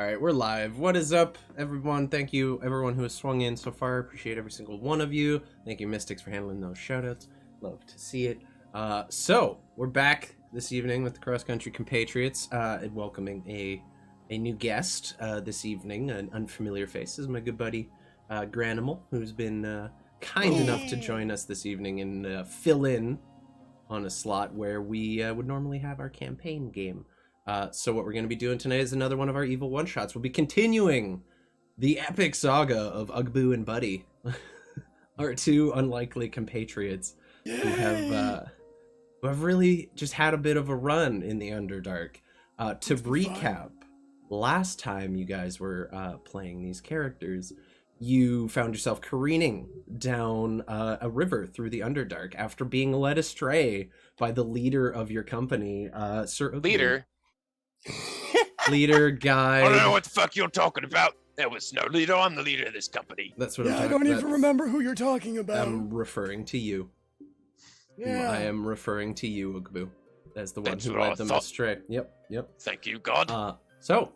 All right, we're live. What is up, everyone? Thank you, everyone who has swung in so far. Appreciate every single one of you. Thank you, Mystics, for handling those shoutouts. Love to see it. So we're back this evening with the Cross Country Compatriots, and welcoming a new guest this evening, an unfamiliar face. This is my good buddy Granimal, who's been kind enough to join us this evening and fill in on a slot where we would normally have our campaign game. So what we're going to be doing tonight is another one of our evil one-shots. We'll be continuing the epic saga of Ugbu and Buddy, our two unlikely compatriots who have really just had a bit of a run in the Underdark. To recap, last time you guys were playing these characters, you found yourself careening down a river through the Underdark after being led astray by the leader of your company, Sir Ugbu. Leader guy. I don't know what the fuck you're talking about. There was no leader. I'm the leader of this company. That's what I don't even remember who you're talking about. I'm referring to you. Yeah. I am referring to you, Ugbu, as the one That's who what I led them thought. astray. Yep. Thank you, God. So,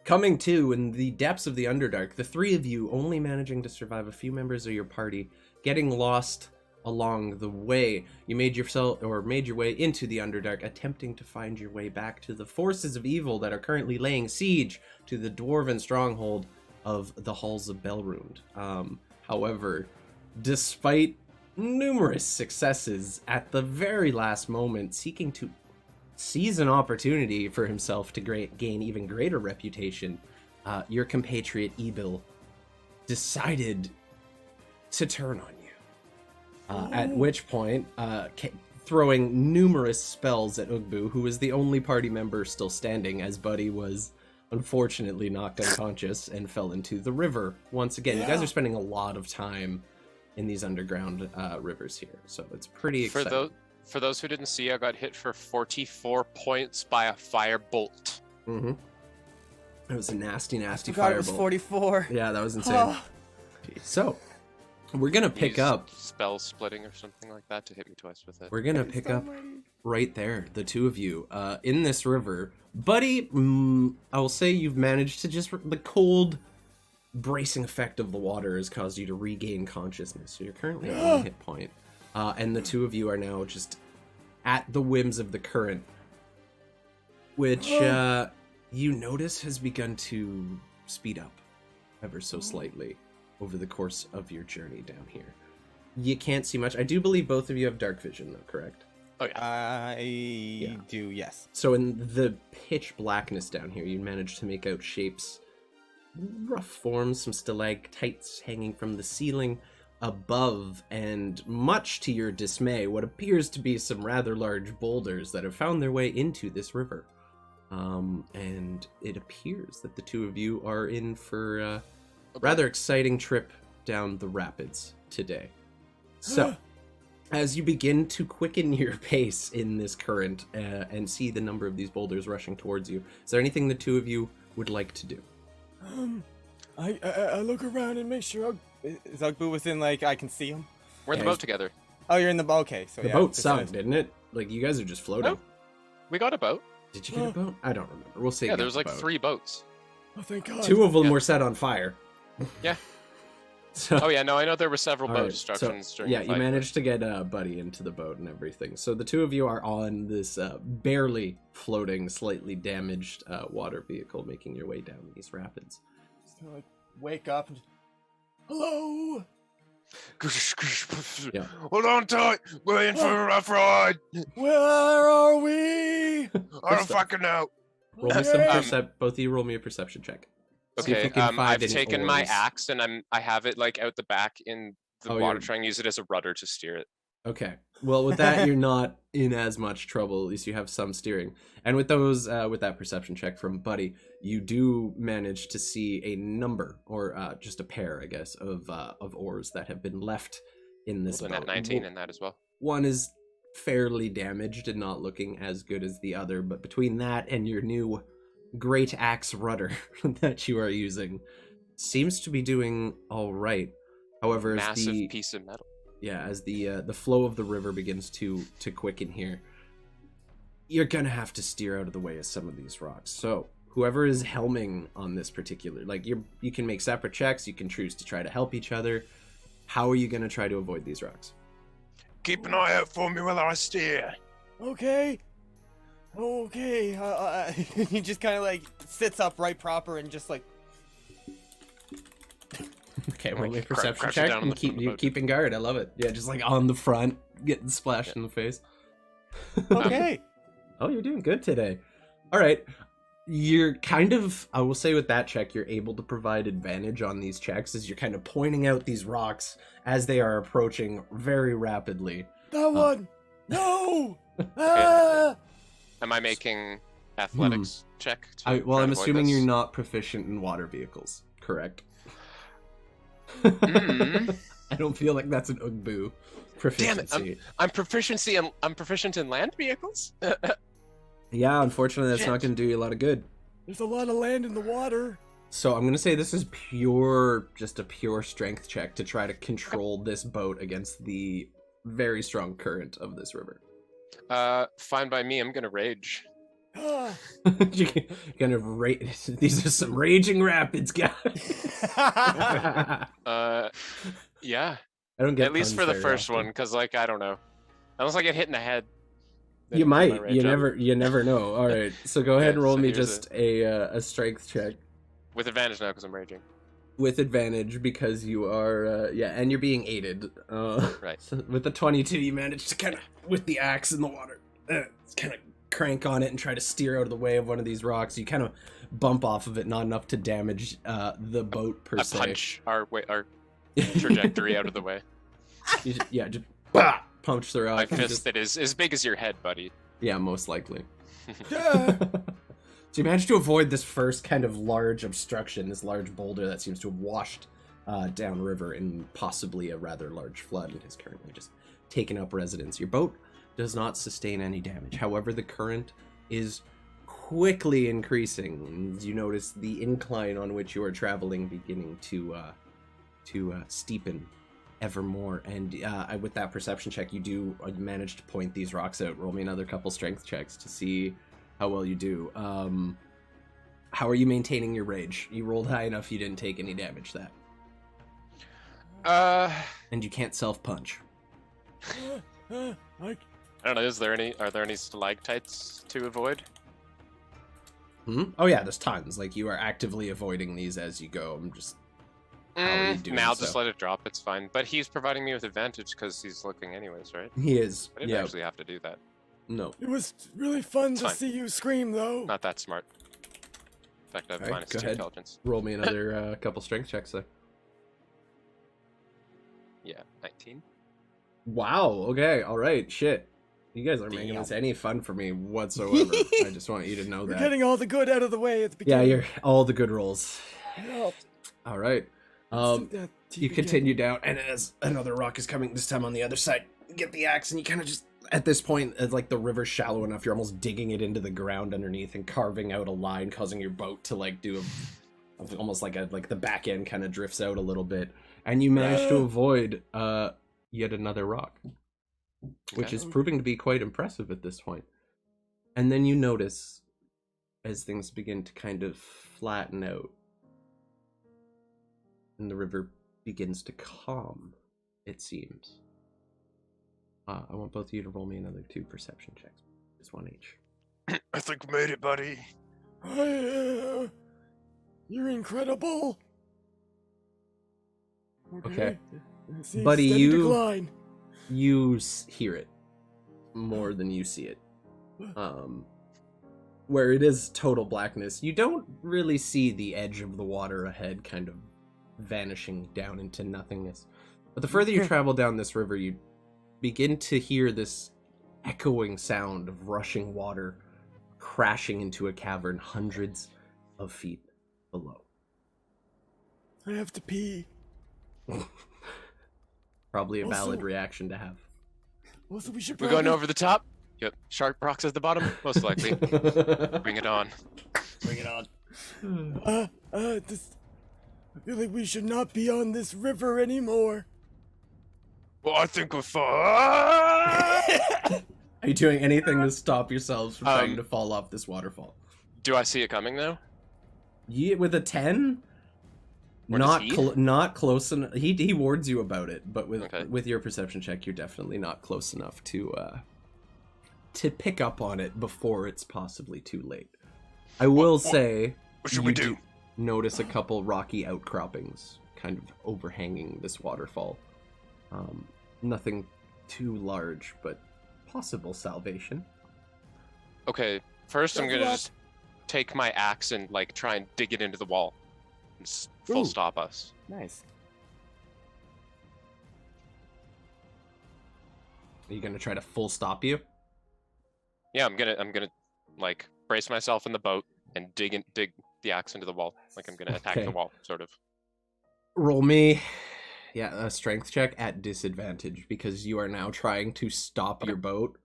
coming to in the depths of the Underdark, the three of you only managing to survive a few members of your party, getting lost along the way. You made your way into the Underdark, attempting to find your way back to the forces of evil that are currently laying siege to the dwarven stronghold of the Halls of Belrund. However, despite numerous successes at the very last moment, seeking to seize an opportunity for himself to gain even greater reputation, your compatriot Ebil decided to turn on you. At which point, throwing numerous spells at Ugbu, who was the only party member still standing, as Buddy was unfortunately knocked unconscious and fell into the river. Once again, you guys are spending a lot of time in these underground rivers here, so it's pretty exciting. For those who didn't see, I got hit for 44 points by a fire bolt. Mm-hmm. It was a nasty It firebolt. was 44. Yeah, that was insane. So, we're gonna pick up spell splitting or something like that to hit me twice with it. We're gonna pick up right there, the two of you, in this river. Buddy, I will say you've managed to the cold, bracing effect of the water has caused you to regain consciousness. So you're currently at 1 hit point. And the two of you are now just at the whims of the current, which you notice has begun to speed up ever so slightly over the course of your journey down here. You can't see much. I do believe both of you have dark vision, though, correct? Oh, yeah. I do, yes. So in the pitch blackness down here, you manage to make out shapes, rough forms, some stalactites hanging from the ceiling above, and much to your dismay, what appears to be some rather large boulders that have found their way into this river. And it appears that the two of you are in for a rather exciting trip down the rapids today. So, as you begin to quicken your pace in this current and see the number of these boulders rushing towards you, is there anything the two of you would like to do? I look around and make sure is Ugbu within, like, I can see him? We're in the boat together. Oh, you're in the boat. Okay, so the boat sunk, didn't it? Like, you guys are just floating. No. We got a boat. Did you get a boat? I don't remember. We'll see. Yeah, there was like 3 boats. Oh, thank God. 2 of them were set on fire. Yeah. So, oh yeah, no, I know there were several boat right, destructions during yeah, the fight. you managed to get Buddy into the boat and everything. So the two of you are on this barely floating, slightly damaged water vehicle, making your way down these rapids. Just like wake up and hello. Yeah. Hold on tight. We're in for a rough ride. Where are we? I don't fucking know. Roll me some both of you roll me a perception check. See if Okay, you can find I've any taken my oars. axe and I have it like out the back in the Oh, water, you're- trying to use it as a rudder to steer it. Okay. Well, with that, you're not in as much trouble. At least you have some steering. And with those, with that perception check from Buddy, you do manage to see a number, or just a pair, I guess, of oars that have been left in this There's boat. a net 19 in that as well. One is fairly damaged and not looking as good as the other, but between that and your new great axe rudder that you are using, seems to be doing all right. However, Massive piece of metal. Yeah, as the flow of the river begins to quicken here, you're gonna have to steer out of the way of some of these rocks. So whoever is helming on this particular, like you can make separate checks. You can choose to try to help each other. How are you going to try to avoid these rocks? Keep an eye out for me while I steer. Okay. He just kind of like sits up right proper and just like. Okay, roll me a Like, perception crouch it check down on and the front of the you boat. keeping guard. I love it. Yeah, just like on the front, getting splashed in the face. Okay. Oh, you're doing good today. All right. You're kind of, I will say with that check, you're able to provide advantage on these checks as you're kind of pointing out these rocks as they are approaching very rapidly. That one. No. Ah! Am I making athletics check? To Well, try I'm to avoid assuming this? you're not proficient in water vehicles, correct? Mm. I don't feel like that's an Ugbu proficiency. I'm proficient in land vehicles. Yeah, unfortunately, that's not Shit. going to do you a lot of good. There's a lot of land in the water. So I'm going to say this is just a pure strength check to try to control this boat against the very strong current of this river. Fine by me. I'm gonna rage. Ah. You're gonna these are some raging rapids, guys. Yeah. I don't get At least puns for the very first often. one, because like I don't know, unless I get hit in the head. then You my might. rage You up. never know. All right. So go ahead Okay, and roll so me here's just a strength check With advantage now because I'm raging. with advantage because you are and you're being aided. Right. So with the 22, you manage to kind of with the axe in the water, kind of crank on it and try to steer out of the way of one of these rocks. You kind of bump off of it, not enough to damage the boat per I se. punch our trajectory out of the way. Just bah, punch the rock. My and fist just- that is as big as your head, buddy. Yeah, most likely. Yeah. So you managed to avoid this first kind of large obstruction, this large boulder that seems to have washed downriver in possibly a rather large flood and has currently just taken up residence. Your boat does not sustain any damage. However, the current is quickly increasing. You notice the incline on which you are traveling beginning to steepen ever more. And with that perception check, you do manage to point these rocks out. Roll me another couple strength checks to see how well you do. How are you maintaining your rage? You rolled high enough, you didn't take any damage that. And you can't self-punch. I I don't know. Are there any stalactites to avoid? Oh yeah, there's tons. Like, you are actively avoiding these as you go. I'm just... How are you doing Nah, I'll so? just let it drop. It's fine. But he's providing me with advantage because he's looking anyways, right? He is. I didn't Yeah. actually have to do that. No. It was really fun It's to fine. see you scream, though. Not that smart. In fact, I have Alright, go -2 ahead. intelligence. Roll me another couple strength checks there. Yeah, 19. Wow. Okay. All right. Shit. You guys aren't making Damn. this any fun for me whatsoever. I just want you to know We're that. getting all the good out of the way at the Yeah, beginning. you're all the good rolls. Yeah. All right. Let's do that to You again. continue down, and as another rock is coming, this time on the other side, you get the axe, and you kind of just, at this point, as like the river's shallow enough, you're almost digging it into the ground underneath and carving out a line, causing your boat to like do almost like the back end kind of drifts out a little bit, and you manage to avoid yet another rock, which Okay. is proving to be quite impressive at this point. And then you notice, as things begin to kind of flatten out, and the river begins to calm, it seems. I want both of you to roll me another 2 perception checks. Just one each. I think we made it, buddy. You're incredible. Okay. See, Buddy, steady you- decline. You hear it more than you see it. Where it is total blackness, you don't really see the edge of the water ahead kind of vanishing down into nothingness. But the further you travel down this river, you begin to hear this echoing sound of rushing water crashing into a cavern hundreds of feet below. I have to pee. Probably a Also- valid reaction to have. Also, we should We're probably... going over the top. Yep. Sharp rocks at the bottom. Most likely. Bring it on. Bring it on. I feel like we should not be on this river anymore. Well, I think we're fine. Are you doing anything to stop yourselves from trying Um, to fall off this waterfall? Do I see it coming though? With a 10, Or does he? not close enough. He warns you about it, but Okay. with your perception check, you're definitely not close enough to pick up on it before it's possibly too late. I will say, What should we do? Notice a couple rocky outcroppings kind of overhanging this waterfall. Nothing too large, but possible salvation. Okay, first I'm Good gonna luck. just take my axe and like try and dig it into the wall. And full Ooh. stop us. Nice. Are you gonna try to full stop you? Yeah, I'm gonna like brace myself in the boat and dig the axe into the wall. Like I'm gonna attack Okay. the wall, sort of. Roll me, a strength check at disadvantage because you are now trying to stop your boat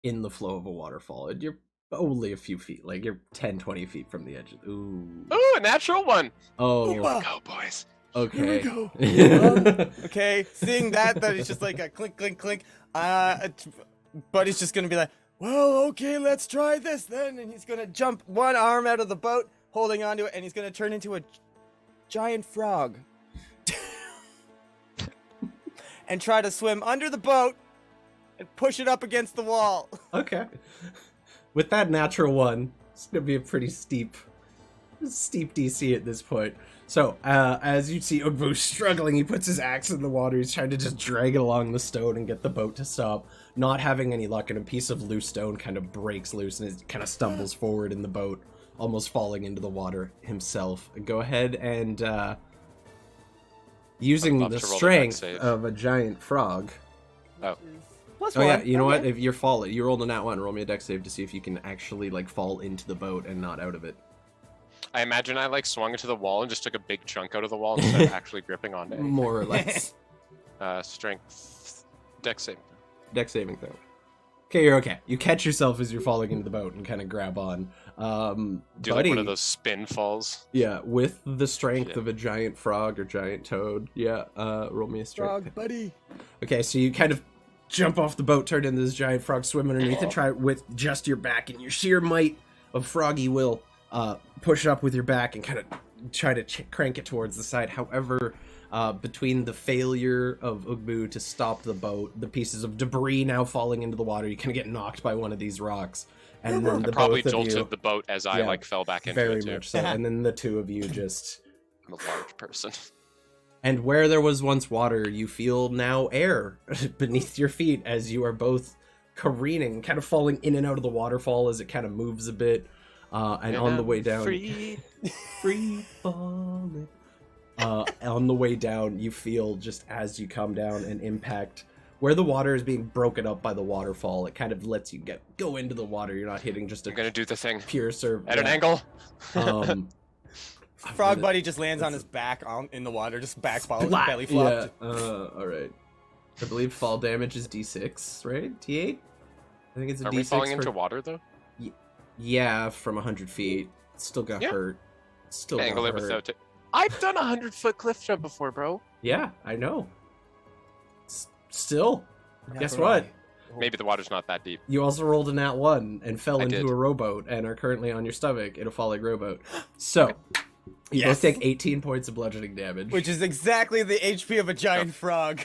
in the flow of a waterfall. And you're only a few feet, like you're 10, 20 feet from the edge. Ooh. Ooh, a natural one! Oh, Hoopa. Go, boys. okay. Here we go. Okay, seeing that it's just like a clink, clink, clink. Buddy's just gonna be like, well, okay, let's try this then. And he's gonna jump one arm out of the boat, holding onto it, and he's gonna turn into a giant frog. And try to swim under the boat and push it up against the wall. Okay. With that natural one, it's gonna be a pretty steep DC at this point. So, as you see Ugbu struggling, he puts his axe in the water. He's trying to just drag it along the stone and get the boat to stop. Not having any luck, and a piece of loose stone kind of breaks loose and it kind of stumbles forward in the boat, almost falling into the water himself. Go ahead and, using love the to roll a dex strength save. of a giant frog. Plus Oh yeah, one. you know what? Okay. If you're falling, you rolled a nat 1. Roll me a dex save to see if you can actually like fall into the boat and not out of it. I imagine I like swung into the wall and just took a big chunk out of the wall instead of actually gripping onto it. More or less. Strength, dex save. Dex saving throw. Okay, you're okay. You catch yourself as you're falling into the boat and kind of grab on. Do Buddy, like one of those spin falls. yeah, with the strength Shit. of a giant frog or giant toad. Yeah, roll me a strength. Frog, buddy. Okay, so you kind of jump off the boat, turn into this giant frog, swim underneath it, try with just your back and your sheer might of froggy will, push it up with your back and kind of try to crank it towards the side. However, between the failure of Ugbu to stop the boat, the pieces of debris now falling into the water, you kind of get knocked by one of these rocks. And then I the probably both of jolted you, the boat as I Yeah, like fell back into very it too. much so. And then the two of you just... I'm a large person. And where there was once water, you feel now air beneath your feet as you are both careening, kind of falling in and out of the waterfall as it kind of moves a bit. And on the way down, Free. free falling. On the way down, you feel just as you come down an impact where the water is being broken up by the waterfall. It kind of lets you go into the water. You're not hitting just a I'm gonna do the thing pure surf at an angle. Frog buddy just lands on his back in the water, just back belly flop. Yeah. All right. I believe fall damage is D6, right? T8. I think it's a Are D6. we falling for... into water though? Yeah, from 100 feet. Still got Yeah. hurt. Still Angle got it hurt. without it. I've done 100-foot cliff jump before, bro. Yeah, I know. Still, guess Never what? mind. Maybe the water's not that deep. You also rolled a nat 1 and fell I into did. a rowboat and are currently on your stomach in a falling rowboat. So, you Yes. both take 18 points of bludgeoning damage. Which is exactly the HP of a giant frog.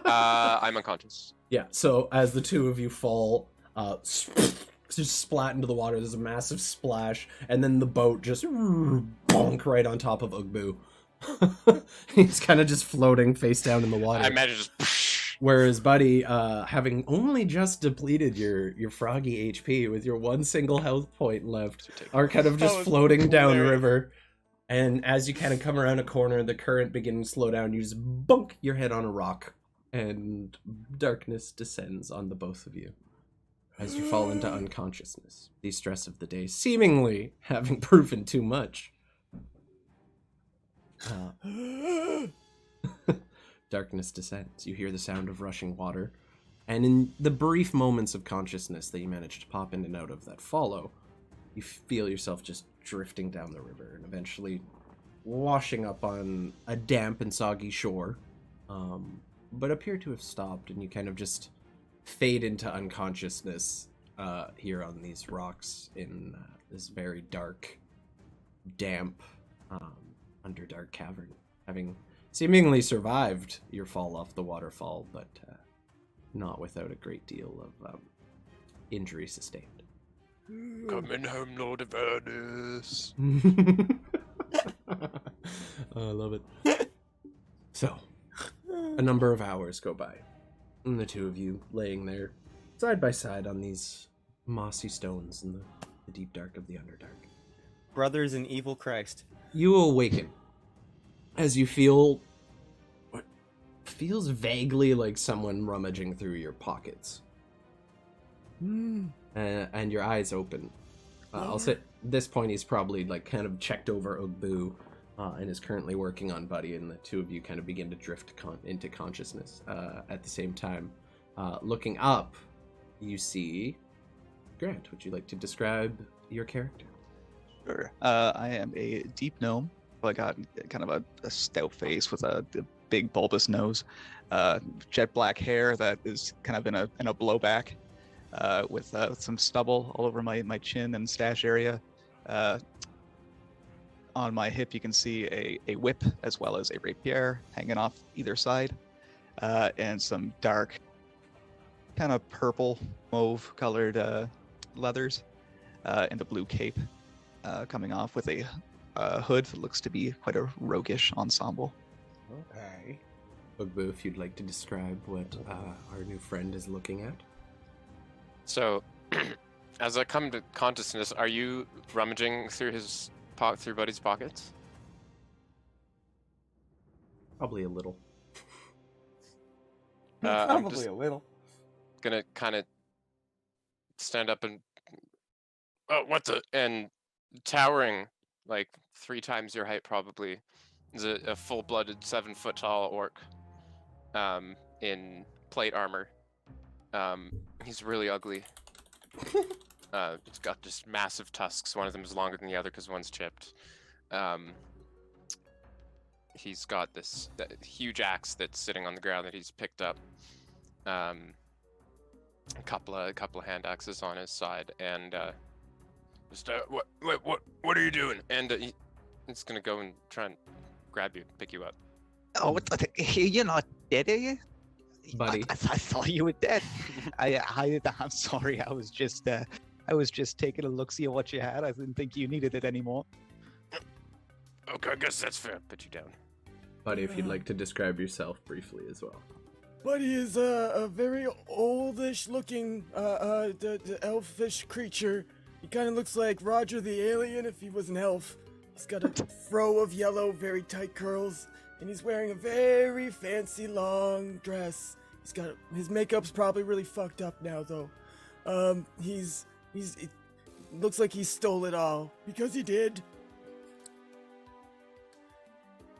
I'm unconscious. Yeah, so as the two of you fall, just splat into the water, there's a massive splash, and then the boat just bonk right on top of Ugbu. He's kind of just floating face down in the water. I imagine just. Whereas Buddy, having only just depleted your froggy HP with your one single health point left, are kind of just That was floating down hilarious. river. And as you kind of come around a corner, the current begins to slow down. You just bunk your head on a rock, and darkness descends on the both of you as you fall into unconsciousness. The stress of the day seemingly having proven too much. Darkness descends. You hear the sound of rushing water, and in the brief moments of consciousness that you manage to pop in and out of that follow, you feel yourself just drifting down the river and eventually washing up on a damp and soggy shore, but appear to have stopped, and you kind of just fade into unconsciousness here on these rocks in this very dark, damp, Underdark cavern, having seemingly survived your fall off the waterfall, but not without a great deal of injury sustained. Coming home, Lord of Ernest. I love it. So, a number of hours go by, and the two of you laying there side by side on these mossy stones in the deep dark of the Underdark. Brothers in evil Christ. You awaken as you feel what feels vaguely like someone rummaging through your pockets. And your eyes open. I'll say at this point he's probably like kind of checked over Ugbu and is currently working on Buddy, and the two of you kind of begin to drift into consciousness at the same time. Looking up, you see Grant. Would you like to describe your character? Sure. I am a deep gnome. I got kind of a stout face with a big bulbous nose, jet black hair that is kind of in a blowback, with some stubble all over my chin and stash area. On my hip, you can see a whip as well as a rapier hanging off either side, and some dark, kind of purple mauve colored leathers, and a blue cape coming off with a hood that looks to be quite a roguish ensemble. Okay. Ugbu, if you'd like to describe what our new friend is looking at. So, as I come to consciousness, are you rummaging through through Buddy's pockets? Probably a little. I'm Probably just a little. gonna kind of stand up and and towering like 3 times your height probably is a full-blooded 7-foot tall orc, in plate armor. He's really ugly. It's got just massive tusks. One of them is longer than the other because one's chipped. He's got that huge axe that's sitting on the ground that he's picked up. A couple of hand axes on his side, and just What are you doing? and he's gonna go and try and grab you, pick you up. Oh, you're not dead, are you? Buddy. I thought you were dead. I'm sorry. I was just taking a look, see what you had. I didn't think you needed it anymore. Okay, I guess that's fair. Put you down. Buddy, if you'd like to describe yourself briefly as well. Buddy is a very oldish looking the elfish creature. He kind of looks like Roger the Alien if he was an elf. He's got a fro of yellow, very tight curls, and he's wearing a very fancy long dress. His makeup's probably really fucked up now though. It looks like he stole it all because he did.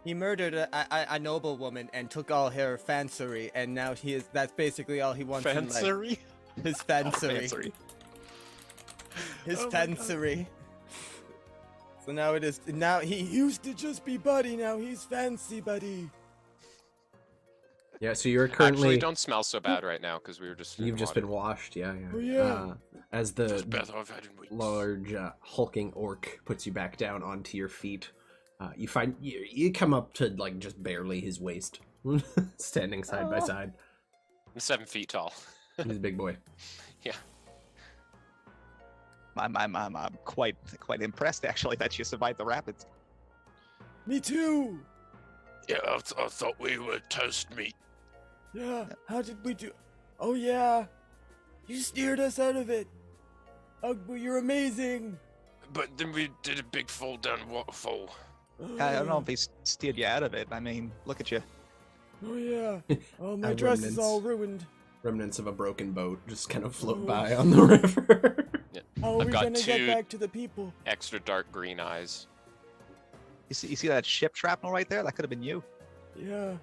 He murdered a noble woman and took all her fancery, and now that's basically all he wants in life. Fancery? His fancery. Fancery. His fancery. So now he used to just be Buddy, now he's Fancy Buddy. Yeah, so you're currently... Actually, don't smell so bad right now because we were just. You've just been washed, yeah. Oh, yeah. As the That's best I've had in weeks. large hulking orc puts you back down onto your feet, you find you come up to like just barely his waist, standing side by side. I'm 7 feet tall. He's a big boy. Yeah. I'm quite impressed actually that you survived the rapids. Me too. Yeah, I thought we were toast meat. Yeah, how did we do? Oh yeah, you steered us out of it. Ugbu, you're amazing. But then we did a big fall down waterfall. I don't know if they steered you out of it. I mean, look at you. Oh yeah. Oh, my dress is all ruined. Remnants of a broken boat just kind of float by on the river. Yeah. How are I've we got gonna get 2 back to the people? extra dark green eyes. You see that ship shrapnel right there? That could have been you. Yeah.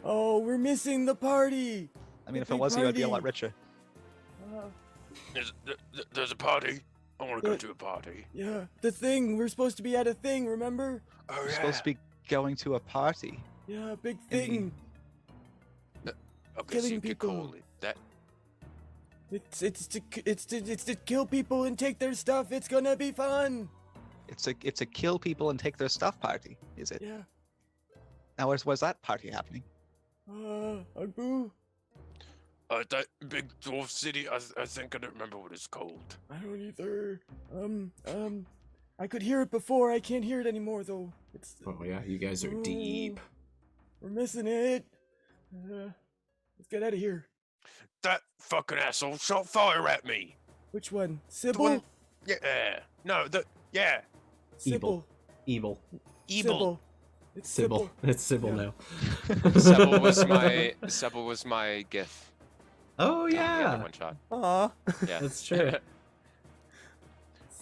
Oh, we're missing the party. I mean, if it Big was you, I'd be a lot party. richer. There's a party. I want to go to a party. Yeah, the thing. We're supposed to be at a thing, remember? Oh We're yeah. supposed to be going to a party. Yeah, big thing. Okay, so killing you could people. call it that. It's to kill people and take their stuff. It's gonna be fun. It's a kill people and take their stuff party, is it? Yeah. Now, where's that party happening? Ugbu. That big dwarf city, I think I don't remember what it's called. I don't either. I could hear it before. I can't hear it anymore though. Oh yeah, you guys are deep. We're missing it. Let's get out of here. That fucking asshole shot fire at me. Which one? The Sybil? one- Yeah. No, yeah. Sybil. Evil. Ebil. It's Sybil. Sybil. It's Sybil Yeah. now. Sebel was my gif. Oh The yeah. other one shot. Aw. Yeah. That's true.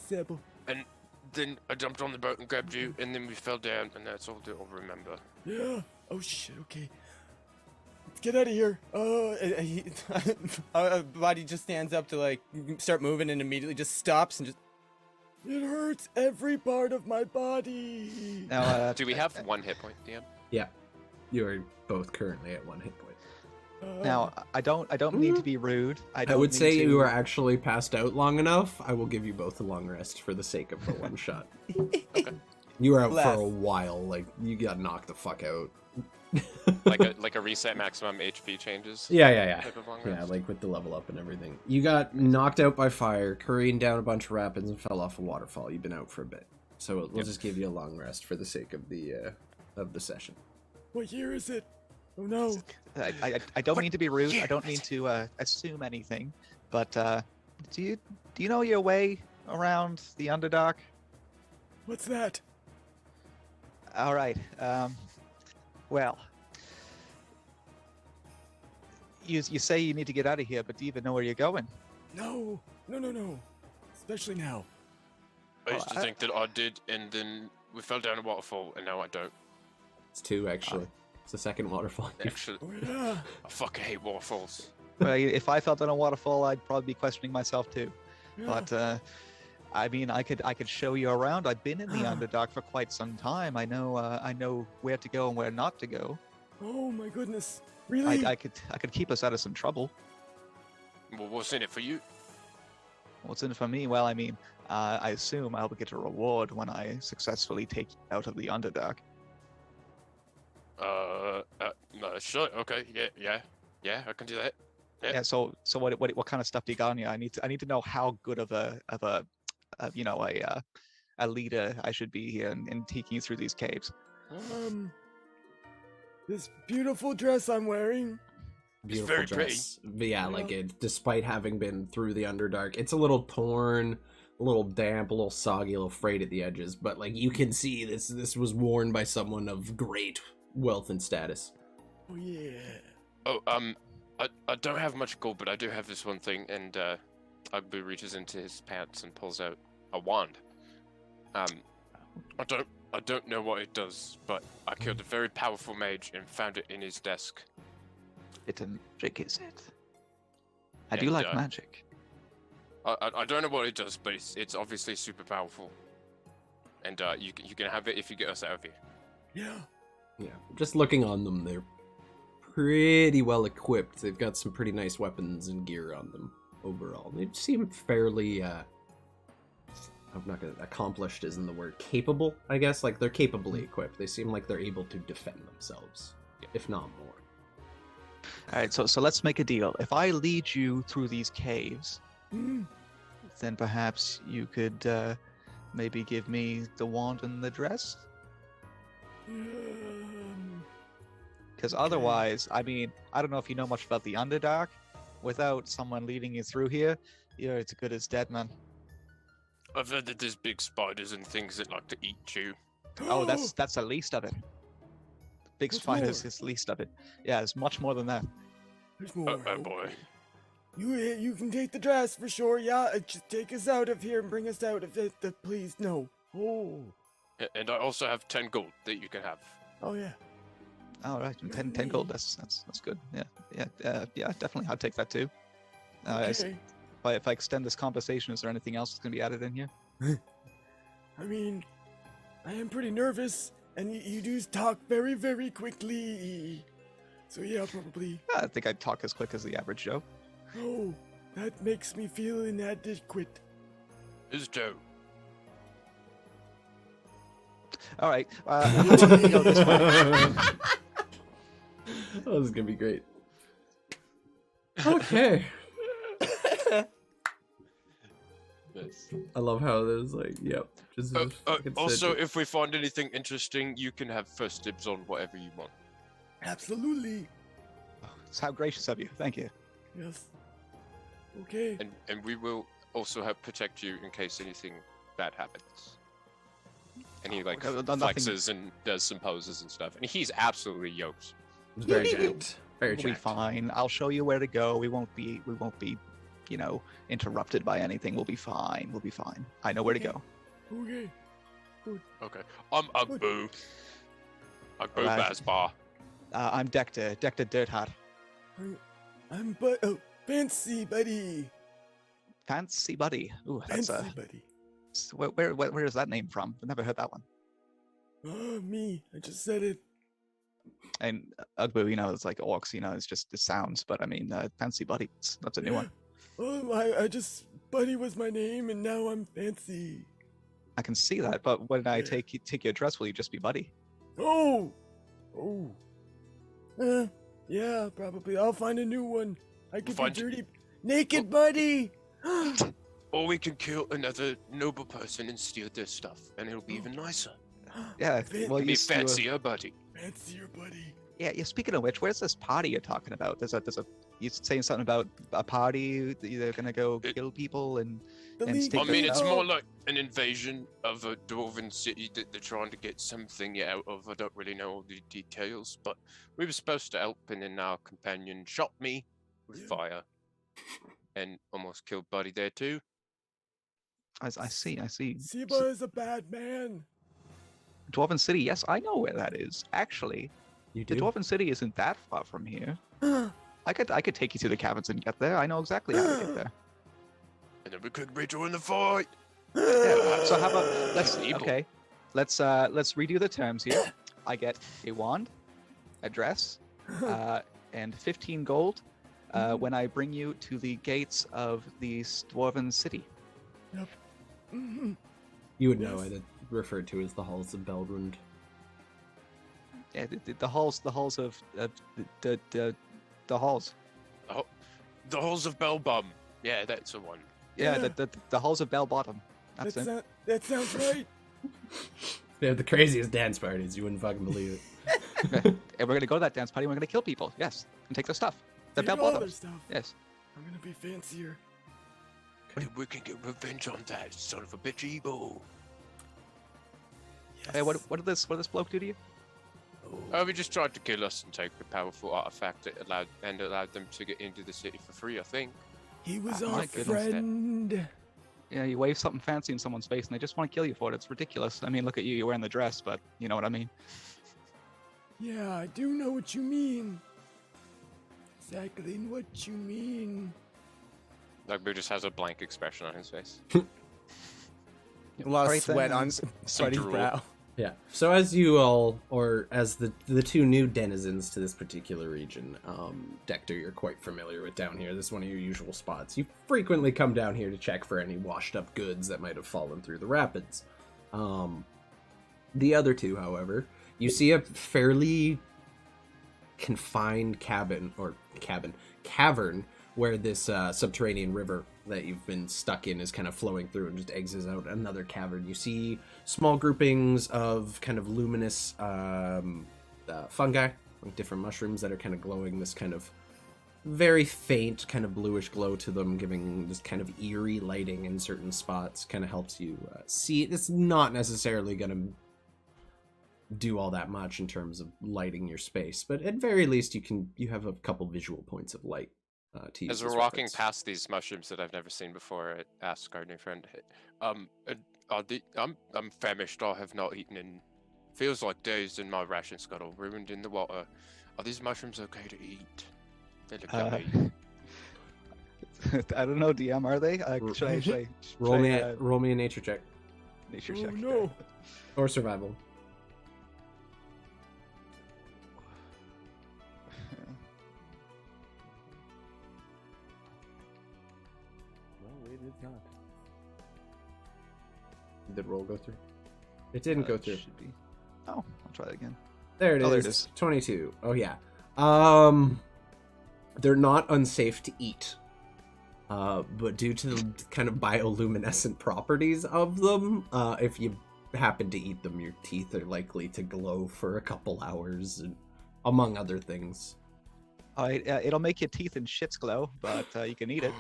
Sybil. And then I jumped on the boat and grabbed you, and then we fell down, and that's all that I'll remember. Yeah. Oh shit. Okay. Let's get out of here. Body just stands up to like start moving and immediately just stops and just. It hurts every part of my body. Now, Do we have 1 hit point, DM? Yeah. You are both currently at 1 hit point. now I don't mean to be rude. I don't would mean say to- you are actually passed out long enough. I will give you both a long rest for the sake of the one shot. You were out Bless. for a while. Like you got knocked the fuck out. like a reset maximum HP changes. Yeah. Type of long Yeah, rest? like with the level up and everything. You got knocked out by fire, careened down a bunch of rapids, and fell off a waterfall. You've been out for a bit, so we'll just give you a long rest for the sake of the session. What year is it? Oh no. I don't mean to be rude. I don't mean to assume anything, but do you know your way around the Underdark? What's that? All right. Well, you say you need to get out of here, but do you even know where you're going? No. Especially now. I used to I- think that I did, and then we fell down a waterfall, and now I don't. It's 2 actually. It's the second waterfall. Actually, Oh yeah. I fucking hate waterfalls. Well, if I fell down a waterfall, I'd probably be questioning myself too. Yeah. But I mean, I could show you around. I've been in the Underdark for quite some time. I know where to go and where not to go. Oh my goodness. Really? I could keep us out of some trouble. Well, what's in it for you? What's in it for me? Well, I mean, I assume I'll get a reward when I successfully take you out of the Underdark. No, sure, okay, yeah, I can do that. Yeah. Yeah. So what kind of stuff do you got on you? I need to know how good of a leader I should be here in taking you through these caves. This beautiful dress I'm wearing. Beautiful very pretty. dress. But yeah, like it, despite having been through the Underdark, it's a little torn, a little damp, a little soggy, a little frayed at the edges. But like you can see, this was worn by someone of great wealth and status. Oh yeah. Oh, I don't have much gold, but I do have this one thing, and Ugbu reaches into his pants and pulls out a wand. I don't know what it does, but I killed a very powerful mage and found it in his desk. It's a magic, is it? I And, do like magic. I don't know what it does, but it's obviously super powerful. And you can have it if you get us out of here. Yeah. Yeah, just looking on them, they're pretty well equipped. They've got some pretty nice weapons and gear on them overall. They seem fairly, I'm not gonna, accomplished isn't the word, capable, I guess. Like, they're capably equipped. They seem like they're able to defend themselves, if not more. All right, so let's make a deal. If I lead you through these caves, Mm. then perhaps you could maybe give me the wand and the dress? Because otherwise, I mean, I don't know if you know much about the Underdark. Without someone leading you through here, you're as good as dead, man. I've heard that there's big spiders and things that like to eat you. Oh, that's the least of it. Big What's spiders more? is the least of it. Yeah, it's much more than that. There's more. Oh boy. You can take the dress for sure. Yeah, just take us out of here and bring us out of it. Please, no. Oh. And I also have 10 gold that you can have. Oh yeah. All right, and 10 gold. That's good. Yeah, definitely. I'll take that too. Okay. If I extend this conversation, is there anything else that's gonna be added in here? I mean, I am pretty nervous, and you do talk very, very quickly. So yeah, probably. I think I'd talk as quick as the average Joe. Oh, That makes me feel inadequate. Is Joe. All right. How about we go this way? Oh, this is gonna be great. Okay. Yes. I love how there's like, yep. Just Also, if we find anything interesting, you can have first dibs on whatever you want. Absolutely. It's how gracious of you. Thank you. Yes. Okay. And we will also help protect you in case anything bad happens. And he like Nothing- flexes and does some poses and stuff. And he's absolutely yoked. It's very jacked. Very We'll be jacked. fine. I'll show you where to go. We won't be, interrupted by anything. We'll be fine. We'll be fine. I know where to go. Okay. Okay. I'm Ugbu. Ugbu Right. Bazbar. I'm Dector Dirtheart. I'm Fancy Buddy. Fancy Buddy. Ooh, that's Fancy Buddy. where is that name from? I've never heard that one. Oh, me. I just said it. And Ugbu, it's like orcs, it's just the sounds. But I mean, Fancy Buddy, that's a new one. Oh, Buddy was my name, and now I'm Fancy. I can see that, but when I take your dress, will you just be Buddy? Oh. Yeah, probably. I'll find a new one. I could be Find- dirty, naked Buddy. Or we can kill another noble person and steal their stuff, and it'll be even nicer. Yeah, well, Be you fancier, buddy. Fancier Buddy. Yeah. Speaking of which, where's this party you're talking about? You saying something about a party? They're gonna go kill people and League I of mean, it's more Elves. like an invasion of a dwarven city that they're trying to get something out of. I don't really know all the details, but we were supposed to help, and then our companion shot me with fire and almost killed Buddy there too. I see. Siba is a bad man. Dwarven City. Yes, I know where that is. Actually, You the do? Dwarven City isn't that far from here. I could take you to the caverns and get there. I know exactly how to get there. And then we could rejoin the fight. Yeah. So how about let's Ebil. let's redo the terms here. I get a wand, a dress, and 15 gold when I bring you to the gates of the Dwarven City. Yep. Mm-hmm. You would know it. Referred to as the halls of Belrund. Yeah, the halls of the halls. The halls of Bellbum. Yeah, that's the one. Yeah, Yeah. the halls of Bell Bottom. That's it. That sounds right. They have the craziest dance parties. You wouldn't fucking believe it. And we're gonna go to that dance party. And we're gonna kill people. Yes, and take their stuff. The Take Bell all their Bottoms. stuff. Yes. I'm gonna be fancier. And we can get revenge on that son of a bitch Ebil. Yes. Hey, what did this bloke do to you? He just tried to kill us and take a powerful artifact that allowed them to get into the city for free, I think. He was Oh, our my goodness. friend. Yeah, you wave something fancy in someone's face and they just want to kill you for it. It's ridiculous. I mean, look at you. You're wearing the dress, but you know what I mean. Yeah, I do know what you mean. Exactly what you mean. Ugbu just has a blank expression on his face. A lot of Alright, sweat then. on Some Buddy's drool. brow. Yeah. So as you all, or as the two new denizens to this particular region, Dector, you're quite familiar with down here. This is one of your usual spots. You frequently come down here to check for any washed up goods that might have fallen through the rapids. The other two, however, you see a fairly confined cavern where this subterranean river that you've been stuck in is kind of flowing through and just exits out another cavern. You see small groupings of kind of luminous fungi, like different mushrooms that are kind of glowing this kind of very faint kind of bluish glow to them, giving this kind of eerie lighting in certain spots. Kind of helps you see. It's not necessarily going to do all that much in terms of lighting your space, but at very least you have a couple visual points of light to use As we're as walking reference. past these mushrooms that I've never seen before, I asked our new friend, I'm famished. I have not eaten in feels like days, and my rations got all ruined in the water. Are these mushrooms okay to eat? They look yummy. I don't know, DM. Are they? Should I Roll me a nature check nature Oh check? no. or survival. Did the roll go through? It didn't go through. Should be. Oh, I'll try that again. There it is. Oh, there it is. 22. Oh yeah. They're not unsafe to eat. But due to the kind of bioluminescent properties of them, if you happen to eat them, your teeth are likely to glow for a couple hours, and, among other things. It'll make your teeth and shits glow, but you can eat it.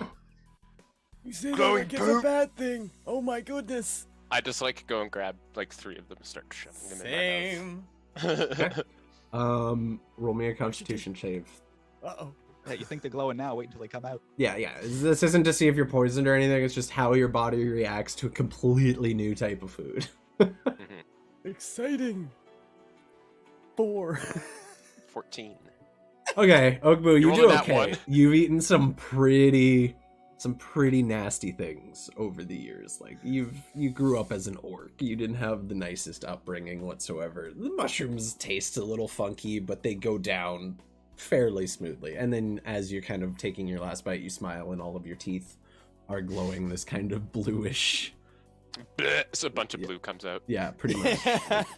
You say that Glowing like it's a poop. bad thing. Oh my goodness. I just like go and grab like 3 of them and start shoving them in Same. my mouth. Roll me a Constitution save. Uh-oh. Yeah, you think they're glowing now? Wait until they come out. Yeah. This isn't to see if you're poisoned or anything. It's just how your body reacts to a completely new type of food. Exciting. 4. 14. Okay, Ugbu, you You do rolled that okay. one. You've eaten some pretty nasty things over the years. Like you grew up as an orc. You didn't have the nicest upbringing whatsoever. The mushrooms taste a little funky, but they go down fairly smoothly. And then as you're kind of taking your last bite, you smile and all of your teeth are glowing this kind of bluish. Bleh, so a bunch of blue comes out. Yeah, pretty much. That's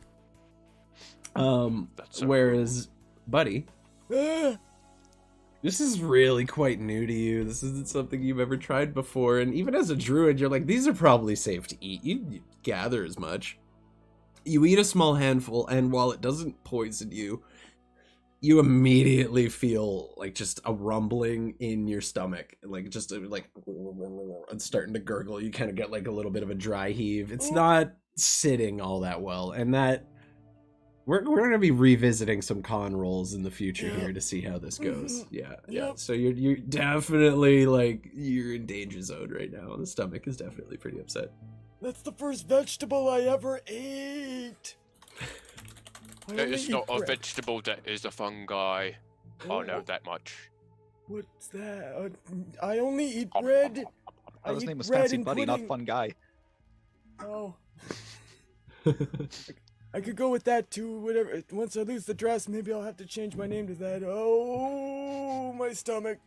so Whereas, buddy, this is really quite new to you. This isn't something you've ever tried before. And even as a druid, you're like, these are probably safe to eat. You gather as much. You eat a small handful, and while it doesn't poison you, you immediately feel like just a rumbling in your stomach. Like just like it's starting to gurgle. You kind of get like a little bit of a dry heave. It's not sitting all that well. And that we're going to be revisiting some con rolls in the future here to see how this goes. Yeah. Yep. So you're definitely like you're in danger zone right now. The stomach is definitely pretty upset. That's the first vegetable I ever ate. I only It's eat not a bread. vegetable, that is a fungi. I know that much. What's that? I only eat bread. I His eat name was bread Fancy and Buddy, not pudding. Fun Guy. Oh. I could go with that too. Whatever. Once I lose the dress, maybe I'll have to change my name to that. Oh, my stomach.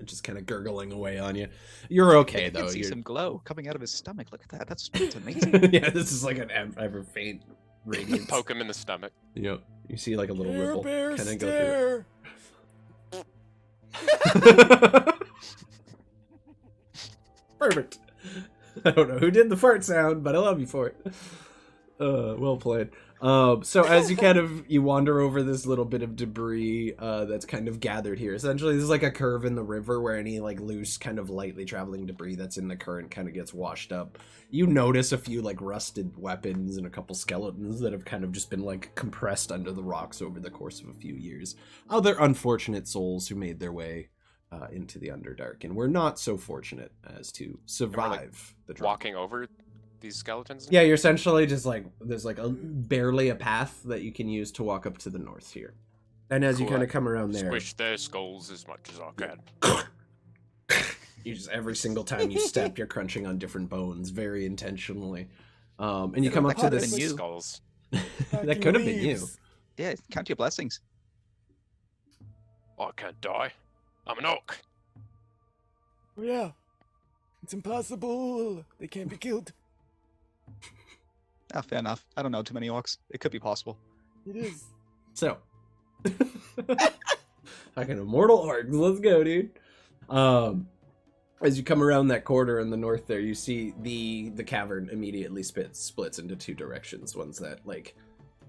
Just kind of gurgling away on you. You're okay You though. can see You're... some glow coming out of his stomach. Look at that. That's amazing. Yeah, this is like an ever faint radiance. Poke him in the stomach. Yep. You see like a little Bear, ripple bear, kind of go stare. through. Perfect. I don't know who did the fart sound, but I love you for it. Well played. So as you wander over this little bit of debris that's kind of gathered here. Essentially, this is like a curve in the river where any like loose kind of lightly traveling debris that's in the current kind of gets washed up. You notice a few like rusted weapons and a couple skeletons that have kind of just been like compressed under the rocks over the course of a few years. Other unfortunate souls who made their way into the Underdark and were not so fortunate as to survive the drop. Walking over these skeletons? Yeah, you're essentially just like there's like barely a path that you can use to walk up to the north here. And as you Cool. kind of come around there, Squish their skulls as much as I can. you just every single time you step, you're crunching on different bones very intentionally. And you come up to That could've this. been you. Skulls. That could have been you. Leaves. Yeah, count your blessings. I can't die. I'm an orc. Oh yeah. It's impossible. They can't be killed. Ah, fair enough. I don't know too many orcs. It could be possible. It is. So, fucking immortal orcs. Let's go, dude. As you come around that corner in the north there, you see the cavern immediately splits into two directions. One's that, like,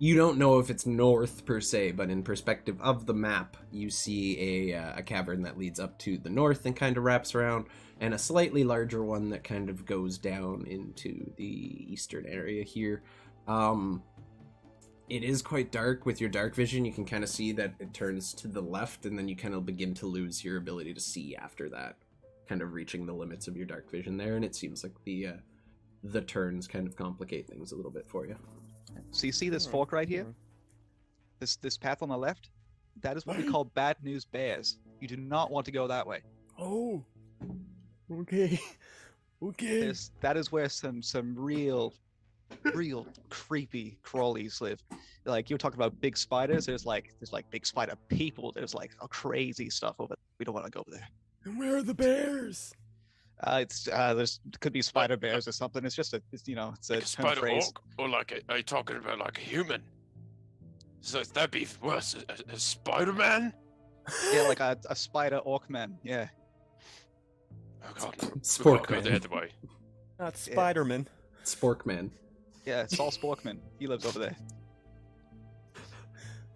you don't know if it's north per se, but in perspective of the map, you see a cavern that leads up to the north and kind of wraps around, and a slightly larger one that kind of goes down into the eastern area here. It is quite dark. With your dark vision, you can kind of see that it turns to the left, and then you kind of begin to lose your ability to see after that, kind of reaching the limits of your dark vision there, and it seems like the turns kind of complicate things a little bit for you. So you see this fork right here? This path on the left? That is what we call bad news bears. You do not want to go that way. Oh. Okay. Okay. That is where some real creepy crawlies live. Like you were talking about big spiders, there's like big spider people, there's like crazy stuff over there. We don't want to go over there. And where are the bears? It's there's could be spider bears or something. It's just it's a Like a term spider phrase. orc, or are you talking about like a human? So that'd be worse. A Spider-Man? Yeah, like a spider orc man. Yeah. Oh god, no. We Spork gotta go the man. other way. Not Spider-Man. Sporkman. Yeah, Saul Sporkman. He lives over there.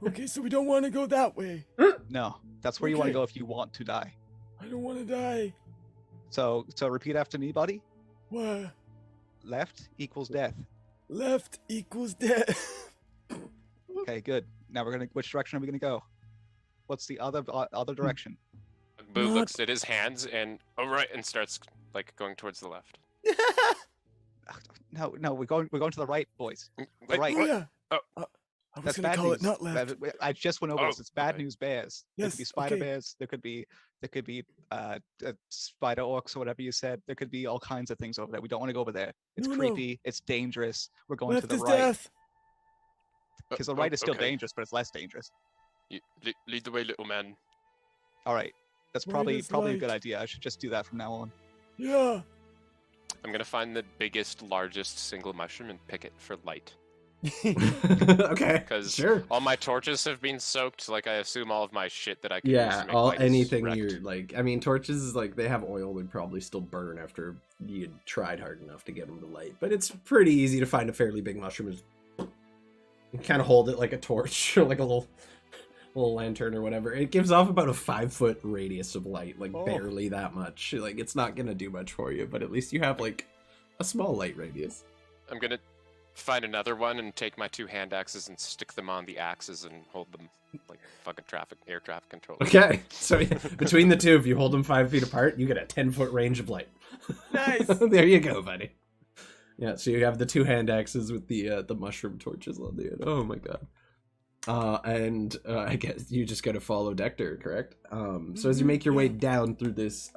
Okay, so we don't want to go that way. No, that's where you want to Okay. go if you want to die. I don't want to die. So repeat after me, buddy. What? Left equals death. Left equals death. Okay, good. Now which direction are we gonna go? What's the other direction? Boo Not- looks at his hands and and starts like going towards the left. No, we're going to the right, boys. Wait, right. Oh yeah. Oh. I was That's gonna bad call news. it not left. I just went over this. Oh, It's bad okay. news bears. There Yes, could be spider okay. bears. There could be spider orcs or whatever you said. There could be all kinds of things over there. We don't want to go over there. It's No, no. creepy. It's dangerous. We're going Left to is the right death. because the right is still okay. dangerous, but it's less dangerous. Lead the way, little man. All right, that's Right probably is a good light. idea. I should just do that from now on. Yeah. I'm gonna find the biggest, largest single mushroom and pick it for light. Okay. Because Sure. all my torches have been soaked. Like I assume all of my shit that I can use Yeah, to make all light is anything wrecked. you're like. I mean, torches is like they have oil; would probably still burn after you tried hard enough to get them to light. But it's pretty easy to find a fairly big mushroom. You kind of hold it like a torch or like a little lantern or whatever. It gives off about a 5-foot radius of light, like Oh. barely that much. Like it's not gonna do much for you, but at least you have like a small light radius. I'm gonna find another one and take my 2 hand axes and stick them on the axes and hold them like fucking air traffic control. Okay, so between the two, if you hold them 5 feet apart, you get a 10-foot range of light. Nice. There you go, buddy. Yeah, so you have the 2 hand axes with the mushroom torches on the end. Oh my god. I guess you just gotta follow Dector, correct? So as you make your way down through this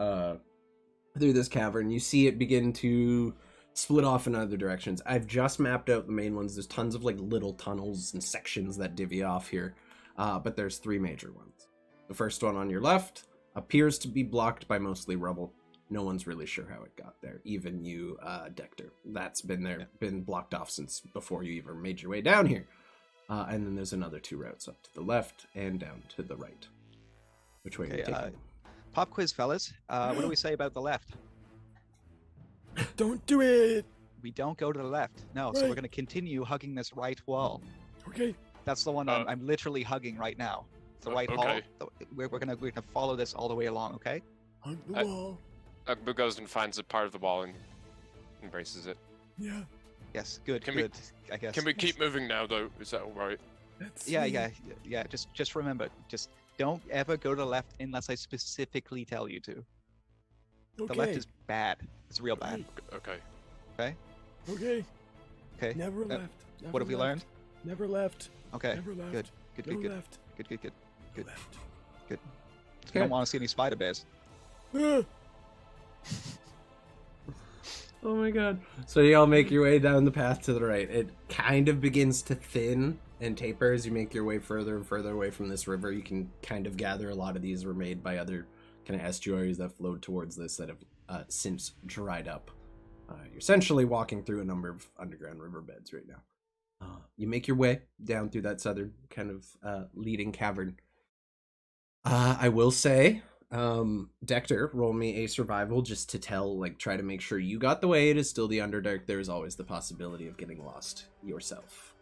cavern, you see it begin to split off in other directions. I've just mapped out the main ones. There's tons of like little tunnels and sections that divvy off here, but there's 3 major ones. The first one on your left appears to be blocked by mostly rubble. No one's really sure how it got there, even you, Dector. That's been blocked off since before you even made your way down here. And then there's another 2 routes up to the left and down to the right. Which way are you Okay, taking? Pop quiz, fellas. What do we say about the left? Don't do it. We don't go to the left. No, so we're Right. going to continue hugging this right wall. Okay. That's the one I'm literally hugging right now. It's the right hall. okay. We're gonna follow this all the way along. Okay. Hug the wall. Ugbu goes and finds a part of the wall and embraces it. Yeah. Yes. Good. Can we- good. I guess. Can we keep moving now, though? Is that all right? That's Yeah. sweet. Yeah. Just remember. Just don't ever go to the left unless I specifically tell you to. Okay. The left is bad. It's real bad. Okay. Okay. Okay. Okay. Never Uh, left. What have we Never learned? left. Never left. Okay. Never left. Good. Good. No Good. Good. left. Good. Good. Good. Good. Left. We don't want to see any spider bears. Ah. Oh my god. So you all make your way down the path to the right. It kind of begins to thin and taper as you make your way further and further away from this river. You can kind of gather a lot of these were made by other kind of estuaries that flowed towards this that have since dried up. You're essentially walking through a number of underground riverbeds right now. You make your way down through that southern kind of leading cavern. I will say, Dector, roll me a survival just to try to make sure you got the way. It is still the Underdark. There's always the possibility of getting lost yourself.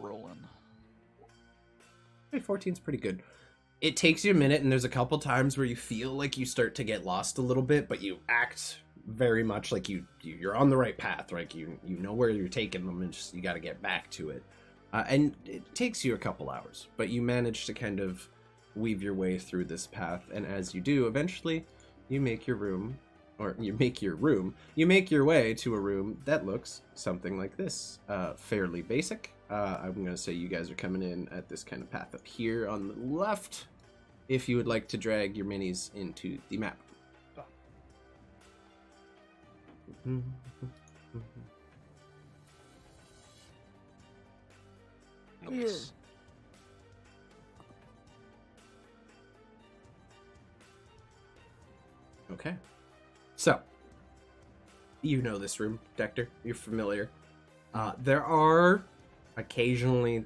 Rolling. Hey, 14's pretty good. It takes you a minute, and there's a couple times where you feel like you start to get lost a little bit, but you act very much like you're on the right path. Like you know where you're taking them, and just you got to get back to it. And it takes you a couple hours, but you manage to kind of weave your way through this path. And as you do, eventually, you make your way to a room that looks something like this. Fairly basic. I'm going to say you guys are coming in at this kind of path up here on the left, if you would like to drag your minis into the map. Nice. Okay. So, you know this room, Dector. You're familiar. There are occasionally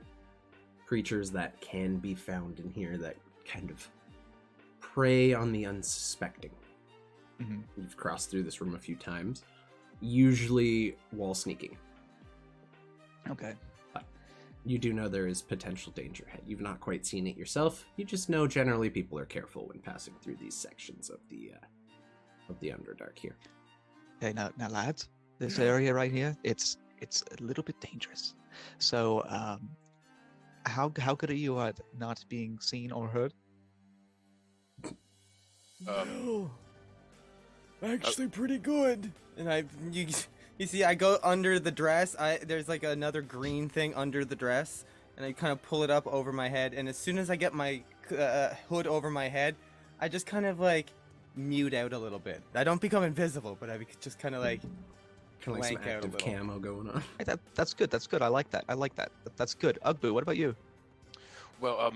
creatures that can be found in here that kind of prey on the unsuspecting. Mm-hmm. You've crossed through this room a few times. Usually wall sneaking. Okay. You do know there is potential danger ahead. You've not quite seen it yourself. You just know generally people are careful when passing through these sections of the Underdark here. Okay, now lads, this area right here, it's a little bit dangerous. So, how good are you at not being seen or heard? Well, actually pretty good. And you see, I go under the dress. There's like another green thing under the dress, and I kind of pull it up over my head. And as soon as I get my hood over my head, I just kind of like mute out a little bit. I don't become invisible, but I just kind of like Kind of like some blank out a active little. camo going on. Hey, that's good. That's good. I like that. That's good. Ugbu, what about you? Well,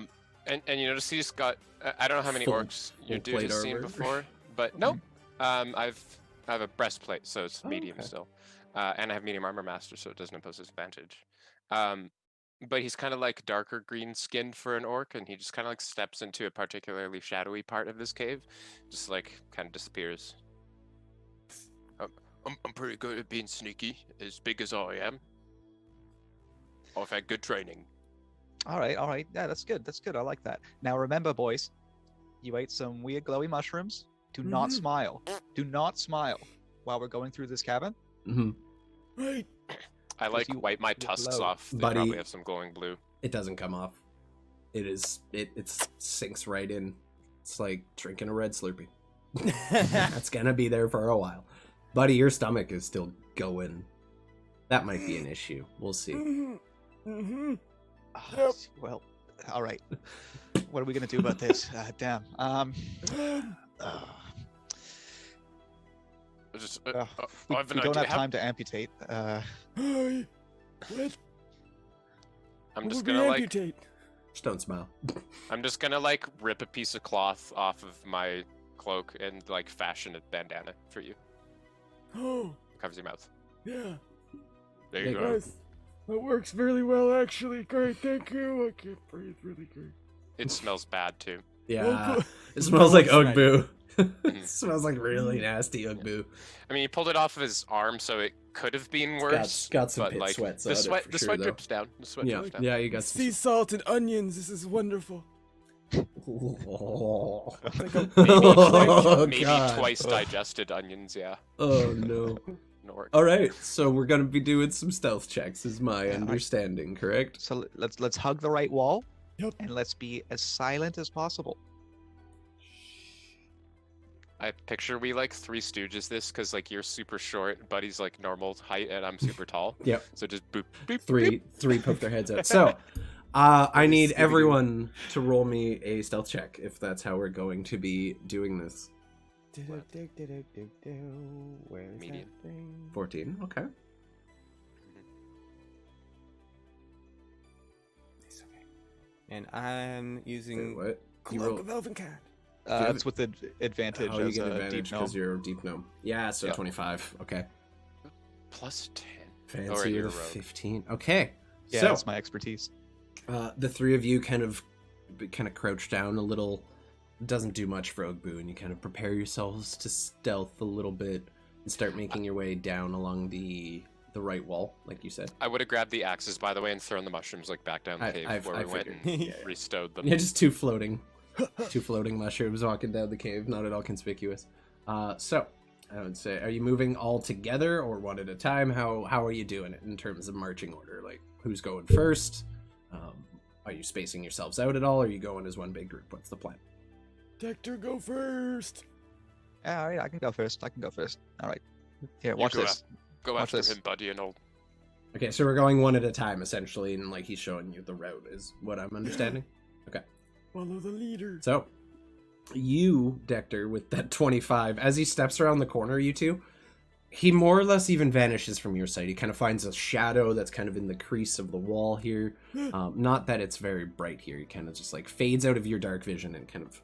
and you notice he's got. I don't know how many Full- orcs your full dude plate has seen armor. before, but nope. I have a breastplate, so it's Oh, medium okay. still, and I have medium armor master, so it doesn't impose disadvantage. But he's kind of like darker green skinned for an orc, and he just kind of like steps into a particularly shadowy part of this cave, just like kind of disappears. I'm pretty good at being sneaky, as big as I am. I've had good training. All right. Yeah, that's good. I like that. Now remember, boys, you ate some weird glowy mushrooms. Do not smile. Do not smile while we're going through this cabin. Mm-hmm. Right. I like you- wipe my you tusks glow. off. They Buddy. probably have some glowing blue. It doesn't come off. It sinks right in. It's like drinking a red Slurpee. That's gonna be there for a while. Buddy, your stomach is still going. That might be an issue. We'll see. Mm-hmm. Ah, Yep. Well, all right. What are we gonna do about this? Damn. Just, We I have an don't idea. have time to amputate. Hi. What? I'm What just would we gonna like. amputate? Just don't smile. I'm just gonna like rip a piece of cloth off of my cloak and like fashion a bandana for you. Oh, Covers your mouth. yeah. There There you you go. Nice. That works really well, actually. Great, thank you. I can't breathe really good. It smells bad too. Yeah, Oh, cool. it smells like That's right. Ugbu. It smells like really nasty Ugbu. I mean, he pulled it off of his arm, so it could have been worse. Got some but pit like sweats the on it sweat, for the sure, sweat though. drips down. The sweat Yeah, drips down. yeah, you got some. Sea salt and onions. This is wonderful. Oh, Like a oh Maybe God. twice digested onions. Yeah. Oh no. No work. All right, so we're gonna be doing some stealth checks, is my Yeah, I- understanding, correct? So let's hug the right wall. Yep. And let's be as silent as possible. I picture we like Three Stooges this because like you're super short, Buddy's like normal height, and I'm super tall. Yep. So just boop, boop, Three poke their heads out. So, I need Scooby-Doo. everyone to roll me a stealth check if that's how we're going to be doing this. Where is Medium. that thing? 14. Okay. It's okay. And I'm Wait, using what? You Cloak roll. of Elven Cat. have It's with the advantage Oh, you as get a advantage deep gnome. because you're a deep gnome. Yeah, so Yeah. 25. Okay. plus 10. Fancy you're or a rogue. 15. Okay. Yeah, so, that's my expertise. the three of you kind of crouch down a little. Doesn't do much for Ugbu, and you kind of prepare yourselves to stealth a little bit and start making your way down along the right wall, like you said. I would have grabbed the axes, by the way, and thrown the mushrooms like back down the cave I where we went figured. and Yeah. restowed them. Yeah, just two floating mushrooms walking down the cave, not at all conspicuous. So I would say, are you moving all together or one at a time? How are you doing it in terms of marching order? Like, who's going first? Are you spacing yourselves out at all? Or are you going as one big group? What's the plan? Dector, go first. Yeah, all right, I can go first. All right. Here, You watch go this. Go Watch after this. him, Buddy, and I'll... Okay, so we're going one at a time, essentially, and like he's showing you the route, is what I'm understanding. Follow the leader. So, you, Dector, with that 25, as he steps around the corner, you two, he more or less even vanishes from your sight. He kind of finds a shadow that's kind of in the crease of the wall here. Not that it's very bright here. He kind of just like fades out of your dark vision and kind of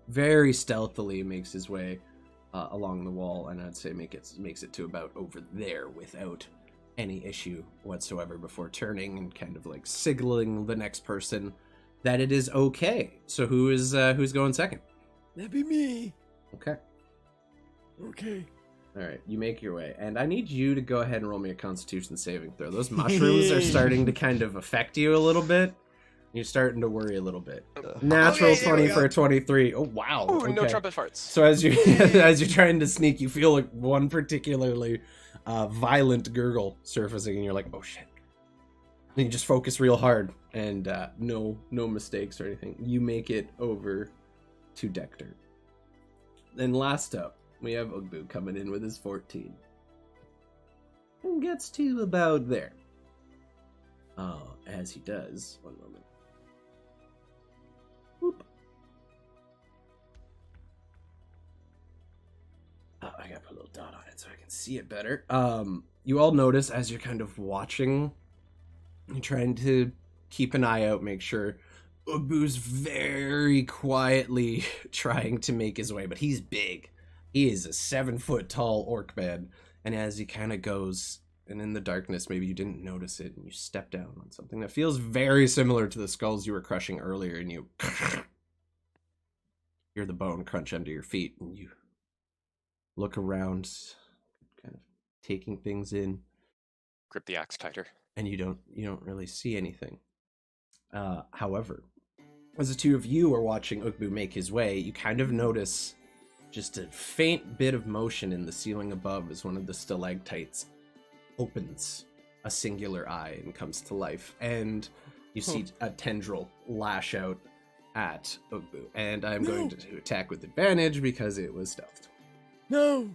very stealthily makes his way along the wall, and I'd say makes it to about over there without any issue whatsoever before turning and kind of like signaling the next person that it is okay. So who's going second? That'd be me. Okay. Okay. All right, you make your way, and I need you to go ahead and roll me a Constitution saving throw. Those mushrooms are starting to kind of affect you a little bit. You're starting to worry a little bit. Natural 20 for a 23. Oh wow! Ooh, Okay. no trumpet farts. So as you as you're trying to sneak, you feel like one particularly violent gurgle surfacing, and you're like, "Oh shit!" And you just focus real hard, and no mistakes or anything. You make it over to Dector. Then last up, we have Ugbu coming in with his 14. And gets to about there. As he does. One moment. Whoop. Oh, I gotta put a little dot on it so I can see it better. You all notice as you're kind of watching, you're trying to keep an eye out, make sure Ugbu's very quietly trying to make his way, but he's big. He is a 7-foot tall orc man, and as he kind of goes, and in the darkness, maybe you didn't notice it, and you step down on something that feels very similar to the skulls you were crushing earlier, and you hear the bone crunch under your feet, and you look around, kind of taking things in, Grip the axe tighter. and you don't really see anything. However, as the two of you are watching Ugbu make his way, you kind of notice just a faint bit of motion in the ceiling above as one of the stalactites opens a singular eye and comes to life, and you see a tendril lash out at Ugbu, and I'm going to attack with advantage because it was stealthed. No.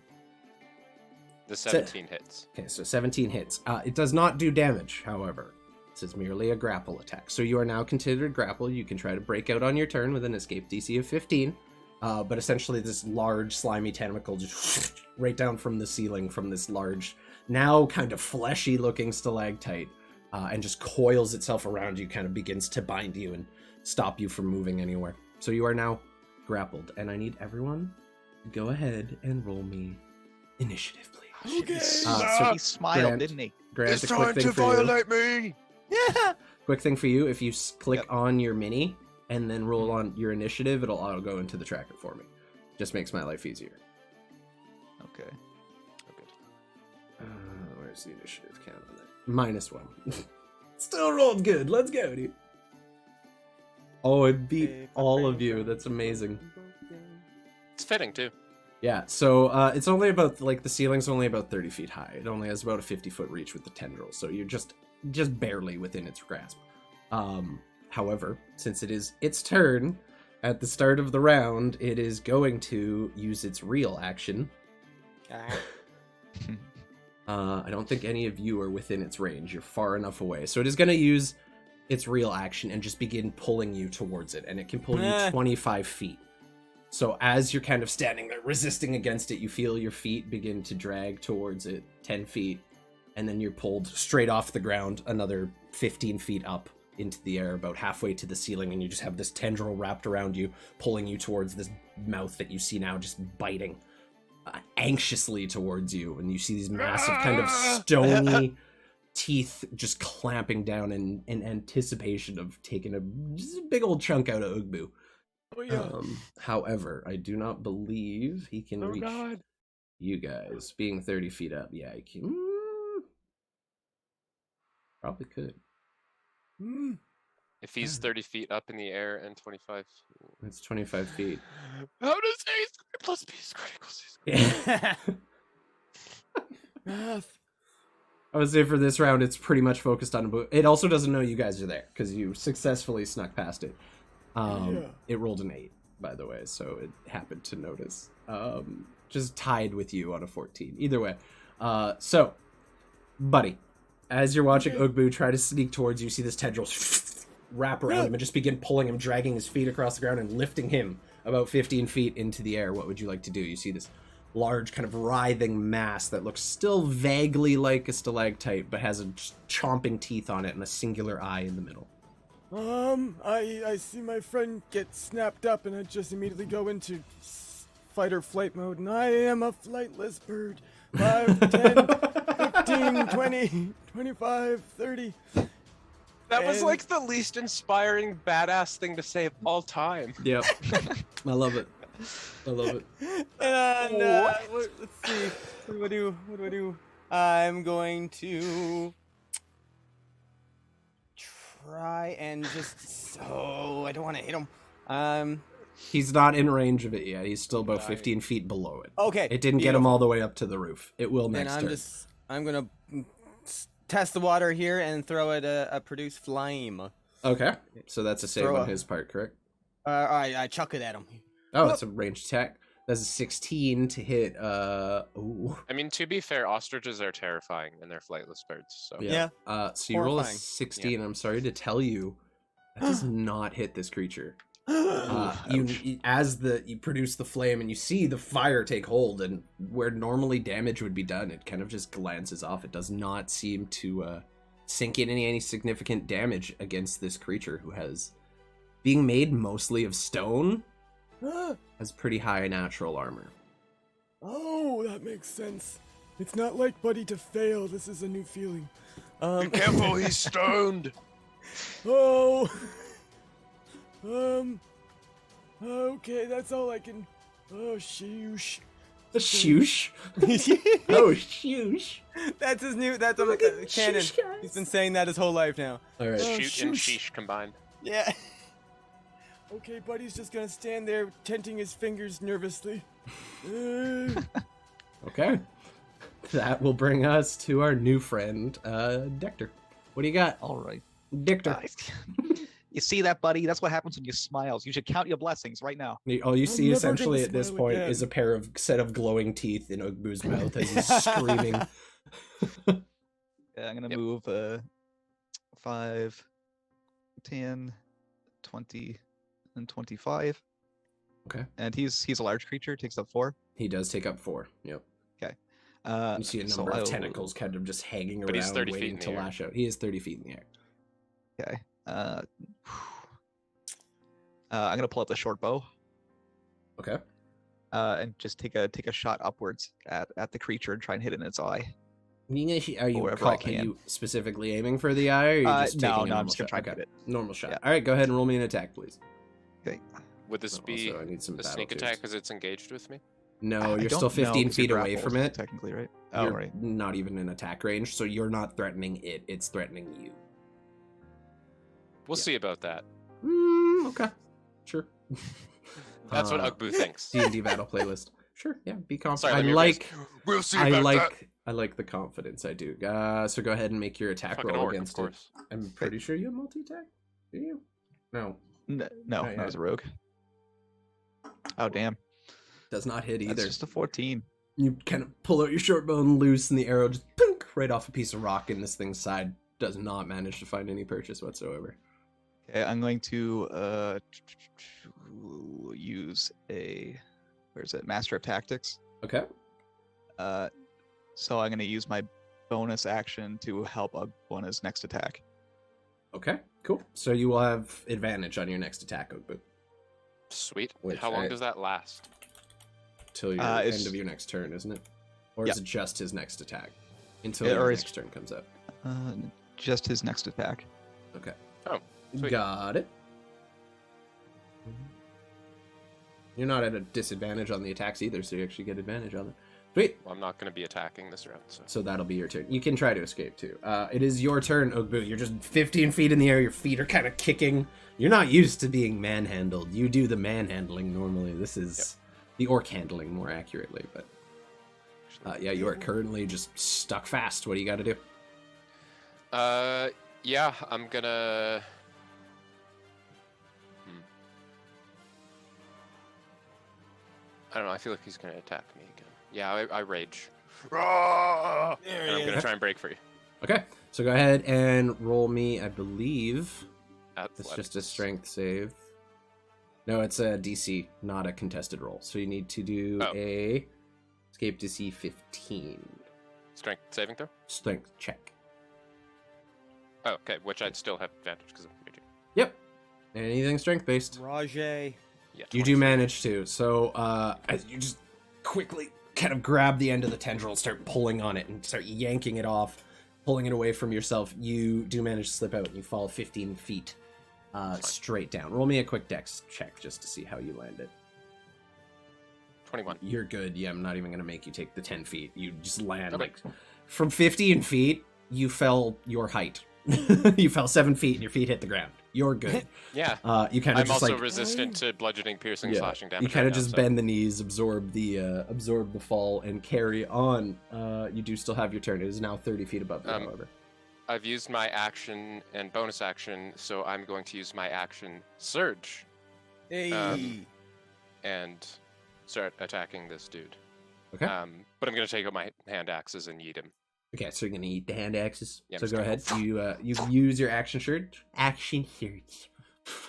The 17 hits. Okay, so 17 hits. It does not do damage, however. This is merely a grapple attack. So you are now considered grappled. You can try to break out on your turn with an escape DC of 15. But essentially this large, slimy tentacle just right down from the ceiling from this large, now kind of fleshy-looking stalactite, and just coils itself around you, kind of begins to bind you and stop you from moving anywhere. So you are now grappled, and I need everyone to go ahead and roll me initiative, please. Okay. So He smiled, Grant- didn't he? Grant, It's a quick time thing to for you. violate me! Yeah. Quick thing for you, if you click Yep. on your mini and then roll on your initiative, it'll auto go into the tracker for me. Just makes my life easier. Okay. Oh, good. Where's the initiative count on that? -1. Still rolled good. Let's go, dude. Oh, it beat all of you. That's amazing. It's fitting, too. Yeah, so it's only about, like, the ceiling's only about 30 feet high. It only has about a 50-foot reach with the tendril, so you're just barely within its grasp. However, since it is its turn, at the start of the round, it is going to use its real action. I don't think any of you are within its range. You're far enough away. So it is going to use its real action and just begin pulling you towards it, and it can pull you 25 feet. So as you're kind of standing there resisting against it, you feel your feet begin to drag towards it 10 feet, and then you're pulled straight off the ground another 15 feet up into the air, about halfway to the ceiling, and you just have this tendril wrapped around you, pulling you towards this mouth that you see now just biting anxiously towards you, and you see these massive kind of stony teeth just clamping down in anticipation of taking just a big old chunk out of Ugbu. Oh, yeah. However, I do not believe he can reach God. you guys. Being 30 feet up, yeah, he can. Probably could. If he's 30 feet up in the air and 25... It's 25 feet. How does A squared plus B squared equals C squared? Yeah. Math. I would say for this round, it's pretty much focused on Ugbu. It also doesn't know you guys are there because you successfully snuck past it. It rolled an 8, by the way, so it happened to notice. Just tied with you on a 14. Either way. So, buddy, as you're watching Ugbu try to sneak towards you, see this tendril wrap around him and just begin pulling him, dragging his feet across the ground and lifting him about 15 feet into the air. What would you like to do? You see this large kind of writhing mass that looks still vaguely like a stalactite, but has a chomping teeth on it and a singular eye in the middle. I see my friend get snapped up, and I just immediately go into fight or flight mode, and I am a flightless bird. 5, 10, 15, 20, 25, 30. That was And- like the least inspiring badass thing to say of all time. Yep. I love it. I love it. And let's see. What do I do? I'm going to try and just I don't want to hit him. He's not in range of it yet. He's still about Right. 15 feet below it. Okay. It didn't get him all the way up to the roof. It will Then next turn. I'm gonna test the water here and throw it a produce flame. Okay. So that's a save Throw on a- his part, correct? I chuck it at him. Oh, it's a ranged attack. That's a 16 to hit. Ooh. I mean, to be fair, ostriches are terrifying and they're flightless birds. So Yeah. So you roll a Horrifying. 16. I'm sorry to tell you, that does not hit this creature. You produce the flame and you see the fire take hold, and where normally damage would be done, it kind of just glances off. It does not seem to sink in any significant damage against this creature, who has, being made mostly of stone, has pretty high natural armor. Oh, that makes sense. It's not like Buddy to fail. This is a new feeling. be careful, he's stoned. Oh. Okay, that's all I can. Oh, sheesh. A shoosh. Oh, shoosh. That's his new. That's Look the at canon. sheesh, guys. He's been saying that his whole life now. All right. Oh, Shoot and shoosh. sheesh combined. Yeah. Okay, Buddy's just gonna stand there, tenting his fingers nervously. Okay. That will bring us to our new friend, Dector. What do you got? All right. Dector. You see that, buddy? That's what happens when you smile. You should count your blessings right now. All you see never essentially gonna at this smile point again. is a set of glowing teeth in Ugbu's mouth as he's screaming. Yeah, I'm gonna Yep. move 5, 10, 20, and 25. Okay. And he's a large creature, takes up 4. He does take up 4. Yep. You see a so number I of will- tentacles kind of just hanging But he's around 30 feet waiting in the to air. lash out. He is 30 feet in the air. Okay. I'm gonna pull out the short bow Okay. and just take a shot upwards at the creature and try and hit it in its eye. Are you, Wherever I are can. you specifically aiming for the eye, or are you just taking a No, normal I'm just gonna shot? try and hit it. Normal shot. Yeah. All right, go ahead and roll me an attack, please. Okay. Would this be Also, I need some a battle sneak tools. attack because it's engaged with me? No, I you're don't still know, 15 'cause you're feet away grappled, from it. technically, right? Oh, You're right. not even in attack range, so you're not threatening it. It's threatening you. We'll Yeah. see about that. Okay. Sure. That's what Ugbu thinks. D&D battle playlist. Sure, yeah, be confident. Sorry, I let me like We'll see I about like I like the confidence I do. So go ahead and make your attack Fucking roll orc, against of it. course. I'm pretty sure you have multi-attack. Do you? No. No, yeah. not as a rogue. Oh damn! Does not hit That's either. just a 14. You kind of pull out your short bow and loose, and the arrow just pink right off a piece of rock in this thing's side. Does not manage to find any purchase whatsoever. Okay, I'm going to use where's it? Master of Tactics. Okay. So I'm going to use my bonus action to help Ugbu on his next attack. Okay. Cool. So you will have advantage on your next attack, Ugbu, Sweet. Which How long I- does that last? till your It's- end of your next turn, isn't it? Or Yeah. is it just his next attack until Yeah, your or next it's- turn comes up? Just his next attack. Okay. Oh, sweet. Got it. You're not at a disadvantage on the attacks either, so you actually get advantage on it. Sweet. Well, I'm not going to be attacking this round, so. So that'll be your turn. You can try to escape too. It is your turn, Ugbu. You're just 15 feet in the air. Your feet are kind of kicking. You're not used to being manhandled. You do the manhandling normally. This is the orc handling more accurately. But yeah, you are currently just stuck fast. What do you got to do? Yeah, I'm gonna. I don't know. I feel like he's gonna attack me again. Yeah, I rage. And I'm gonna try and break free. Okay, so go ahead and roll me. I believe it's Athletics. just a strength save. No, it's a DC, not a contested roll. So you need to do Oh. a escape DC 15 Strength saving throw. strength check. Oh, okay. Which I'd still have advantage because of raging. Yep. Anything strength based. Rajay. Yeah. You do 23. manage to. So, as you just quickly kind of grab the end of the tendril, start pulling on it, and start yanking it off, pulling it away from yourself, you do manage to slip out, and you fall 15 feet straight down. Roll me a quick dex check just to see how you landed. 21. You're good. Yeah, I'm not even going to make you take the 10 feet. You just land Okay. like from 15 feet, you fell your height. You fell 7 feet and your feet hit the ground. You're good. Yeah. You kind of I'm just also like resistant to bludgeoning, piercing, yeah, slashing damage. you kind of right now, just so- bend the knees, absorb the fall, and carry on. You do still have your turn. It is now 30 feet above you, however. I've used my action and bonus action, so I'm going to use my action surge Hey. and start attacking this dude. Okay. But I'm going to take out my hand axes and yeet him. Okay, so you're gonna eat the hand axes. Yeah, I'm So just go gonna ahead. You use your action surge. Action surge.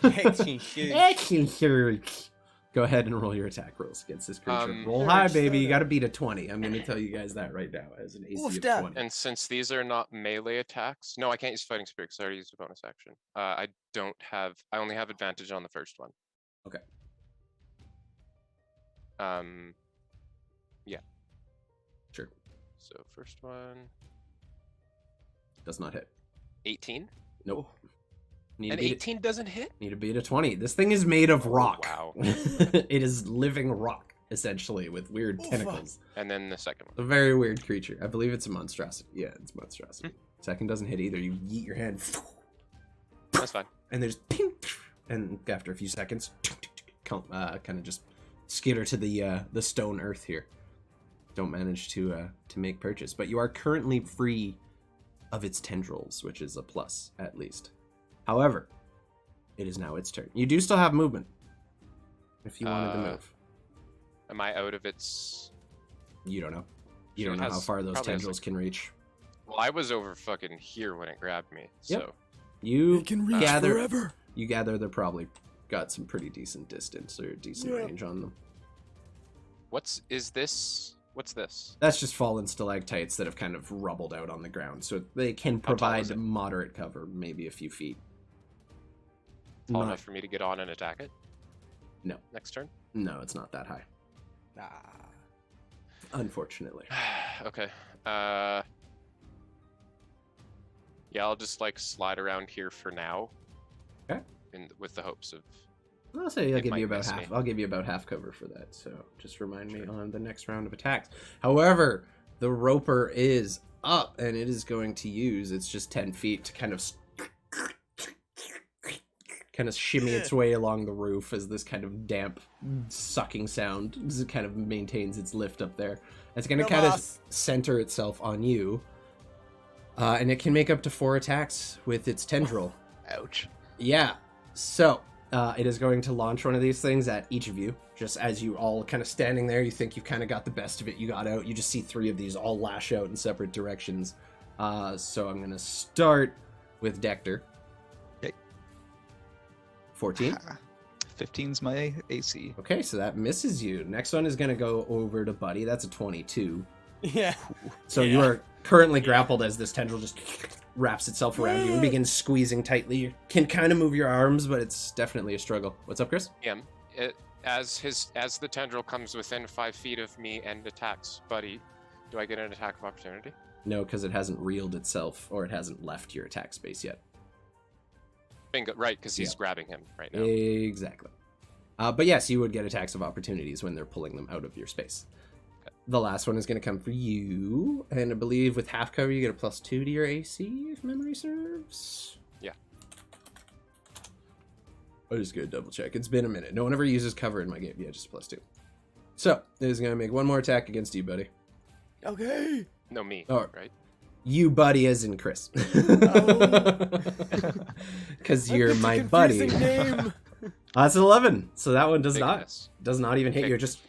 Action surge. Action surge. Go ahead and roll your attack rolls against this creature. Roll high, Surge, baby. You soda. got to beat a 20. I'm gonna tell you guys that right now as an AC Oof, of da. 20. And since these are not melee attacks, no, I can't use fighting spirit because I already used a bonus action. I only have advantage on the first one. Okay. Yeah. Sure. So first one, Does not hit. 18. Nope. Need And to beat 18 doesn't hit. Need to beat a 20. This thing is made of rock. Wow. It is living rock, essentially, with weird Oof. tentacles. And then the second A one. very weird creature. I believe it's a monstrosity. Yeah, it's monstrosity. Second doesn't hit either. You yeet your hand, That's fine. and there's ping, and after a few seconds, kind of just skitter to the stone earth here. Don't manage to make purchase, but you are currently free of its tendrils, which is a plus at least. However, it is now its turn. You do still have movement if you wanted to move. Am I out of its? You don't know. You Sure, don't it know how has- far those probably has, tendrils can reach. Well, I was over fucking here when it grabbed me. Yep. So You It can reach gather. forever. You gather they're probably got some pretty decent distance or decent Yeah. range on them. what's this? What's this? That's just fallen stalactites that have kind of rubbled out on the ground, so they can How tall provide is it? moderate cover, maybe a few feet. Tall Not- enough for me to get on and attack it? No. Next turn? No, it's not that high, Ah. unfortunately. Okay. Yeah, I'll just like slide around here for now. Okay. With the hopes of I'll say I'll It give you might about miss half. me. I'll give you about half cover for that. So just remind me on the next round of attacks. However, the roper is up, and it is going to use its just 10 feet to kind of shimmy its way along the roof as this kind of damp sucking sound kind of maintains its lift up there. It's going to No kind of boss. center itself on you, and it can make up to 4 attacks with its tendril. Ouch. Yeah. So, it is going to launch one of these things at each of you. Just as you all kind of standing there, you think you've kind of got the best of it. You got out. You just see 3 of these all lash out in separate directions. So I'm going to start with Dector. Okay. 14. 15's my AC. Okay, so that misses you. Next one is going to go over to Buddy. That's a 22. Yeah. So you are currently grappled as this tendril just wraps itself around you and begins squeezing tightly. You can kind of move your arms, but it's definitely a struggle. What's up, Chris? him. As the tendril comes within 5 feet of me and attacks Buddy, do I get an attack of opportunity? No, because it hasn't reeled itself, or it hasn't left your attack space yet. Bingo, right, because he's Yeah. grabbing him right now. Exactly. But yes, you would get attacks of opportunities when they're pulling them out of your space. The last one is going to come for you, and I believe with half cover you get a +2 to your AC, if memory serves. Yeah. I'm just going to double check. It's been a minute. No one ever uses cover in my game. Yeah, just +2. So, it is going to make one more attack against you, buddy. Okay. No, me, Oh. right? You, buddy, as in Chris. Because you're That's a my buddy. confusing name. That's an 11. So that one does Big not miss. even hit Okay. you. It just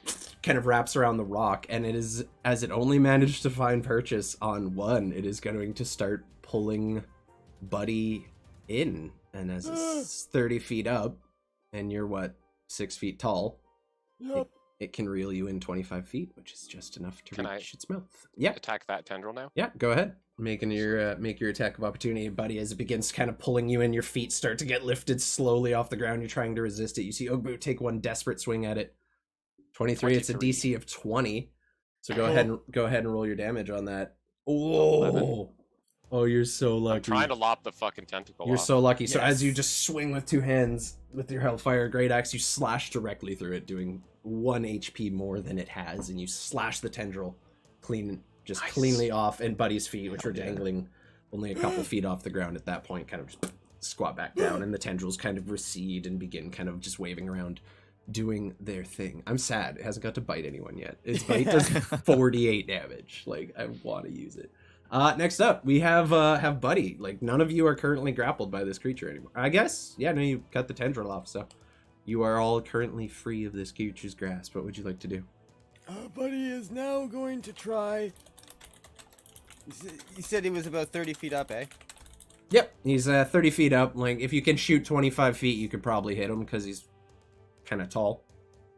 kind of wraps around the rock, and it is, as it only managed to find purchase on one, it is going to start pulling Buddy in. And as it's 30 feet up, and you're what, 6 feet tall, Yup. it can reel you in 25 feet, which is just enough to Can reach its mouth. Yeah, Attack that tendril now. yeah, go ahead. Make your attack of opportunity, buddy, as it begins kind of pulling you in. Your feet start to get lifted slowly off the ground. You're trying to resist it. You see Ugbu take one desperate swing at it. 23. It's a DC of 20. So go ahead and roll your damage on that. Oh, oh, you're so lucky. I'm trying to lop the fucking tentacle You're off. so lucky. So Yes. as you just swing with two hands with your Hellfire Great Axe, you slash directly through it, doing 1 HP more than it has, and you slash the tendril cleanly off, and Buddy's feet, which were dangling only a couple feet off the ground at that point, kind of just squat back down, and the tendrils kind of recede and begin kind of just waving around, doing their thing. I'm sad it hasn't got to bite anyone yet. Its bite does 48 damage. Like, I want to use it. Next up, we have Buddy. Like, none of you are currently grappled by this creature anymore. I guess. Yeah, no, you cut the tendril off, so you are all currently free of this creature's grasp. What would you like to do? Buddy is now going to try. You said he was about 30 feet up, eh? Yep, he's 30 feet up. Like, if you can shoot 25 feet, you could probably hit him because he's kind of tall.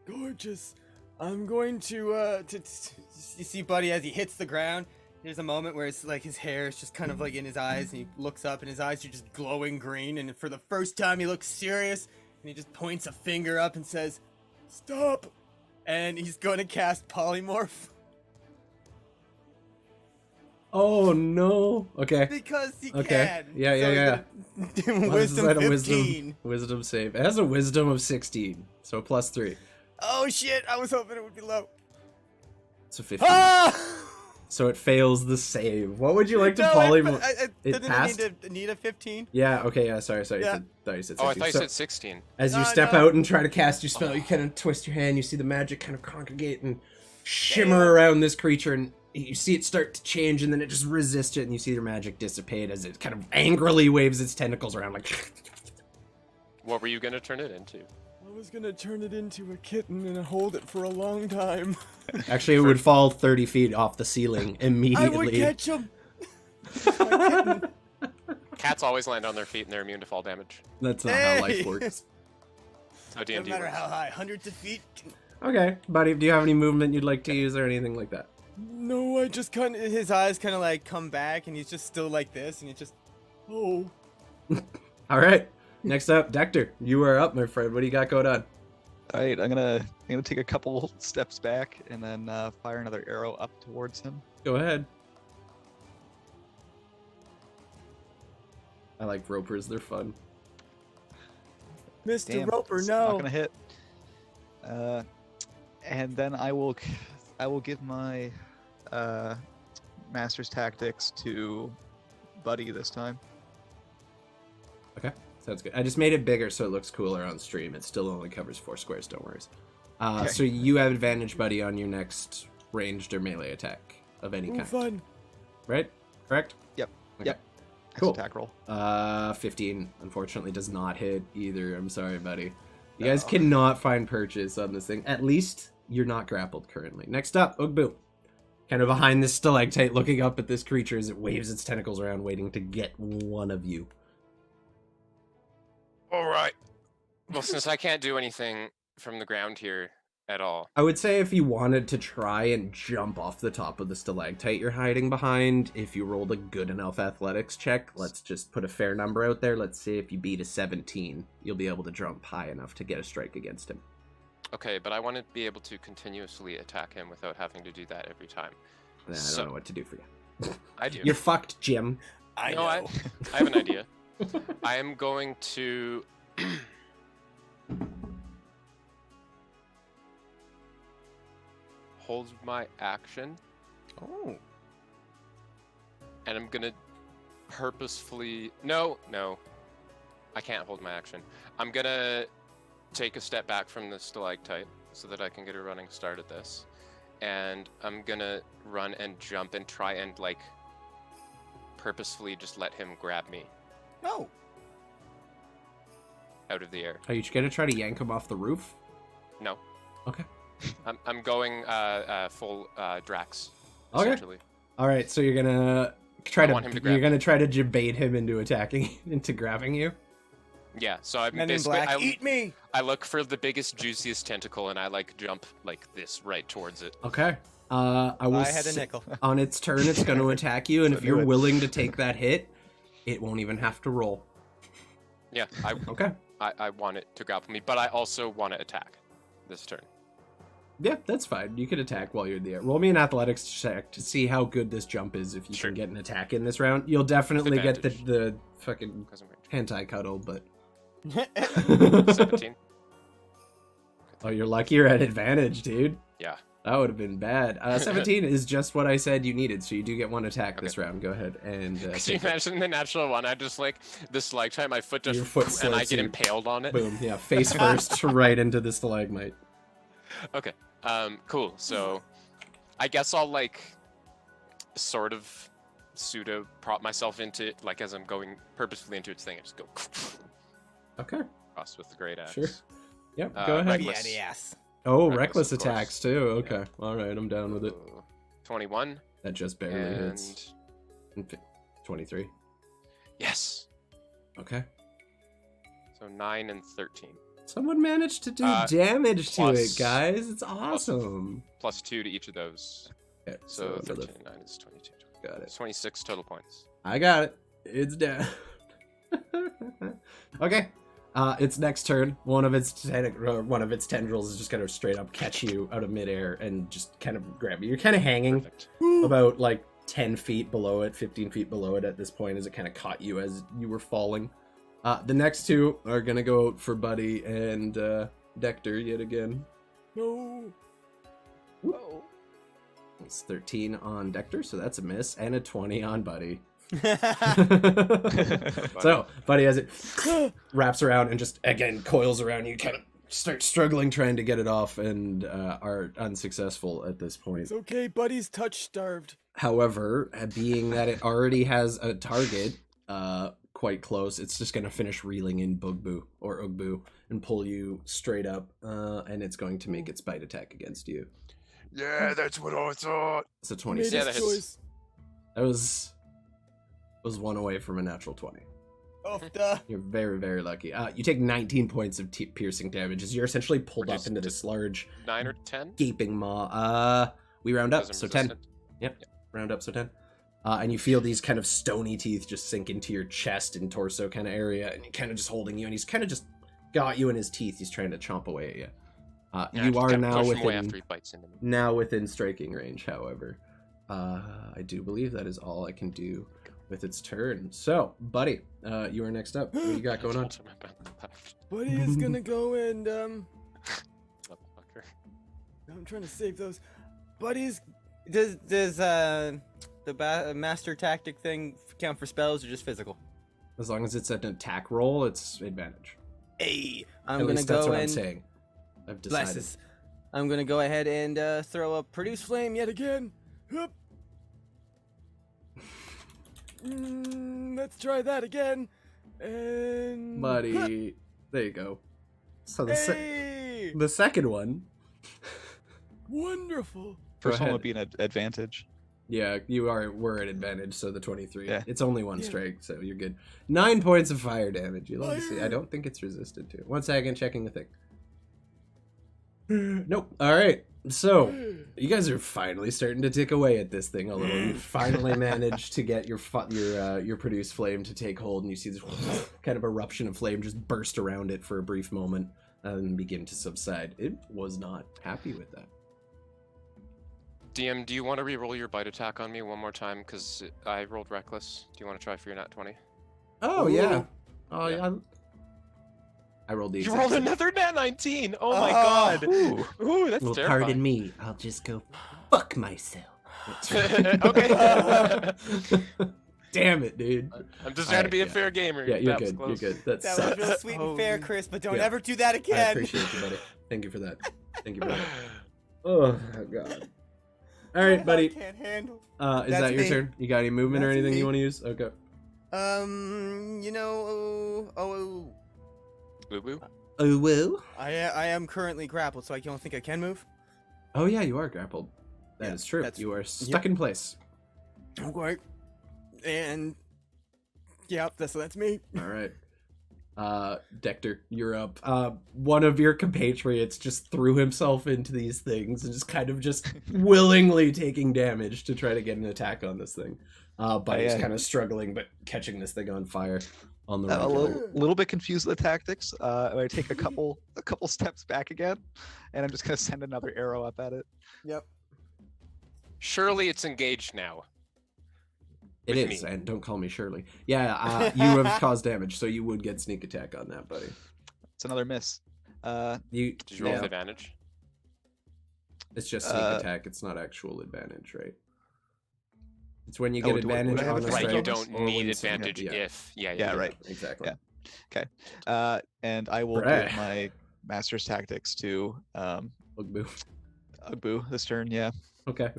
Gorgeous. I'm going to you see Buddy as he hits the ground. There's a moment where it's like his hair is just kind of like in his eyes, and he looks up, and his eyes are just glowing green. And for the first time, he looks serious, and he just points a finger up and says, "Stop!" And he's going to cast polymorph Oh no. Okay. because he Okay. can. Yeah, yeah. He's gonna do What is wisdom that, a 15. wisdom save. It has a wisdom of 16, so +3. Oh shit! I was hoping it would be low. So 15. Ah! So it fails the save. What would you like to No, polymorph? it It passed? need a 15. Yeah, okay, yeah, sorry. Yeah. Thought you said 16. Oh, I thought you So, said 16. as you Oh, step no. out and try to cast your spell, you kind of twist your hand, you see the magic kind of congregate and shimmer around this creature, and you see it start to change, and then it just resists it, and you see your magic dissipate as it kind of angrily waves its tentacles around like... What were you gonna turn it into? I was gonna turn it into a kitten and hold it for a long time. Actually, it would fall 30 feet off the ceiling immediately. I would catch him. Cats always land on their feet and they're immune to fall damage. That's not how life Hey! works. How No D&D matter works. how high, hundreds of feet. Okay, buddy, do you have any movement you'd like to use or anything like that? No, I just kind of his eyes kind of like come back, and he's just still like this, and he just, oh. All right, next up, Dector, you are up, my friend. What do you got going on? All right, I'm gonna take a couple steps back and then fire another arrow up towards him. Go ahead. I like ropers, they're fun. Mr. Damn, Roper, it's no. not gonna hit. And then I will give my master's tactics to Buddy this time. Okay, sounds good. I just made it bigger so it looks cooler on stream. It still only covers 4 squares, don't worry. Okay. So you have advantage, buddy, on your next ranged or melee attack of any Ooh, kind. fun. Right? Correct? Yep. Okay. Yep. Next Cool. attack roll. 15 unfortunately does not hit either. I'm sorry, buddy. You guys Oh. cannot find purchase on this thing. At least you're not grappled currently. Next up, Ugbu. Kind of behind this stalactite, looking up at this creature as it waves its tentacles around, waiting to get one of you. Alright. Well, since I can't do anything from the ground here at all. I would say if you wanted to try and jump off the top of the stalactite you're hiding behind, if you rolled a good enough athletics check, let's just put a fair number out there. Let's say if you beat a 17, you'll be able to jump high enough to get a strike against him. Okay, but I want to be able to continuously attack him without having to do that every time. I So- don't know what to do for you. I do. You're fucked, Jim. I No, know. I have an idea. I am going to hold my action, Oh. and I'm gonna purposefully. No. I can't hold my action. I'm gonna take a step back from the stalactite so that I can get a running start at this. And I'm gonna run and jump and try and, like, purposefully just let him grab me No. out of the air. Are you gonna try to yank him off the roof? No. Okay. I'm going full Drax, Okay. essentially. All right, so you're gonna try I to want him to grab you're gonna try to debate him into attacking into grabbing you. Yeah, so I'm Men in basically Black, eat me! I look for the biggest, juiciest tentacle, and I like jump like this right towards it. Okay. I will. I had a nickel. On its turn, it's going to attack you, and So if do you're it. willing to take that hit, it won't even have to roll. Yeah, Okay. I want it to grapple me, but I also want to attack this turn. Yeah, that's fine. You can attack while you're in the air. Roll me an athletics check to see how good this jump is. If you Sure. can get an attack in this round, you'll definitely get Advantage. the fucking 'Cause I'm ranged. hentai cuddle, but 17. oh, you're lucky you're at advantage, dude. Yeah. That would have been bad. 17 is just what I said you needed, so you do get one attack Okay. this round. Go ahead and Could you take it. imagine the natural one? I just like the stalactite, my foot just Your foot and I slits get you. impaled on it. Boom. Yeah, face first right into the stalagmite. Okay. Cool. So I guess I'll like sort of pseudo prop myself into it, like as I'm going purposefully into its thing. I just go Okay. across with the great axe. Sure. Yep. Uh, Go ahead. reckless. Yeah, the ass. Oh, Reckless, reckless of course. attacks too. Okay. All right. I'm down with it. 21 That just barely and hits. 23. yes. Okay. So 9 and 13. Someone managed to do Uh, damage to it, plus- guys. It's awesome. Plus 2 to each of those. Okay, So another- 13 and 9 is 22. got it. 26 total points. I got it. It's down. Okay. Its next turn, one of its tendrils is just gonna straight up catch you out of midair and just kind of grab you. You're kind of hanging Perfect. about like 10 feet below it, 15 feet below it at this point, as it kind of caught you as you were falling. The next two are gonna go out for Buddy and Dector yet again. No. Whoa. It's 13 on Dector, so that's a miss, and a 20 on Buddy. So Buddy, as it wraps around and just again coils around you, kind of start struggling trying to get it off, and are unsuccessful at this point. It's okay, buddy's touch starved. However, being that it already has a target quite close, it's just going to finish reeling in Ugbu and pull you straight up, and it's going to make its bite attack against you. Yeah, that's what I thought. So Made 26. Yeah, his that hits. choice. That was one away from a natural 20. Oh, duh. You're very, very lucky. You take 19 points of piercing damage as you're essentially pulled up Reduced into to this large 9 or 10? gaping maw. We round up, Because so I'm 10. resistant. Yep, round up, so 10. And you feel these kind of stony teeth just sink into your chest and torso kind of area, and kind of just holding you, and he's kind of just got you in his teeth. He's trying to chomp away at you. Yeah, I You just are kinda now push him away within after he bites into me. within striking range, however. I do believe that is all I can do with its turn. So, Buddy, you are next up. What do you got going on? Told him about the left. Buddy is gonna go and Motherfucker. I'm trying to save those. Buddy's does the master tactic thing count for spells or just physical? As long as it's an attack roll, it's advantage. Hey, I'm At gonna least that's go what I'm and saying. I've decided. blesses. I'm gonna go ahead and throw a produce flame yet again. Hup. Let's try that again. And Buddy, there you go. So Hey! the second one, Wonderful. Go First one ahead. would be an advantage. yeah, were at advantage, so the 23. Yeah. It's only one Yeah. strike, so you're good. 9 points of fire damage. You love to see. I don't think it's resisted to. 1 second, checking the thing. Nope. All right. So you guys are finally starting to tick away at this thing a little. You finally managed to get your produce flame to take hold, and you see this kind of eruption of flame just burst around it for a brief moment and begin to subside. It was not happy with that. DM, do you want to re-roll your bite attack on me one more time? Because I rolled reckless. Do you want to try for your nat 20? Oh Ooh. yeah. Oh Yeah. yeah. I rolled the You exact rolled same. another nat 19! Oh my Oh. god! Ooh. Ooh, that's Well, terrifying. pardon me. I'll just go fuck myself. Okay. Damn it, dude. I'm just trying to be a Yeah. fair gamer. Yeah, you're That was good. You're close. good. That That sucks. was real sweet and fair, Oh. Chris, but don't Yeah. ever do that I again. appreciate you, buddy. Thank you for that. Thank you for that. Oh god. All right, I buddy. can't handle. Is That's that your me. turn? You got any movement or That's anything me. you want to use? Okay. Ugbu? Oh well. I am currently grappled, so I don't think I can move. Oh yeah, you are grappled. That is Yeah, true. that's- You are stuck in place. Okay. And yep, that's me. All right. Dector, you're up. One of your compatriots just threw himself into these things and just kind of just willingly taking damage to try to get an attack on this thing. But he's kind of struggling, but catching this thing on fire on the I'm a regular. little bit confused with the tactics. I take a couple steps back again, and I'm just gonna send another arrow up at it. Yep. Surely it's engaged now. It with is, me. and don't call me Shirley. Yeah, you have caused damage, so you would get sneak attack on that, buddy. It's another miss. You Did you roll with yeah, advantage? it's just sneak attack. It's not actual advantage, right? It's when you Oh, get do I advantage have on a advantage? Right, you strike, don't or need when someone- advantage yeah, if. Yeah, Yeah, you right. exactly. Yeah. And I will Right. give my master's tactics to Ugbu. Ugbu this turn. Yeah. Okay,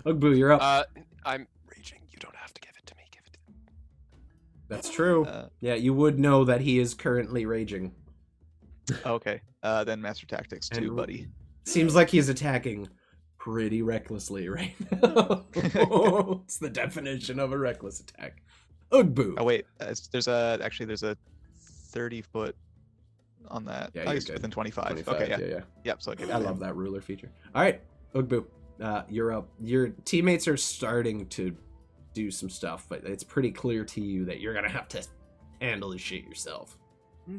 Ugbu, you're up. I'm raging. You don't have to give it to me. Give it to me. That's true. Uh, Yeah, you would know that he is currently raging. okay. Then master tactics to And- buddy. Seems like he's attacking pretty recklessly right now. It's the definition of a reckless attack. Ugbu. Oh wait, there's a 30-foot on that. Yeah, I you're guess good. within 25. 25, Okay, yeah. yeah. Yep. So I love that ruler feature. All right, Ugbu, you're up. Your teammates are starting to do some stuff, but it's pretty clear to you that you're gonna have to handle this shit yourself.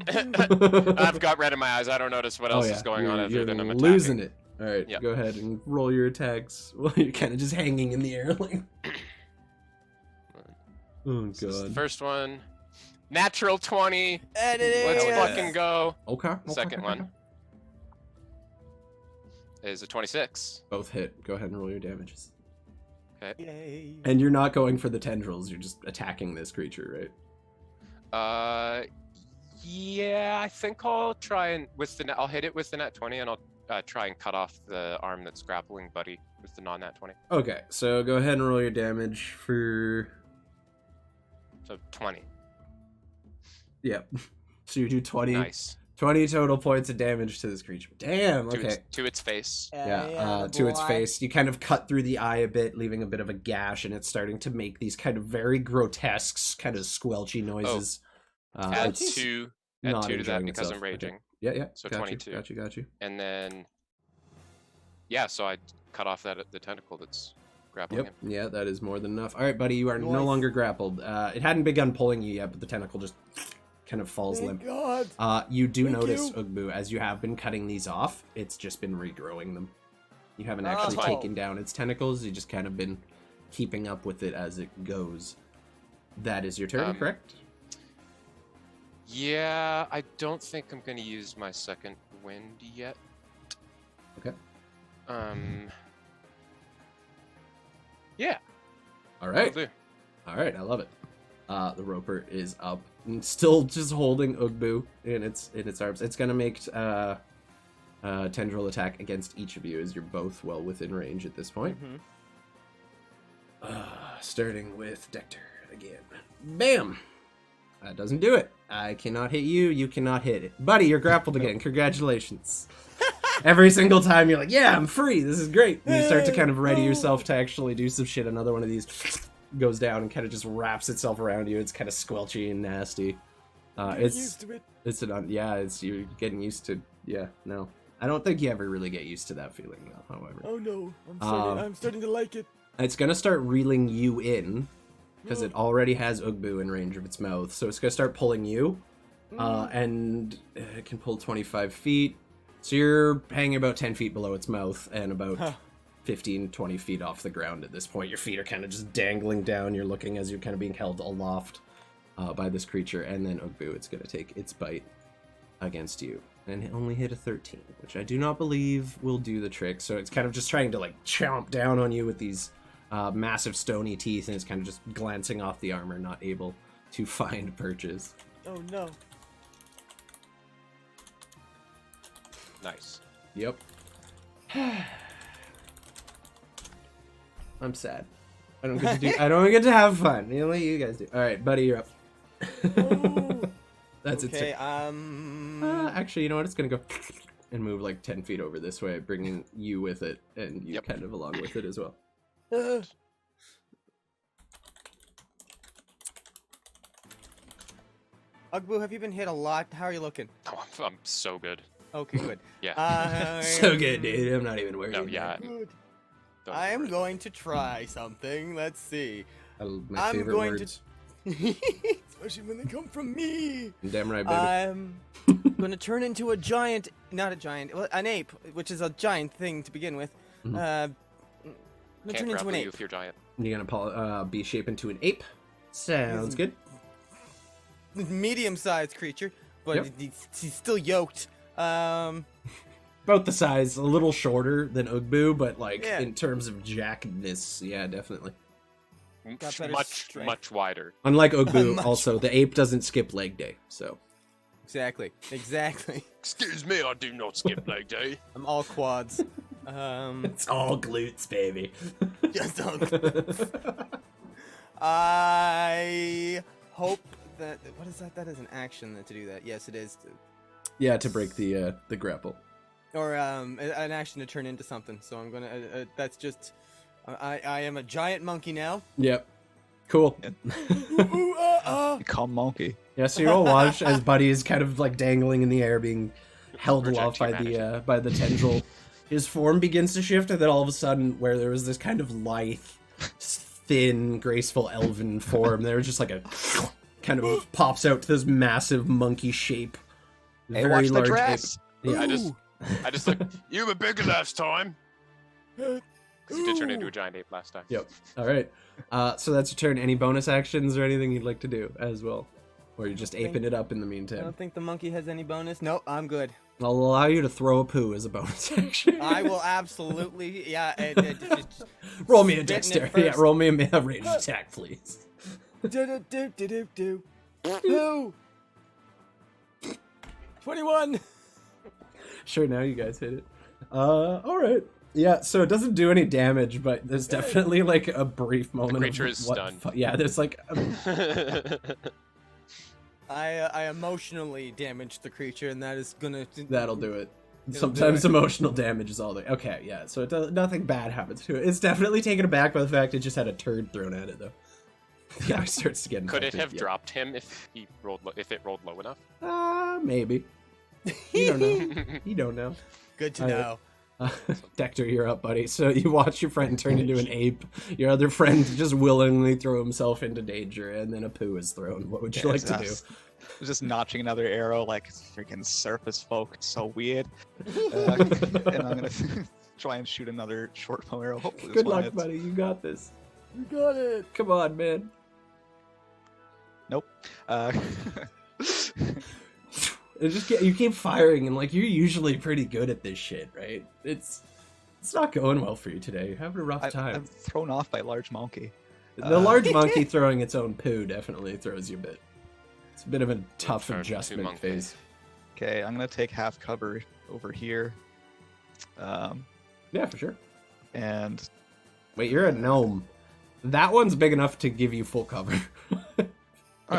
I've got red in my eyes. I don't notice what else is going on other than I'm attacking. losing it. All right, Yep. go ahead and roll your attacks. Well, you're kind of just hanging in the air like. Oh This is the god. first one. Natural 20. Editing. Let's yeah. fucking go. Okay. Second one is a 26. Both hit. Go ahead and roll your damages. Yay. And you're not going for the tendrils. You're just attacking this creature, right? Yeah, I think I'll try and I'll hit it with the nat 20, and I'll try and cut off the arm that's grappling Buddy with the non-nat 20. Okay, so go ahead and roll your damage for. So 20. Yep. So you do 20, Nice. 20 total points of damage to this creature. Damn. Okay. To its face. Yeah, to its face. You kind of cut through the eye a bit, leaving a bit of a gash, and it's starting to make these kind of very grotesque, kind of squelchy noises. Add It's 2 not to that enjoying because itself. I'm raging. Okay. Yeah. So got 22. You, got you. And then, yeah, so I cut off the tentacle that's grappling Yep. him. Yeah, that is more than enough. All right, buddy, you are no Nice. longer grappled. It hadn't begun pulling you yet, but the tentacle just kind of falls Thank limp. God. You do Thank notice, you. Ugbu, as you have been cutting these off, it's just been regrowing them. You haven't actually Oh. taken down its tentacles. You just kind of been keeping up with it as it goes. That is your turn, correct? Yeah, I don't think I'm going to use my second wind yet. Okay. Yeah. All right. will do. All right, I love it. The roper is up and still just holding Ugbu in its arms. It's gonna make tendril attack against each of you as you're both well within range at this point. Starting with Dector again. Bam! That doesn't do it. I cannot hit you. You cannot hit it. Buddy, you're grappled again. Congratulations. Every single time you're like, yeah, I'm free. This is great. And you start to kind of ready yourself to actually do some shit. Another one of these goes down and kind of just wraps itself around you. It's kind of squelchy and nasty. It's used to it. it's an it's you're getting used to. Yeah, no, I don't think you ever really get used to that feeling though. However, Oh no, Um, I'm starting to like it. it's gonna start reeling you in because it already has Ugbu in range of its mouth. So it's gonna start pulling you, and it can pull 25 feet. So you're hanging about 10 feet below its mouth and about 15, 20 feet off the ground at this point. Your feet are kind of just dangling down. You're looking as you're kind of being held aloft by this creature. And then Ugbu, it's going to take its bite against you. And it only hit a 13, which I do not believe will do the trick. So it's kind of just trying to like chomp down on you with these massive stony teeth. And it's kind of just glancing off the armor, not able to find purchase. Oh no. Nice. Yep. I'm sad. I don't get to do. I don't get to have fun. Only you guys do. All right, buddy, you're up. Oh. That's Okay. it. Actually, you know what? It's gonna go and move like 10 feet over this way, bringing you with it, and you Yep. kind of along with it as well. Ugbu, have you been hit a lot? How are you looking? Oh, I'm so good. Okay, good. Yeah. So good, dude. I'm not even worried. No, yeah. Good. Don't I am worry. going to try something. Let's see. My I'm favorite going words. Especially when they come from me. Damn right, baby. I'm gonna turn into a giant, not a giant, well, an ape, which is a giant thing to begin with. Mhm. I'm gonna Can't turn into grapple an you ape. if you're giant. You're gonna be shaped into an ape. Sounds good. Medium-sized creature, but Yep. he's still yoked. About the size, a little shorter than Ugbu, but like Yeah. in terms of jackedness, yeah, definitely. Got better Much, strength. much wider. Unlike Ugbu, Much also the ape doesn't skip leg day, so Exactly. Excuse me, I do not skip leg day. I'm all quads. it's all glutes, baby. Just all I hope that what is that? That is an action to do that. Yes, it is. Yeah, to break the grapple. Or an action to turn into something. So I'm gonna. That's just. I am a giant monkey now. Yep. Cool. Become monkey. Yeah, so you'll watch as Buddy is kind of like dangling in the air, being held aloft by Project the tendril. His form begins to shift, and then all of a sudden, where there was this kind of lithe, thin, graceful elven form, there was just like a kind of pops out to this massive monkey shape. Hey, watch the large dress. ape. Yeah, I just like, you were bigger last time. Because you did turn into a giant ape last time. Yep. All right. So that's your turn. Any bonus actions or anything you'd like to do as well? Or you're just aping it up in the I meantime? don't think the monkey has any bonus. Nope, I'm good. I'll allow you to throw a poo as a bonus action. I will absolutely. Yeah. Just Roll me a spitting it dexterity. Yeah, first. roll me a range attack, please. do. No. 21. Sure, now you guys hit it. All right. Yeah, so it doesn't do any damage, but there's definitely like a brief moment. creature of is what stunned. Yeah, there's like I emotionally damaged the creature, and that is gonna. that'll do it. It'll Sometimes do it. emotional damage is all they. Okay, yeah. So it does, nothing bad happens to it. It's definitely taken aback by the fact it just had a turd thrown at it, though. Yeah, it starts to get. Could it infected, have yeah. dropped him if he rolled if it rolled low enough? Maybe. You don't know. You don't know. Good to All right. know. Dector, you're up, buddy. So you watch your friend turn into an ape. Your other friend just willingly throw himself into danger, and then a poo is thrown. What would you like to do? Just notching another arrow like it's freaking surface folk. It's so weird. And I'm gonna try and shoot another short bow arrow. Hopefully, this Good one luck, hits. buddy. You got this. You got it. Come on, man. Nope. It just you keep firing, and like you're usually pretty good at this shit, right? It's not going well for you today. You're having a rough time. I'm thrown off by large monkey. The large monkey throwing its own poo definitely throws you a bit. It's a bit of a tough Turn into adjustment monkey. phase. Okay, I'm gonna take half cover over here. Yeah, for sure. And Wait, you're a gnome. That one's big enough to give you full cover. all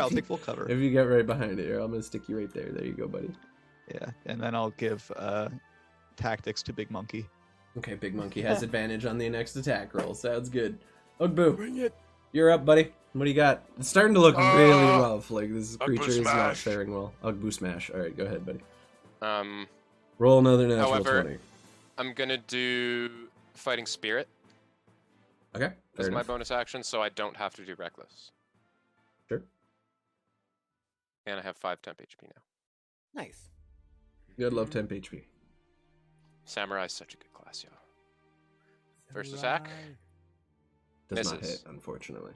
right, I'll take full cover. If you get right behind it, here, I'm gonna stick you right there. There you go, buddy. Yeah, and then I'll give tactics to Big Monkey. Okay, Big Monkey has advantage on the next attack roll. Sounds good. Ugbu, Bring it. you're up, buddy. What do you got? It's starting to look really rough. Like this Ugbu creature is not smash. faring well. Ugbu smash. All right, go ahead, buddy. Um, Roll another natural However, 20. I'm gonna do fighting spirit Okay, as fair my enough. bonus action, so I don't have to do reckless. Sure. And I have 5 temp HP now. Nice. Good love temp HP. Samurai's such a good class, y'all. First attack. Does not Misses. hit, unfortunately.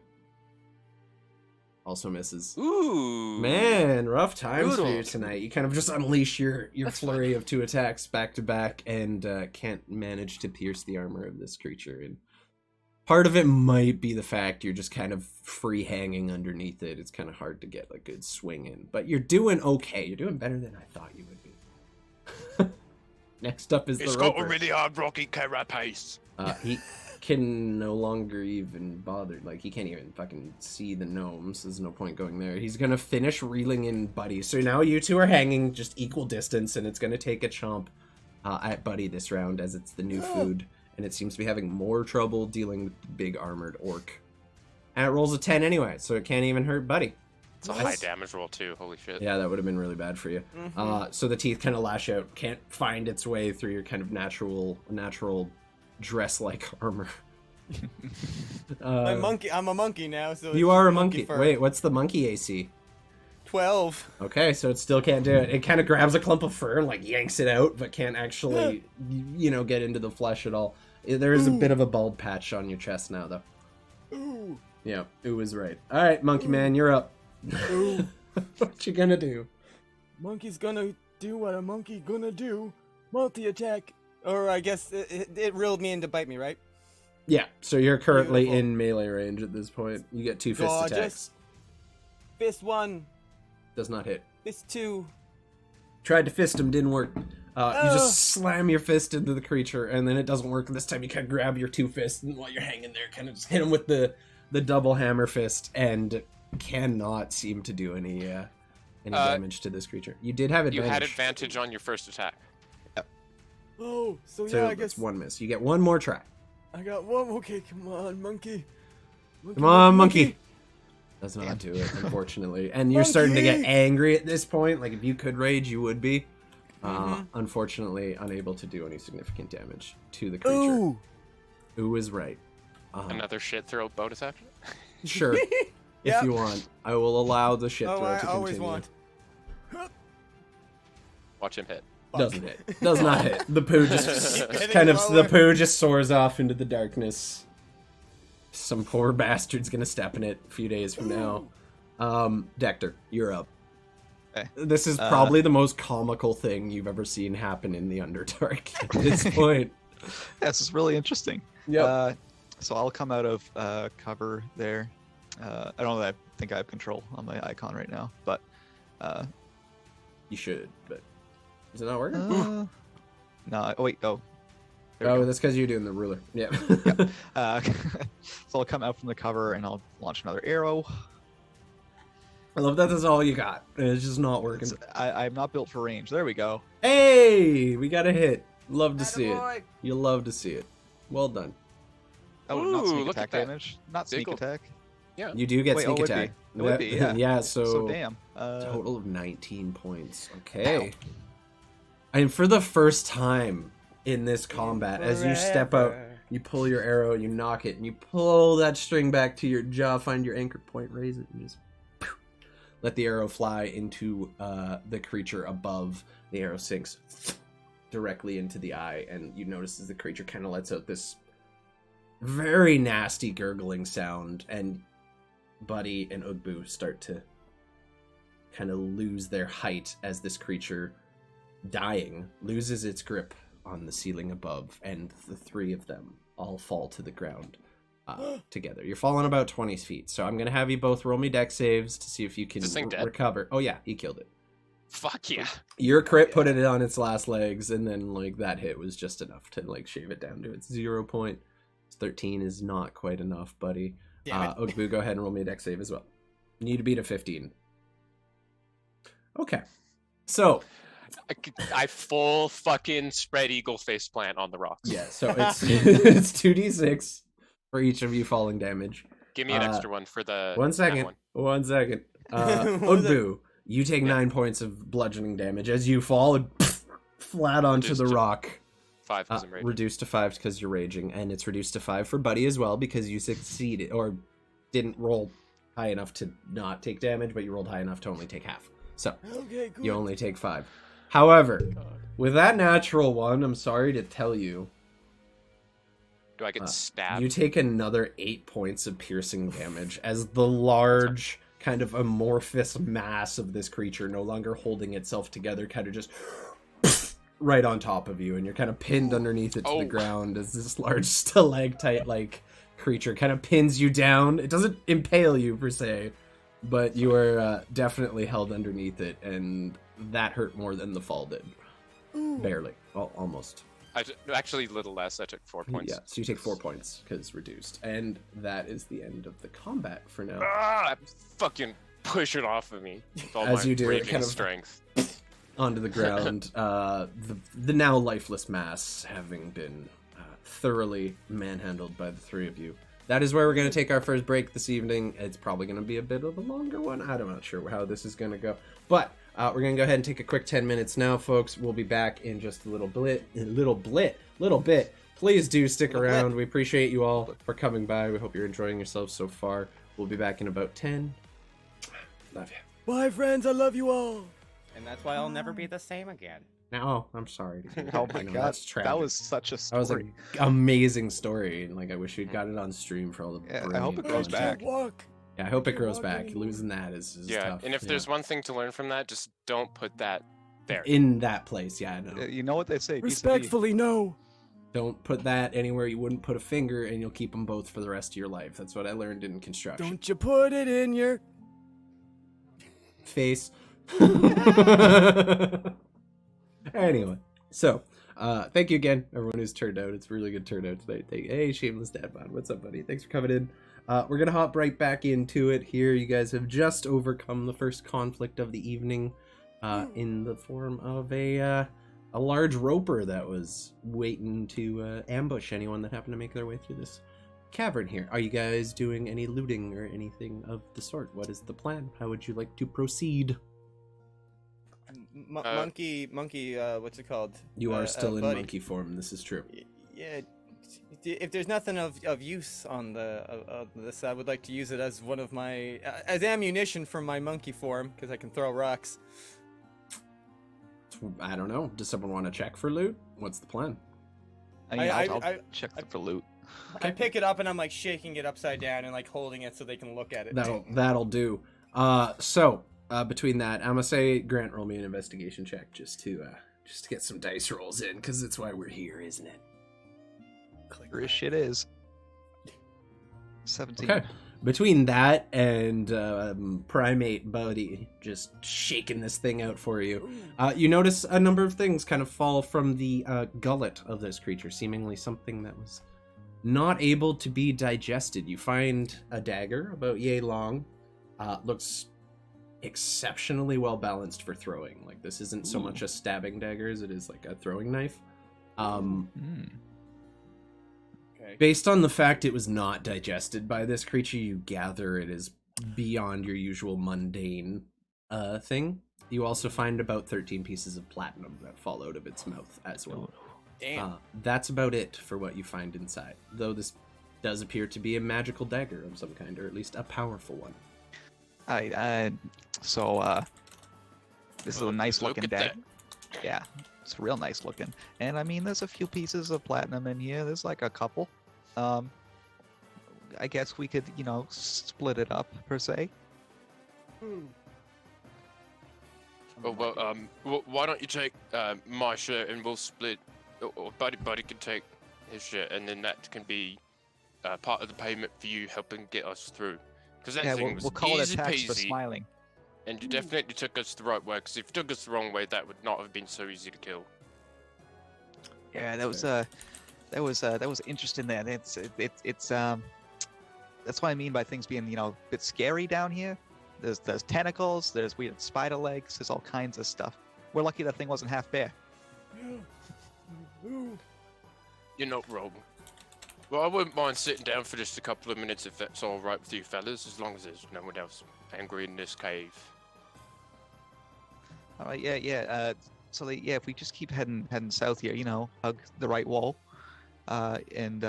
Also misses. Ooh. Man, rough times for you Brutal. tonight. You kind of just unleash your That's flurry of 2 attacks back to back and can't manage to pierce the armor of this creature. And part of it might be the fact you're just kind of free hanging underneath it. It's kind of hard to get a good swing in. But you're doing okay. You're doing better than I thought you would be. Next up is It's the got a roper. really hard rocky carapace. He can no longer even bother. Like, he can't even fucking see the gnomes. There's no point going there. He's gonna finish reeling in Buddy. So now you two are hanging just equal distance, and it's gonna take a chomp at Buddy this round, as it's the new food. And it seems to be having more trouble dealing with the big armored orc. And it rolls a 10 anyway, so it can't even hurt Buddy. It's a What? high damage roll too. Holy shit. Yeah, that would have been really bad for you. So the teeth kind of lash out, can't find its way through your kind of natural dress-like armor. I'm a monkey now, so You it's are a monkey monkey. fur. Wait, what's the monkey AC? 12. Okay, so it still can't do it. It kind of grabs a clump of fur, like yanks it out, but can't actually, get into the flesh at all. There is a bit of a bald patch on your chest now, though. Ooh. Yeah, it was right. All right, Monkey Man, you're up. Ooh. What you gonna do? Monkey's gonna do what a monkey gonna do. Multi-attack. Or I guess it reeled me in to bite me, right? Yeah, so you're currently Beautiful. in melee range at this point. You get 2 fist Gorgeous. attacks. Fist 1. Does not hit. Fist 2. Tried to fist him, didn't work. You just slam your fist into the creature, and then it doesn't work. This time you kind of grab your 2 fists, and while you're hanging there, kind of just hit him with the double hammer fist, and cannot seem to do any damage to this creature. You did have advantage. You had advantage on your first attack. Oh, so So yeah, I that's guess 1 miss. You get 1 more try. I got 1. Okay, come on, monkey. Come on, monkey. Does not do it, unfortunately. And you're starting to get Monkey! angry at this point. Like, if you could rage, you would be. Unfortunately, unable to do any significant damage to the creature. Ooh. Who is right? Another shit throw boat attack. Sure. If Yep. you want, I will allow the shit Oh, throw I to always continue. want. Watch him hit. Doesn't hit. Does not hit. The poo just Getting kind of lower. the poo just soars off into the darkness. Some poor bastard's gonna step in it a few days from now. Dector, you're up. Okay. This is probably the most comical thing you've ever seen happen in the Underdark at this point. Yeah, this is really interesting. Yep. So I'll come out of cover there. I don't know that I think I have control on my icon right now, but You should, but is it not working? no. Oh wait, oh. There we Oh, go. that's because you're doing the ruler. Yeah. So I'll come out from the cover and I'll launch another arrow. I love that. That's all you got. And it's just not working. I'm not built for range. There we go. Hey, we got a hit. Love to see it. Attaboy. You love to see it. Well done. Oh, not Ooh, sneak look at attack that. damage. Not sneak Diggle. attack. Yeah. You do get Wait, sneak would be. attack. It would be, yeah. Yeah, So damn. total of 19 points. Okay. And for the first time in this combat, as you step out, you pull your arrow, you knock it, and you pull that string back to your jaw, find your anchor point, raise it, and just let the arrow fly into the creature above. The arrow sinks directly into the eye, and you notice as the creature kind of lets out this very nasty gurgling sound, and Buddy and Ugbu start to kind of lose their height as this creature, dying, loses its grip on the ceiling above, and the 3 of them all fall to the ground together. You're falling about 20 feet, so I'm going to have you both roll me dex saves to see if you can This thing dead? recover. Oh yeah, he killed it. Fuck yeah. Your crit put it on its last legs, and then like that hit was just enough to like shave it down to its 0 point. 13 is not quite enough, buddy. Damn it. Ugbu, go ahead and roll me a dex save as well. You need to beat a 15. Okay. So, I full fucking spread eagle face plant on the rocks. yeah, so it's it's 2d6 for each of you falling damage. Give me an extra one for the One that second. one. 1 second. What was it? Ugbu, you take 9 points of bludgeoning damage as you fall and flat onto Reduced the to rock. 5 because I'm raging. Reduced to 5 because you're raging, and it's reduced to 5 for Buddy as well because you succeeded or didn't roll high enough to not take damage, but you rolled high enough to only take half. So Okay, good. you only take 5. However, with that natural one, I'm sorry to tell you, Do I get stabbed? you take another 8 points of piercing damage as the large kind of amorphous mass of this creature, no longer holding itself together, kind of just right on top of you, and you're kind of pinned underneath it to the Oh. ground as this large stalactite-like creature kind of pins you down. It doesn't impale you per se, but you are definitely held underneath it, and that hurt more than the fall did. Barely. Well, almost. Actually, a little less. I took 4 points. Yeah, so you take 4 points because reduced, and that is the end of the combat for now. Ah, fucking push it off of me with all As my you do, it raging kind of- strength. Onto the ground, the now lifeless mass having been thoroughly manhandled by the 3 of you, that is where we're going to take our first break this evening. It's probably going to be a bit of a longer one. I'm not sure how this is going to go. But we're going to go ahead and take a quick 10 minutes now, folks. We'll be back in just a little bit. Please do stick around. We appreciate you all for coming by. We hope you're enjoying yourselves so far. We'll be back in about 10. Love you. Bye, friends. I love you all. And that's why I'll never be the same again. Oh, I'm sorry. Oh my I know, god, that's tragic. that was such a That was story. an amazing story. And like, I wish we'd got it on stream for all the. Yeah, I hope it grows I back. can't walk. Yeah, I hope it grows walk back. anymore. Losing that is Yeah, tough. and if there's one thing to learn from that, just don't put that there. in that place, yeah, I know. You know what they say? Respectfully, no. Don't put that anywhere you wouldn't put a finger, and you'll keep them both for the rest of your life. That's what I learned in construction. Don't you put it in your... Face. Anyway, so thank you again, everyone who's turned out. It's a really good turnout tonight. Hey, Shameless Dad Bod, what's up, buddy? Thanks for coming in. We're gonna hop right back into it here. You guys have just overcome the first conflict of the evening, in the form of a large roper that was waiting to ambush anyone that happened to make their way through this cavern here. Are you guys doing any looting or anything of the sort? What is the plan? How would you like to proceed? Monkey, what's it called? You are still in buddy. monkey form. This is true. Yeah, if there's nothing of use on this, I would like to use it as one of my as ammunition from my monkey form, because I can throw rocks. I don't know. Does someone want to check for loot? What's the plan? I'll check for loot. I pick it up and I'm like shaking it upside down and like holding it so they can look at it. That'll do. So between that, I'm gonna say Grant, roll me an investigation check just to get some dice rolls in, because that's why we're here, isn't it? Clear as shit is. 17. Okay. Between that and primate buddy just shaking this thing out for you, you notice a number of things kind of fall from the gullet of this creature, seemingly something that was not able to be digested. You find a dagger about yay long, looks exceptionally well balanced for throwing. Like, this isn't so much a stabbing dagger as it is like a throwing knife. Based on the fact it was not digested by this creature, you gather it is beyond your usual mundane thing. You also find about 13 pieces of platinum that fall out of its mouth as well. Damn. That's about it for what you find inside, though this does appear to be a magical dagger of some kind, or at least a powerful one. So this is a nice Look looking at dagger. Yeah, it's real nice looking. And I mean, there's a few pieces of platinum in here. There's like a couple. I guess we could, split it up per se. Oh, well, why don't you take my shirt and we'll split, or Buddy can take his shirt, and then that can be part of the payment for you helping get us through. Because that Yeah, thing we'll was call it easy a tax for peasy, smiling. and you definitely took us the right way, because if you took us the wrong way, that would not have been so easy to kill. Yeah, that was interesting. There, it's that's what I mean by things being a bit scary down here. There's tentacles, there's weird spider legs, there's all kinds of stuff. We're lucky that thing wasn't half bear. You're not wrong. Well, I wouldn't mind sitting down for just a couple of minutes if that's all right with you fellas, as long as there's no one else angry in this cave. All right, yeah. So if we just keep heading south here, hug the right wall, and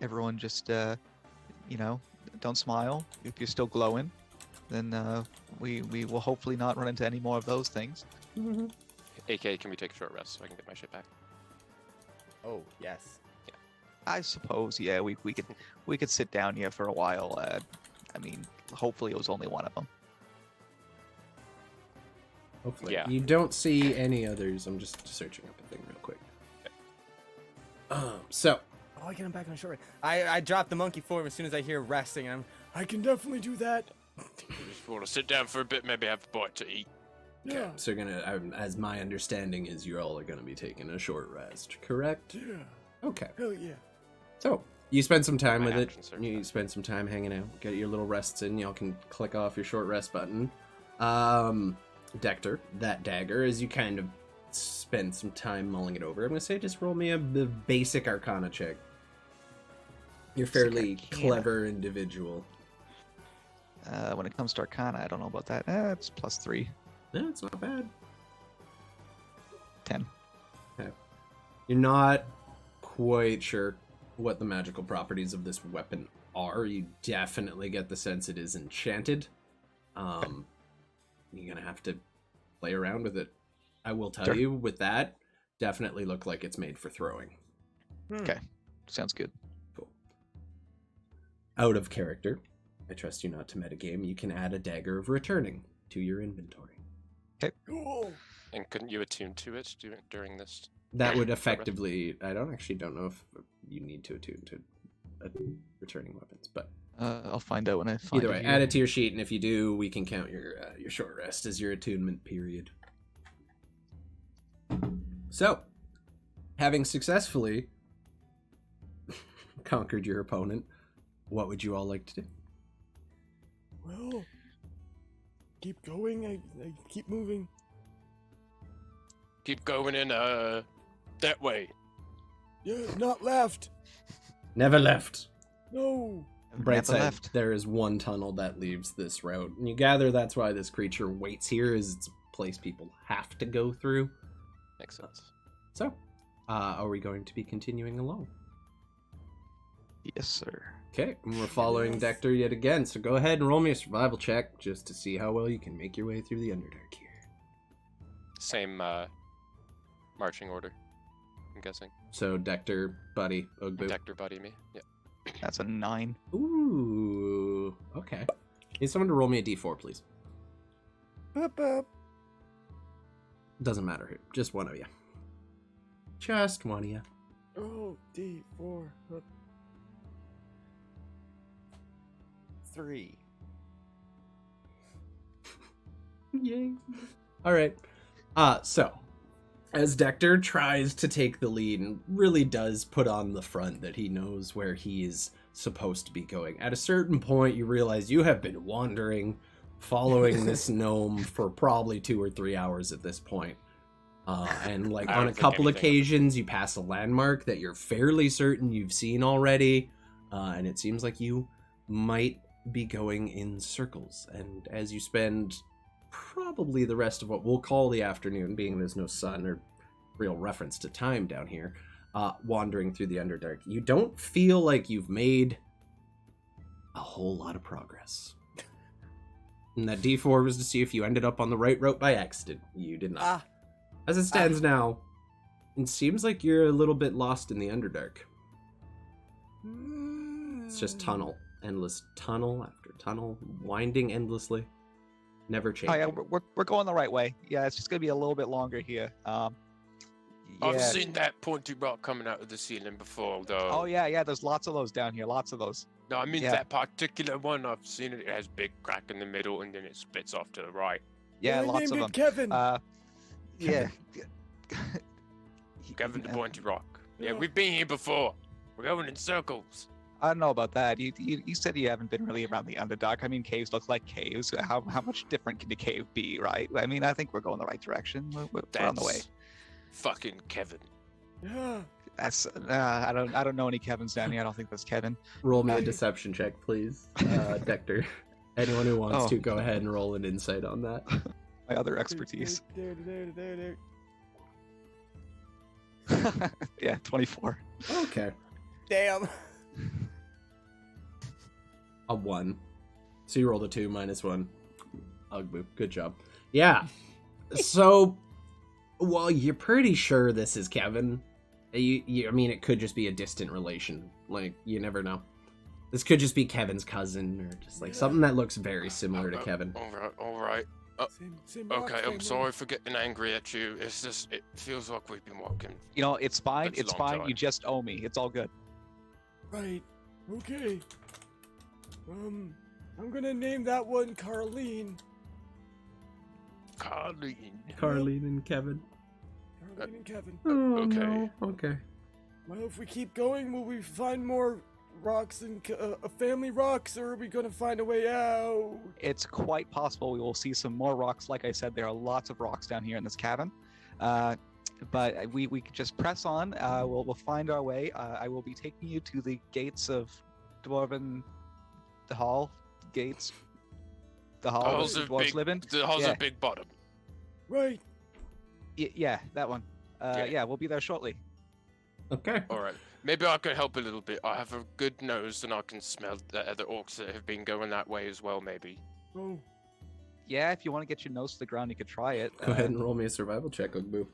everyone just don't smile. If you're still glowing, then we will hopefully not run into any more of those things. AK, can we take a short rest so I can get my shit back? Oh, yes. I suppose, yeah, we could sit down here for a while. I mean, hopefully it was only one of them. Hopefully. Yeah. You don't see any others. I'm just searching up a thing real quick. So. Oh, I get him back on short. I drop the monkey form as soon as I hear resting, and I can definitely do that. Just want to sit down for a bit, maybe have a bite to eat. Okay, so as my understanding is, you all are gonna be taking a short rest, correct? Yeah. Okay. Hell yeah. So you spend some time My with it. action surge You back. spend some time hanging out, get your little rests in. Y'all can click off your short rest button. Dector, that dagger, as you kind of spend some time mulling it over, I'm gonna say just roll me a basic Arcana check. You're a fairly Arcana. clever individual. When it comes to Arcana, I don't know about that. It's +3. Yeah, it's not bad. 10. Okay. You're not quite sure what the magical properties of this weapon are. You definitely get the sense it is enchanted. You're gonna have to play around with it. I will tell you, with that, definitely look like it's made for throwing. Okay, sounds good. Cool. Out of character, I trust you not to metagame. You can add a Dagger of Returning to your inventory. Cool. And couldn't you attune to it during this? That would effectively... I don't know if you need to attune to returning weapons, but... I'll find out when I find either it way, here. add it to your sheet, and if you do, we can count your short rest as your attunement period. So, having successfully conquered your opponent, what would you all like to do? Well, keep going. I keep moving. Keep going in that way. Yeah, not left. Never left. No. Bright Never side, left. there is one tunnel that leaves this route, and you gather that's why this creature waits here, is it's a place people have to go through. Makes sense. So, are we going to be continuing along? Yes, sir. Okay, and we're following Yes. Dector yet again, so go ahead and roll me a survival check just to see how well you can make your way through the Underdark here. Same marching order, I'm guessing. So, Dector, Buddy, Ugbu. Dector buddy me. Yeah. That's a 9. Ooh, okay. Need someone to roll me a d4, please. Bup, bup. Doesn't matter who, just one of you. Just one of you. Oh, D4. 3. Yay. All right. So, as Dector tries to take the lead and really does put on the front that he knows where he is supposed to be going, at a certain point you realize you have been wandering, following this gnome for probably 2 or 3 hours at this point. And like I on don't a think couple anything- occasions you pass a landmark that you're fairly certain you've seen already, and it seems like you might be going in circles. And as you spend probably the rest of what we'll call the afternoon, being there's no sun or real reference to time down here, wandering through the Underdark, you don't feel like you've made a whole lot of progress. And that D4 was to see if you ended up on the right route by accident. You did not. Ah. As it stands now, it seems like you're a little bit lost in the Underdark. It's just tunnel. Endless tunnel after tunnel, winding endlessly. Never Oh changing. yeah, we're going the right way. Yeah, it's just gonna be a little bit longer here. I've Yeah. seen that pointy rock coming out of the ceiling before, though. Oh yeah. There's lots of those down here. Lots of those. No, I mean yeah. that particular one. I've seen it. It has big crack in the middle, and then it splits off to the right. Yeah, I lots of named them. it Kevin. Yeah. Kevin the pointy rock. Yeah, Yeah. we've been here before. We're going in circles. I don't know about that. You said you haven't been really around the Underdark. I mean, caves look like caves. How much different can the cave be, right? I mean, I think we're going the right direction. We're on the way. That's fucking Kevin. Yeah. That's I don't know any Kevins down here. I don't think that's Kevin. Roll me a deception check, please, Dector. Anyone who wants Oh. to, go ahead and roll an insight on that. My other expertise. There. Yeah, 24. Okay. Damn. A 1. So you rolled a 2 minus 1. Ugbu, good job. Yeah. So, well, you're pretty sure this is Kevin. I mean, it could just be a distant relation. Like, you never know. This could just be Kevin's cousin, or just like something that looks very similar to Kevin. All right. Same rock Okay, I'm family. sorry for getting angry at you. It's just, it feels like we've been walking. You know, it's fine. That's a It's long fine. time. You just owe me. It's all good. Right. Okay. I'm gonna name that one Carlene. Carlene. Carlene and Kevin. Carlene and Kevin. Oh, okay. no. Okay. Well, if we keep going, will we find more rocks and family rocks, or are we gonna find a way out? It's quite possible we will see some more rocks. Like I said, there are lots of rocks down here in this cabin. But we can just press on. We'll find our way. I will be taking you to the gates of dwarven, the hall, gates, the hall The where hole's the a dwarves big, live in. the hole's Yeah. a big bottom. Right. Yeah, that one. Yeah. Yeah, we'll be there shortly. Okay. All right. Maybe I can help a little bit. I have a good nose, and I can smell the other orcs that have been going that way as well. Maybe. Oh. Yeah, if you want to get your nose to the ground, you could try it. Go ahead and roll me a survival check, Ugbu.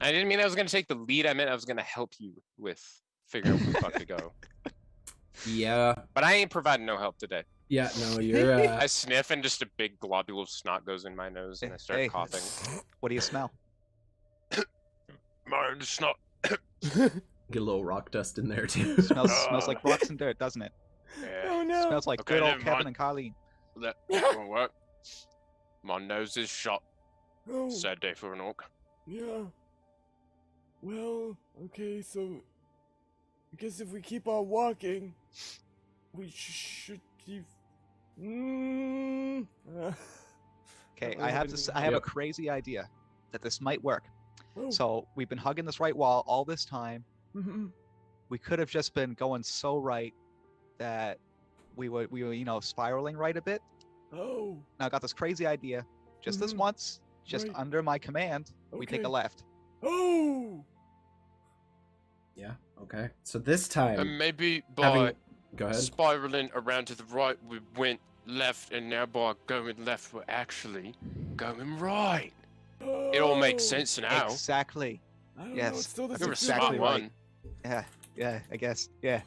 I didn't mean I was gonna take the lead. I meant I was gonna help you with figuring out where the fuck to go. Yeah. But I ain't providing no help today. Yeah, no, you're I sniff, and just a big globule of snot goes in my nose, and I start Hey. coughing. What do you smell? My snot. get a little rock dust in there too. Smells like rocks and dirt, doesn't it? Yeah, Oh no. Smells like Okay, good old never Kevin mind. and Carleen. that won't work. My nose is shot. Oh. Sad day for an orc. Yeah. Well, okay, so I guess if we keep on walking, we should keep. Okay, Oh, I have anything I have a Yep. crazy idea that this might work. Oh. So we've been hugging this right wall all this time. Mhm. We could have just been going so right that we were spiraling right a bit. Oh. Now I got this crazy idea. Just this Mhm. once, just Right. under my command, we take a Okay. left. Oh. Yeah. Okay. So this time, And maybe by having go ahead. spiraling around to the right, we went left, and now by going left, we're actually going right. It all makes Oh. sense now. Exactly. I don't know, Yes, it still that's doesn't You're a feel exactly smart right. one. Yeah, yeah, I guess. Yeah.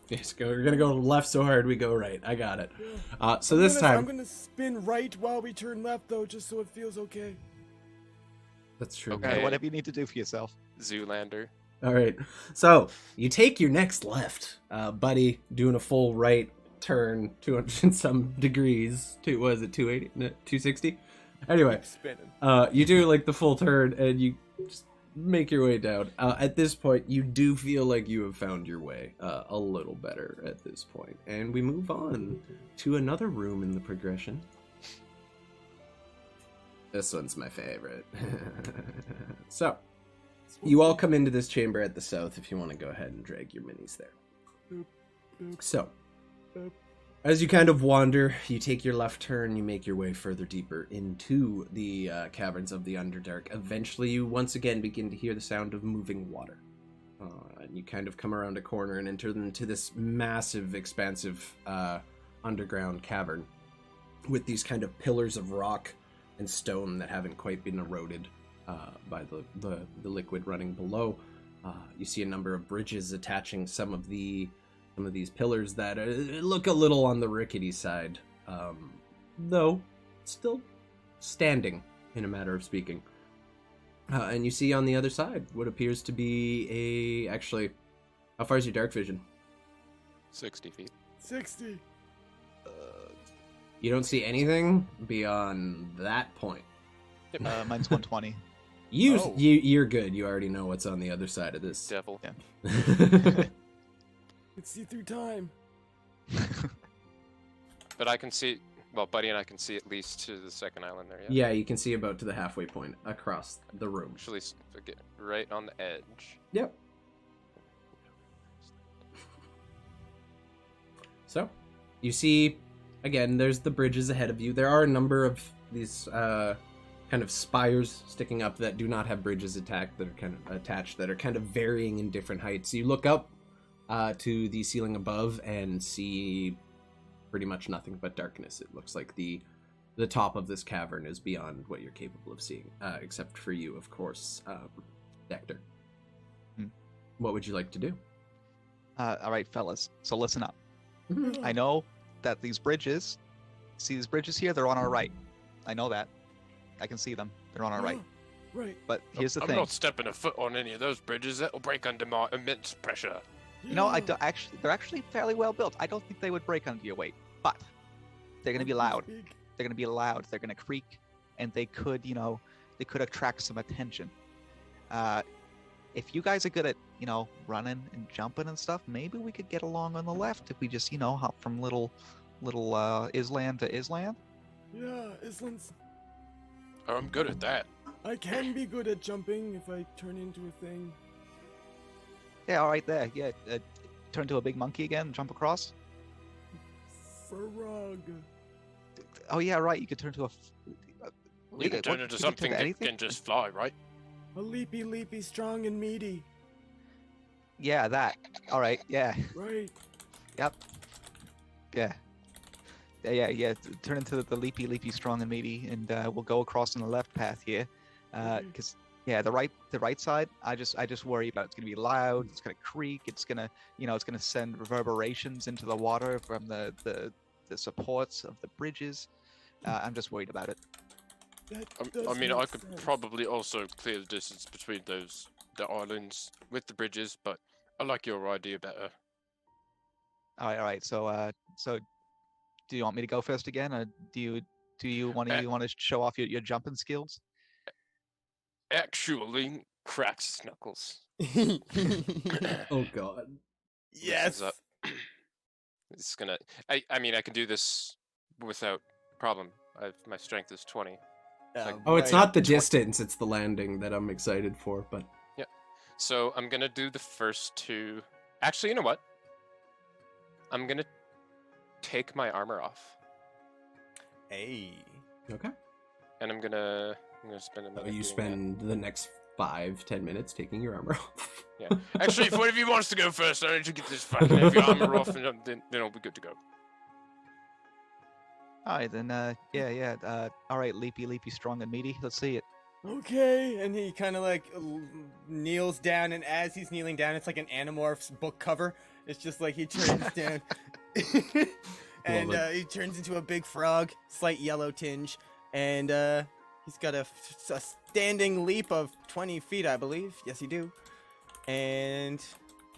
Yes, go. We're gonna go left so hard we go right. I got it. Yeah. So this I'm time, gonna spin right while we turn left, though, just so it feels okay. that's true. Okay. Whatever you need to do for yourself. Zoolander. All right. So you take your next left, buddy, doing a full right turn, 200 and some degrees. Was it 280? No, 260? Anyway, Spinning. you do like the full turn, and you just make your way down. At this point, you do feel like you have found your way a little better at this point, and we move on to another room in the progression. This one's my favorite. So, you all come into this chamber at the south if you want to go ahead and drag your minis there. Boop, boop, So, boop. as you kind of wander, you take your left turn, you make your way further deeper into the caverns of the Underdark. Eventually, you once again begin to hear the sound of moving water. And you kind of come around a corner and enter into this massive, expansive underground cavern with these kind of pillars of rock and stone that haven't quite been eroded by the liquid running below. You see a number of bridges attaching some of these pillars that look a little on the rickety side, though still standing in a matter of speaking. And you see on the other side what appears to be actually, how far is your dark vision? 60 feet. 60. You don't see anything beyond that point. Mine's 120. Oh. You're good. You already know what's on the other side of this. Devil. Let's see through time. But I can see, well, Buddy and I can see at least to the second island there, yeah? Yeah, you can see about to the halfway point across the room. Actually, get right on the edge. Yep. So, you see, again, there's the bridges ahead of you. There are a number of these kind of spires sticking up that do not have bridges attached, that are kind of varying in different heights. You look up to the ceiling above and see pretty much nothing but darkness. It looks like the top of this cavern is beyond what you're capable of seeing, except for you, of course, Dector. Hmm. What would you like to do? All right, fellas. So listen up. Mm-hmm. I know that these bridges, see these bridges here? They're on our right. I know that. I can see them. They're on our right. Right. But here's the I'm thing. not stepping a foot on any of those bridges. That'll break under my immense pressure. You know, Yeah. they're actually fairly well built. I don't think they would break under your weight, but they're gonna be loud. Big. They're gonna be loud. They're gonna creak, and they could attract some attention. If you guys are good at, running and jumping and stuff, maybe we could get along on the left if we just, hop from little Island to Island. Yeah, Islands. Oh, I'm good at that. I can be good at jumping if I turn into a thing. Yeah, all right there. Yeah, turn to a big monkey again, jump across. Frog. Oh yeah, right. You could turn to a. You can turn into something that can just fly, right? A leapy, strong and meaty. Yeah, that. All right. Yeah. Right. Yep. Yeah. Yeah. Turn into the leapy, strong and meaty, and we'll go across on the left path here, because the right side. I just worry about it's gonna be loud. It's gonna creak. It's gonna it's gonna send reverberations into the water from the supports of the bridges. I'm just worried about it. I mean, I could probably also clear the distance between the islands with the bridges, but I like your idea better. All right. So do you want me to go first again, or do you want to show off your jumping skills? Actually, cracks his knuckles. Oh god. Yes. It's gonna. I mean, I can do this without problem. My strength is 20. Oh, it's not the distance, it's the landing that I'm excited for, but... Yeah. So I'm gonna do the first two... Actually, you know what? I'm gonna take my armor off. Hey. Okay. And I'm gonna spend a minute. You doing spend the next 5-10 minutes taking your armor off. that. Yeah. Actually, if one of you wants to go first, I need to get this fucking heavy armor off, and then I'll be good to go. All right, then, all right, leapy, strong and meaty. Let's see it. Okay, and he kind of like kneels down, and as he's kneeling down, it's like an Animorphs book cover. It's just like he turns down, and he turns into a big frog, slight yellow tinge, and he's got a standing leap of 20 feet, I believe. Yes, you do. And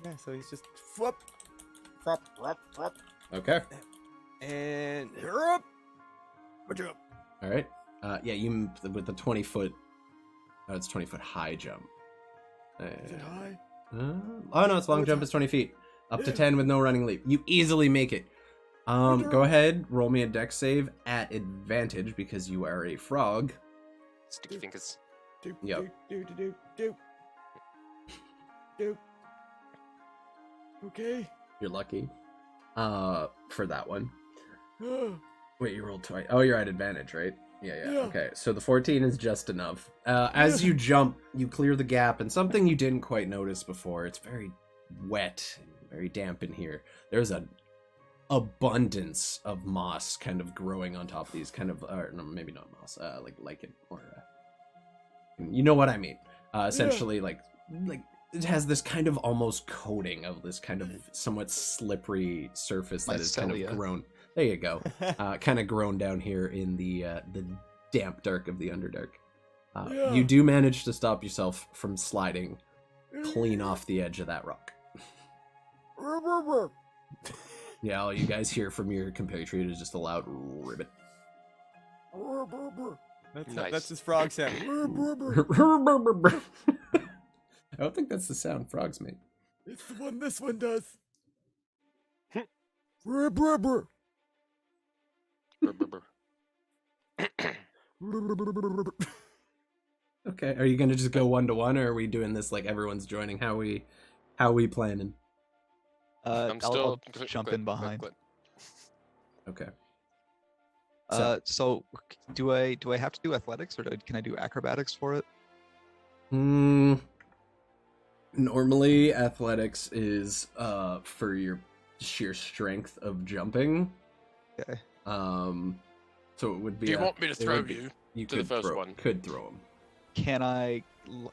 yeah, so he's just flop. Okay. And up. All right. Yeah, you with the 20-foot. Oh, it's 20-foot high jump. Is it high? Oh no, it's long jump. It's 20 feet. Up to 10 with no running leap. You easily make it. Go ahead. Roll me a dex save at advantage because you are a frog. Sticky fingers. Yep. Okay. You're lucky. For that one. Wait, you rolled twice. Oh, you're at advantage, right? Yeah. Okay, so the 14 is just enough. As you jump, you clear the gap, and something you didn't quite notice before. It's very wet, very damp in here. There's an abundance of moss kind of growing on top of these, kind of, no, maybe not moss, like lichen, or you know what I mean. Essentially, like it has this kind of almost coating of this kind of somewhat slippery surface that is kind of grown. There you go. Kind of grown down here in the damp dark of the Underdark. You do manage to stop yourself from sliding clean off the edge of that rock. Yeah, all you guys hear from your compatriot is just a loud ribbit. That's his frog sound. I don't think that's the sound frogs make. It's the one this one does. Okay, are you gonna just go 1-to-1, or are we doing this like everyone's joining? How we planning? I'm still I'll jump in behind. Okay. So do I have to do athletics, or can I do acrobatics for it? Normally, athletics is for your sheer strength of jumping. Okay. So it would be. Do you want me to throw you to the first one? Could throw him. Can I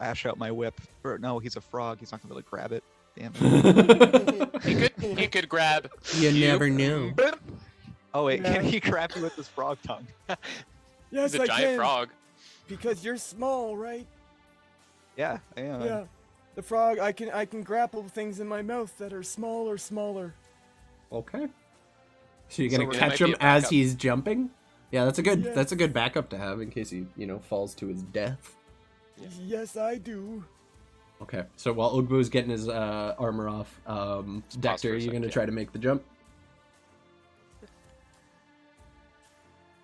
lash out my whip? Or no, he's a frog. He's not gonna be able to grab it. Damn it. He could grab. You never knew. Oh wait, can he grab you with his frog tongue? Yes, He's a I giant can. frog. Because you're small, right? Yeah, I am. Yeah. The frog, I can grapple things in my mouth that are smaller. Okay. So you're gonna So catch there might him be a as backup. he's jumping? Yeah, that's a good Yeah. that's a good backup to have in case he falls to his death. Yeah. Yes, I do. Okay. So while Ugbu's getting his armor off, Dexter, for a are you sec, gonna yeah. try to make the jump?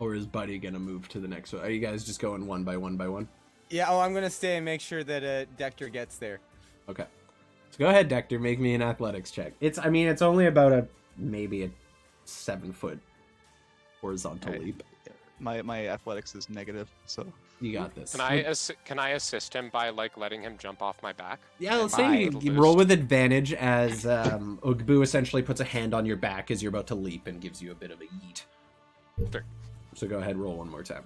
Or is Buddy gonna move to the next one? Are you guys just going one by one? Yeah, oh, I'm gonna stay and make sure that Dector gets there. Okay. So go ahead, Dector, make me an athletics check. It's only about maybe a 7-foot horizontal Alright. leap. My athletics is negative, so You got this. Can I assist him by like letting him jump off my back? Yeah, let's By say little you roll boost. with advantage as Ugbu essentially puts a hand on your back as you're about to leap and gives you a bit of a yeet. Sure. So go ahead, roll one more time.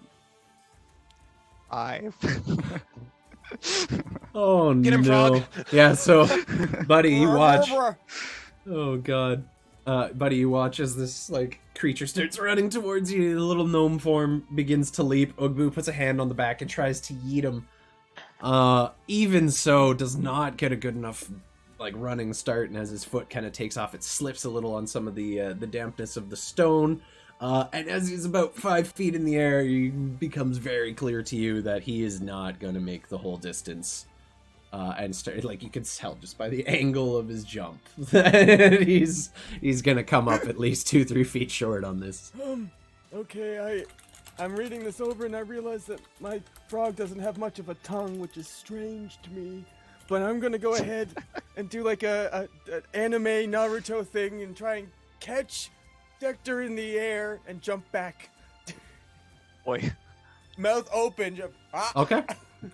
5. Oh Get him, no! frog. Yeah, so Buddy, you watch. Oh god, Buddy, you watch as this like creature starts running towards you. The little gnome form begins to leap. Ugbu puts a hand on the back and tries to yeet him. Even so, does not get a good enough like running start, and as his foot kind of takes off, it slips a little on some of the dampness of the stone. And as he's about 5 feet in the air, it becomes very clear to you that he is not going to make the whole distance. And start, like you can tell just by the angle of his jump that he's gonna come up at least 2-3 feet short on this. Okay, I'm reading this over and I realize that my frog doesn't have much of a tongue, which is strange to me. But I'm gonna go ahead and do like an anime Naruto thing and try and catch Dector in the air and jump back. Boy, Mouth open, jump. Ah! Okay,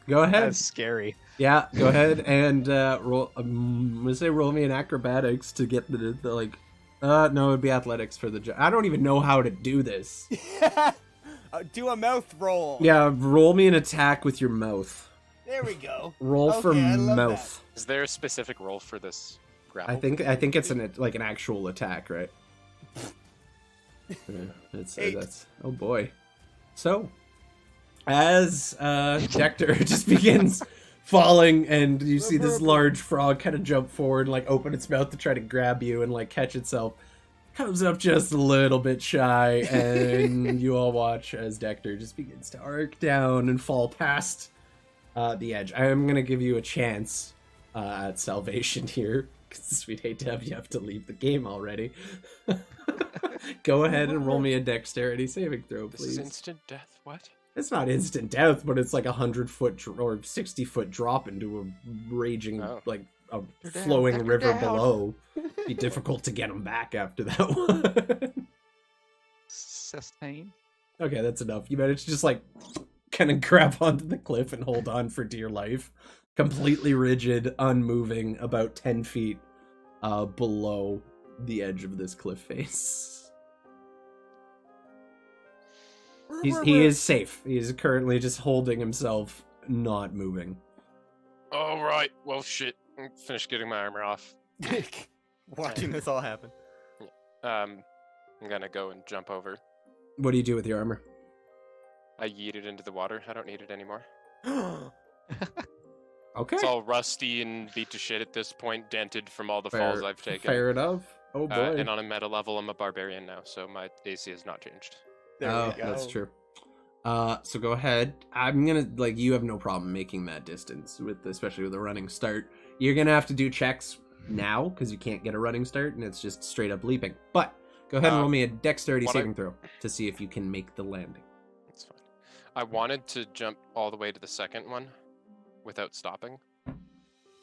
go ahead. that's scary. Yeah, go ahead and roll. I'm gonna say roll me an acrobatics to get the like. No, it'd be athletics for the. I don't even know how to do this. Do a mouth roll. Yeah, roll me an attack with your mouth. There we go. Roll for Okay, I love mouth. Is there a specific role for this grapple? I think it's an actual attack, right? Yeah, that's oh boy. So, as Dector just begins falling, and you see this large frog kind of jump forward and like open its mouth to try to grab you and like catch itself, comes up just a little bit shy, and you all watch as Dector just begins to arc down and fall past the edge. I am gonna give you a chance at salvation here, because we'd hate to have to leave the game already. Go ahead and roll me a dexterity saving throw, This please. is instant death. What? It's not instant death, but it's like 100-foot or 60-foot drop into a raging, like a You're flowing down, river you're down. below. Be difficult to get him back after that one. Sustain. Okay, that's enough. You managed to just like kind of grab onto the cliff and hold on for dear life. Completely rigid, unmoving, about 10 feet below the edge of this cliff face. He is safe. He is currently just holding himself, not moving. All right. Well, shit. Finish getting my armor off. Watching this all happen. I'm gonna go and jump over. What do you do with your armor? I yeet it into the water. I don't need it anymore. Okay. It's all rusty and beat to shit at this point, dented from all the falls I've taken. Fair enough. Oh boy. And on a meta level, I'm a barbarian now, so my AC has not changed. There Oh, we go. that's true. So go ahead. I'm gonna you have no problem making that distance especially with a running start. You're gonna have to do checks now because you can't get a running start and it's just straight up leaping. But go ahead and roll me a dexterity saving throw to see if you can make the landing. That's fine. I wanted to jump all the way to the second one without stopping.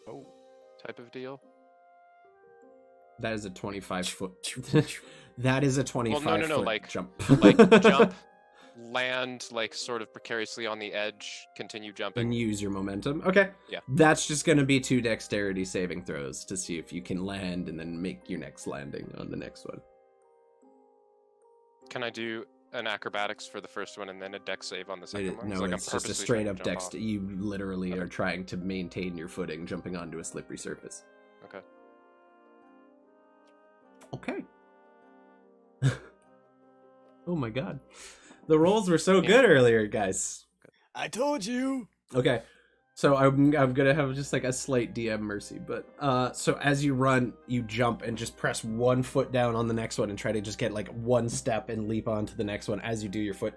Oh. Type of deal. That is a 25-foot. That is a 25-foot like- jump. Like jump, land, like sort of precariously on the edge, continue jumping. And use your momentum. Okay. Yeah. That's just going to be 2 dexterity saving throws to see if you can land and then make your next landing on the next one. Can I do an acrobatics for the first one and then a dex save on the second one? No, like it's I'm just a purposely straight trying up to jump dex. off. You literally Okay. are trying to maintain your footing, jumping onto a slippery surface. Okay. Okay. Oh my god. The rolls were so good earlier, guys. I told you. Okay. So I'm gonna have just like a slight DM mercy, but so as you run, you jump and just press one foot down on the next one and try to just get like one step and leap onto the next one. As you do, your foot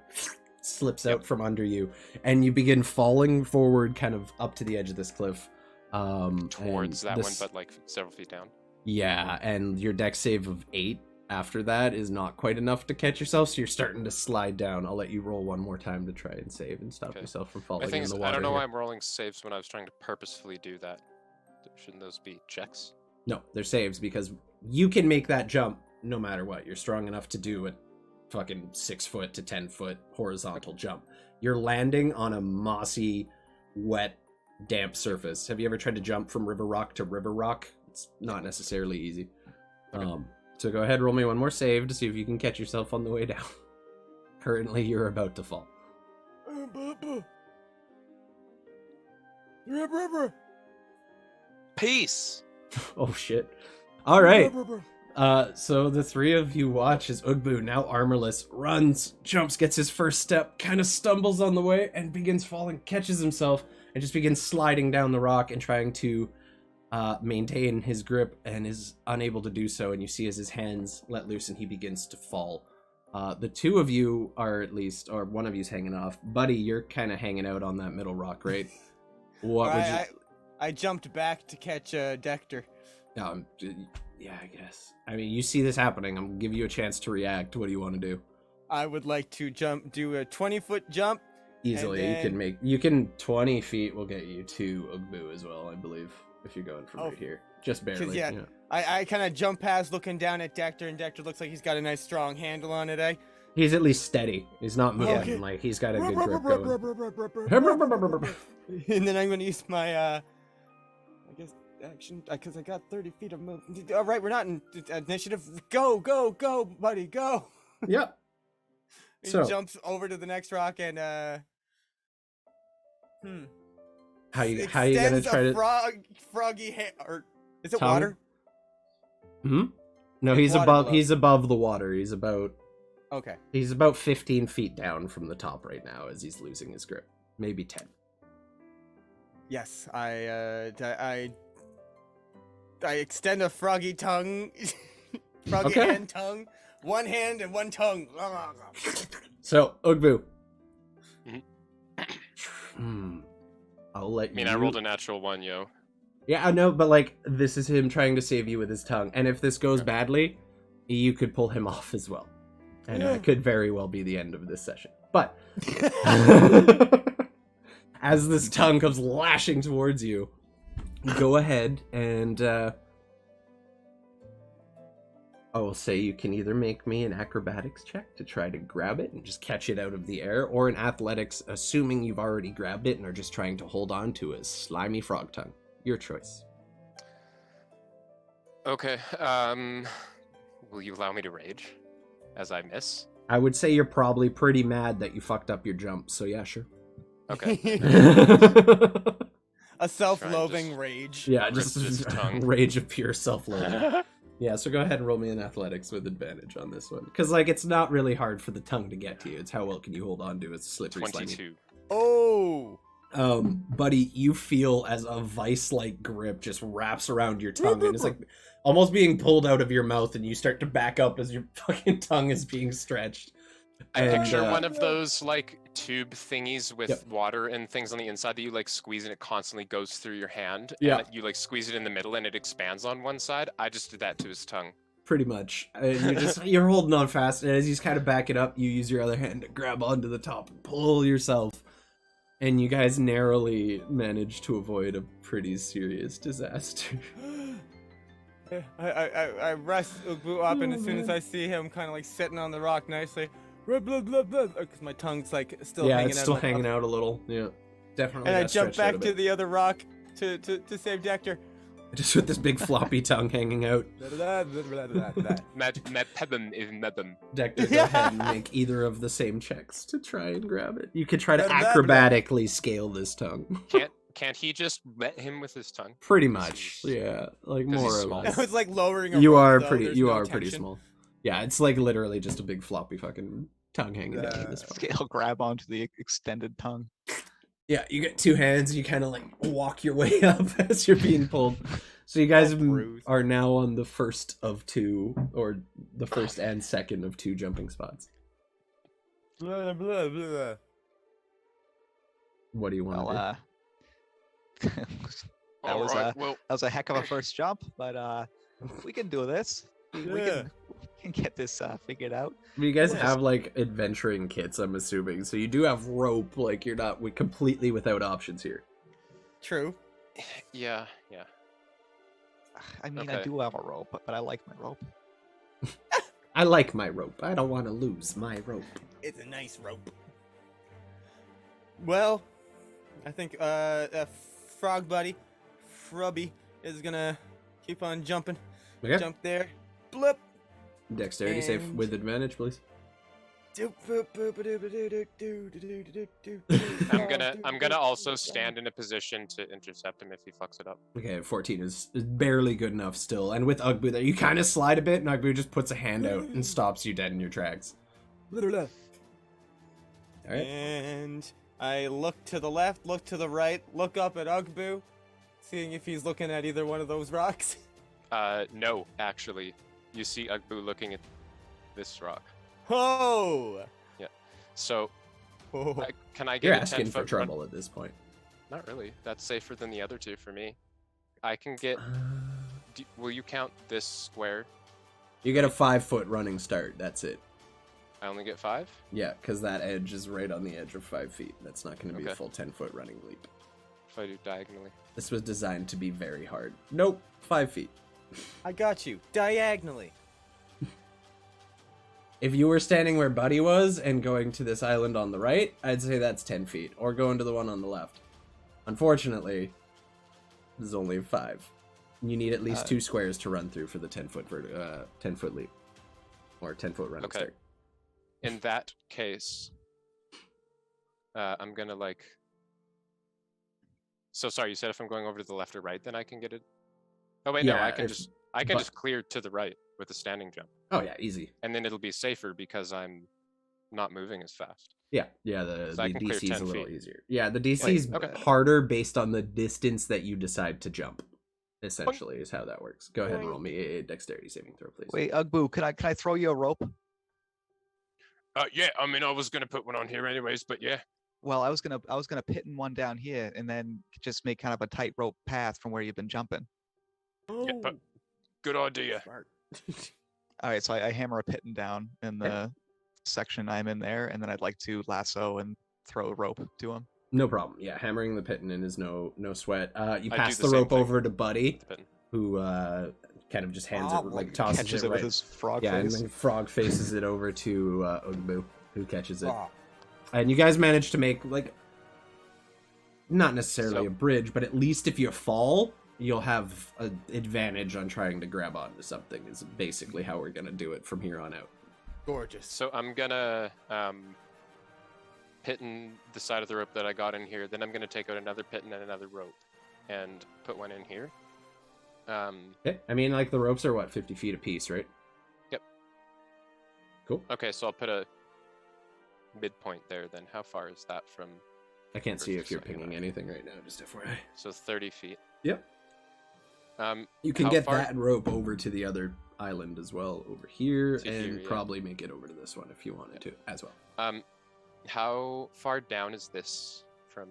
slips out from under you, and you begin falling forward, kind of up to the edge of this cliff. Towards and that one, this- but like several feet down. yeah, and your dex save of 8 after that is not quite enough to catch yourself, so you're starting to slide down. I'll let you roll one more time to try and save and stop Okay. yourself from My falling thing in is, the water. I don't know here. why I'm rolling saves when I was trying to purposefully do that. Shouldn't those be checks? No, they're saves because you can make that jump no matter what. You're strong enough to do a fucking 6 foot to 10 foot horizontal jump. You're landing on a mossy, wet, damp surface. Have you ever tried to jump from river rock to river rock? It's not necessarily easy. Okay. So go ahead, roll me one more save to see if you can catch yourself on the way down. Currently, you're about to fall. Peace! Oh shit. All right. So the three of you watch as Ugbu, now armorless, runs, jumps, gets his first step, kind of stumbles on the way, and begins falling, catches himself, and just begins sliding down the rock and trying to maintain his grip, and is unable to do so. And you see as his hands let loose and he begins to fall. The two of you are at least, or one of you's hanging off. Buddy, you're kind of hanging out on that middle rock, right? What would you... I jumped back to catch Dector. Yeah, I guess. I mean, you see this happening. I'm gonna give you a chance to react. What do you want to do? I would like to do a 20-foot jump. Easily, then... you can 20 feet will get you to Ugbu as well, I believe, if you're going from Oh, right here. Just barely. yeah. I kind of jump past looking down at Dector, and Dector looks like he's got a nice strong handle on it, eh? He's at least steady. He's not moving. Okay. Like, he's got a good grip going. And then I'm going to use my, I guess, action, because I got 30 feet of movement. All right, we're not in initiative. Go, buddy, go. Yep. He So, jumps over to the next rock and, how you gonna extends try a to... froggy hair, or is it Tongue? water? Hmm? No, It's he's water above. below. He's above the water. He's about Okay. 15 feet down from the top right now as he's losing his grip. Maybe 10. Yes, I extend a froggy tongue, froggy Okay. hand tongue, one hand and one tongue. So, Ugbu. Mhm. I'll let I mean, you... I rolled a natural one, yo. Yeah, I know, but like, this is him trying to save you with his tongue. And if this goes badly, you could pull him off as well. And it could very well be the end of this session. But, as this tongue comes lashing towards you, go ahead and, I will say you can either make me an acrobatics check to try to grab it and just catch it out of the air, or an athletics, assuming you've already grabbed it and are just trying to hold on to a slimy frog tongue. Your choice. Okay, will you allow me to rage? As I miss? I would say you're probably pretty mad that you fucked up your jump, so yeah, sure. Okay. A self-loathing just- rage. Yeah, Rip just this tongue. rage of pure self-loathing. Yeah, so go ahead and roll me an athletics with advantage on this one. Because, like, it's not really hard for the tongue to get to you. It's how well can you hold on to its slippery, slimy. 22. Oh. Buddy, you feel as a vice-like grip just wraps around your tongue, and it's like almost being pulled out of your mouth, and you start to back up as your fucking tongue is being stretched. I And, picture one of those, like, tube thingies with Yep. water and things on the inside that you, like, squeeze and it constantly goes through your hand. Yeah. And you, like, squeeze it in the middle and it expands on one side. I just did that to his tongue. Pretty much. You're holding on fast, and as you kind of back it up, you use your other hand to grab onto the top and pull yourself. And you guys narrowly manage to avoid a pretty serious disaster. I rest Ugbu up, and as soon as I see him kind of like sitting on the rock nicely, because my tongue's like still Yeah, hanging it's out. still of my hanging mouth. out a little. Yeah, definitely. And I got jump stretched out back a to bit. the other rock to save Dector. Just with this big floppy tongue hanging out. Medpebum is medum. Dector, go ahead and make either of the same checks to try and grab it. You could try to acrobatically scale this tongue. Can't he just met him with his tongue? Pretty much, yeah, like 'Cause more he's or small. less. I was like lowering. A You rope, are though. pretty. There's You no are pretty tension. small. Yeah, it's like literally just a big floppy fucking tongue hanging down at this point. Scale grab onto the extended tongue. Yeah, you get two hands and you kind of like walk your way up as you're being pulled. So you guys bruised. are now on the first of two, or the first and second of two jumping spots. Blah, blah, blah. What do you want Well, to that was Alright, well, that was a heck of a first jump, but we can do this. We Yeah. can can get this figured out. You guys Yes. have like adventuring kits, I'm assuming, so you do have rope. Like you're not completely without options here. True. Yeah. I mean, I Okay. do have a rope, but I like my rope. I like my rope. I don't want to lose my rope. It's a nice rope. Well, I think Frog Buddy, Frubby, is gonna keep on jumping. Okay. Jump there. Blip. Dexterity save And- with advantage, please. I'm gonna also stand in a position to intercept him if he fucks it up. Okay, 14 is barely good enough still. And with Ugbu there, you kind of slide a bit, and Ugbu just puts a hand out and stops you dead in your tracks. Alright. And I look to the left, look to the right, look up at Ugbu, seeing if he's looking at either one of those rocks. No, actually. You see Ugbu looking at this rock. Oh! So, Oh. can I get You're a asking 10 for foot trouble at this point. Not really. That's safer than the other two for me. I can get. Will you count this square? You get a 5-foot running start. That's it. I only get 5? Yeah, because that edge is right on the edge of 5 feet. That's not going to be a Okay. full 10-foot running leap. If I do diagonally. This was designed to be very hard. Nope, 5 feet. I got you. Diagonally. If you were standing where Buddy was and going to this island on the right, I'd say that's 10 feet, or going to the one on the left. Unfortunately, this is only 5. You need at least 2 squares to run through for the 10-foot leap, or 10-foot running Okay. start. In that case, I'm gonna like. So sorry, you said if I'm going over to the left or right, then I can get it. Oh wait, no, Yeah, I can if- just but- clear to the right with a standing jump, Oh yeah, easy. and then it'll be safer because I'm not moving as fast. Yeah, the So I can clear DC is 10 a little feet. easier. Yeah, the DC is okay. harder based on the distance that you decide to jump. Essentially, is how that works. Go ahead and roll me a dexterity saving throw, please. Wait, Ugbu, can I throw you a rope? Yeah, I mean, I was gonna put one on here anyways, but yeah. Well, I was gonna pin one down here and then just make kind of a tightrope path from where you've been jumping. Yeah, but good idea. All right, so I hammer a pitton down in the section I'm in there, and then I'd like to lasso and throw a rope to him. No problem. Yeah, hammering the pitton in is no sweat. You I do pass the the same rope thing. over to Buddy, But who kind of just hands it, like tosses Catches it it right. with his frog Yeah, and face. then Frog faces it over to Ugbu, who catches it. Ah. And you guys manage to make, like, not necessarily So- a bridge, but at least if you fall, you'll have an advantage on trying to grab onto something, is basically how we're going to do it from here on out. Gorgeous. So I'm gonna pitton the side of the rope that I got in here. Then I'm gonna take out another pitton and another rope, and put one in here. Okay, I mean, like, the ropes are, what, 50 feet apiece, right? Yep. Cool. Okay, so I'll put a midpoint there. Then how far is that from? I can't see if you're Second pinging eye. anything right now, just FYI. So 30 feet. Yep. You can How get far- that rope over to the other island as well, over here, To and here, yeah. probably make it over to this one if you wanted to, as well. How far down is this from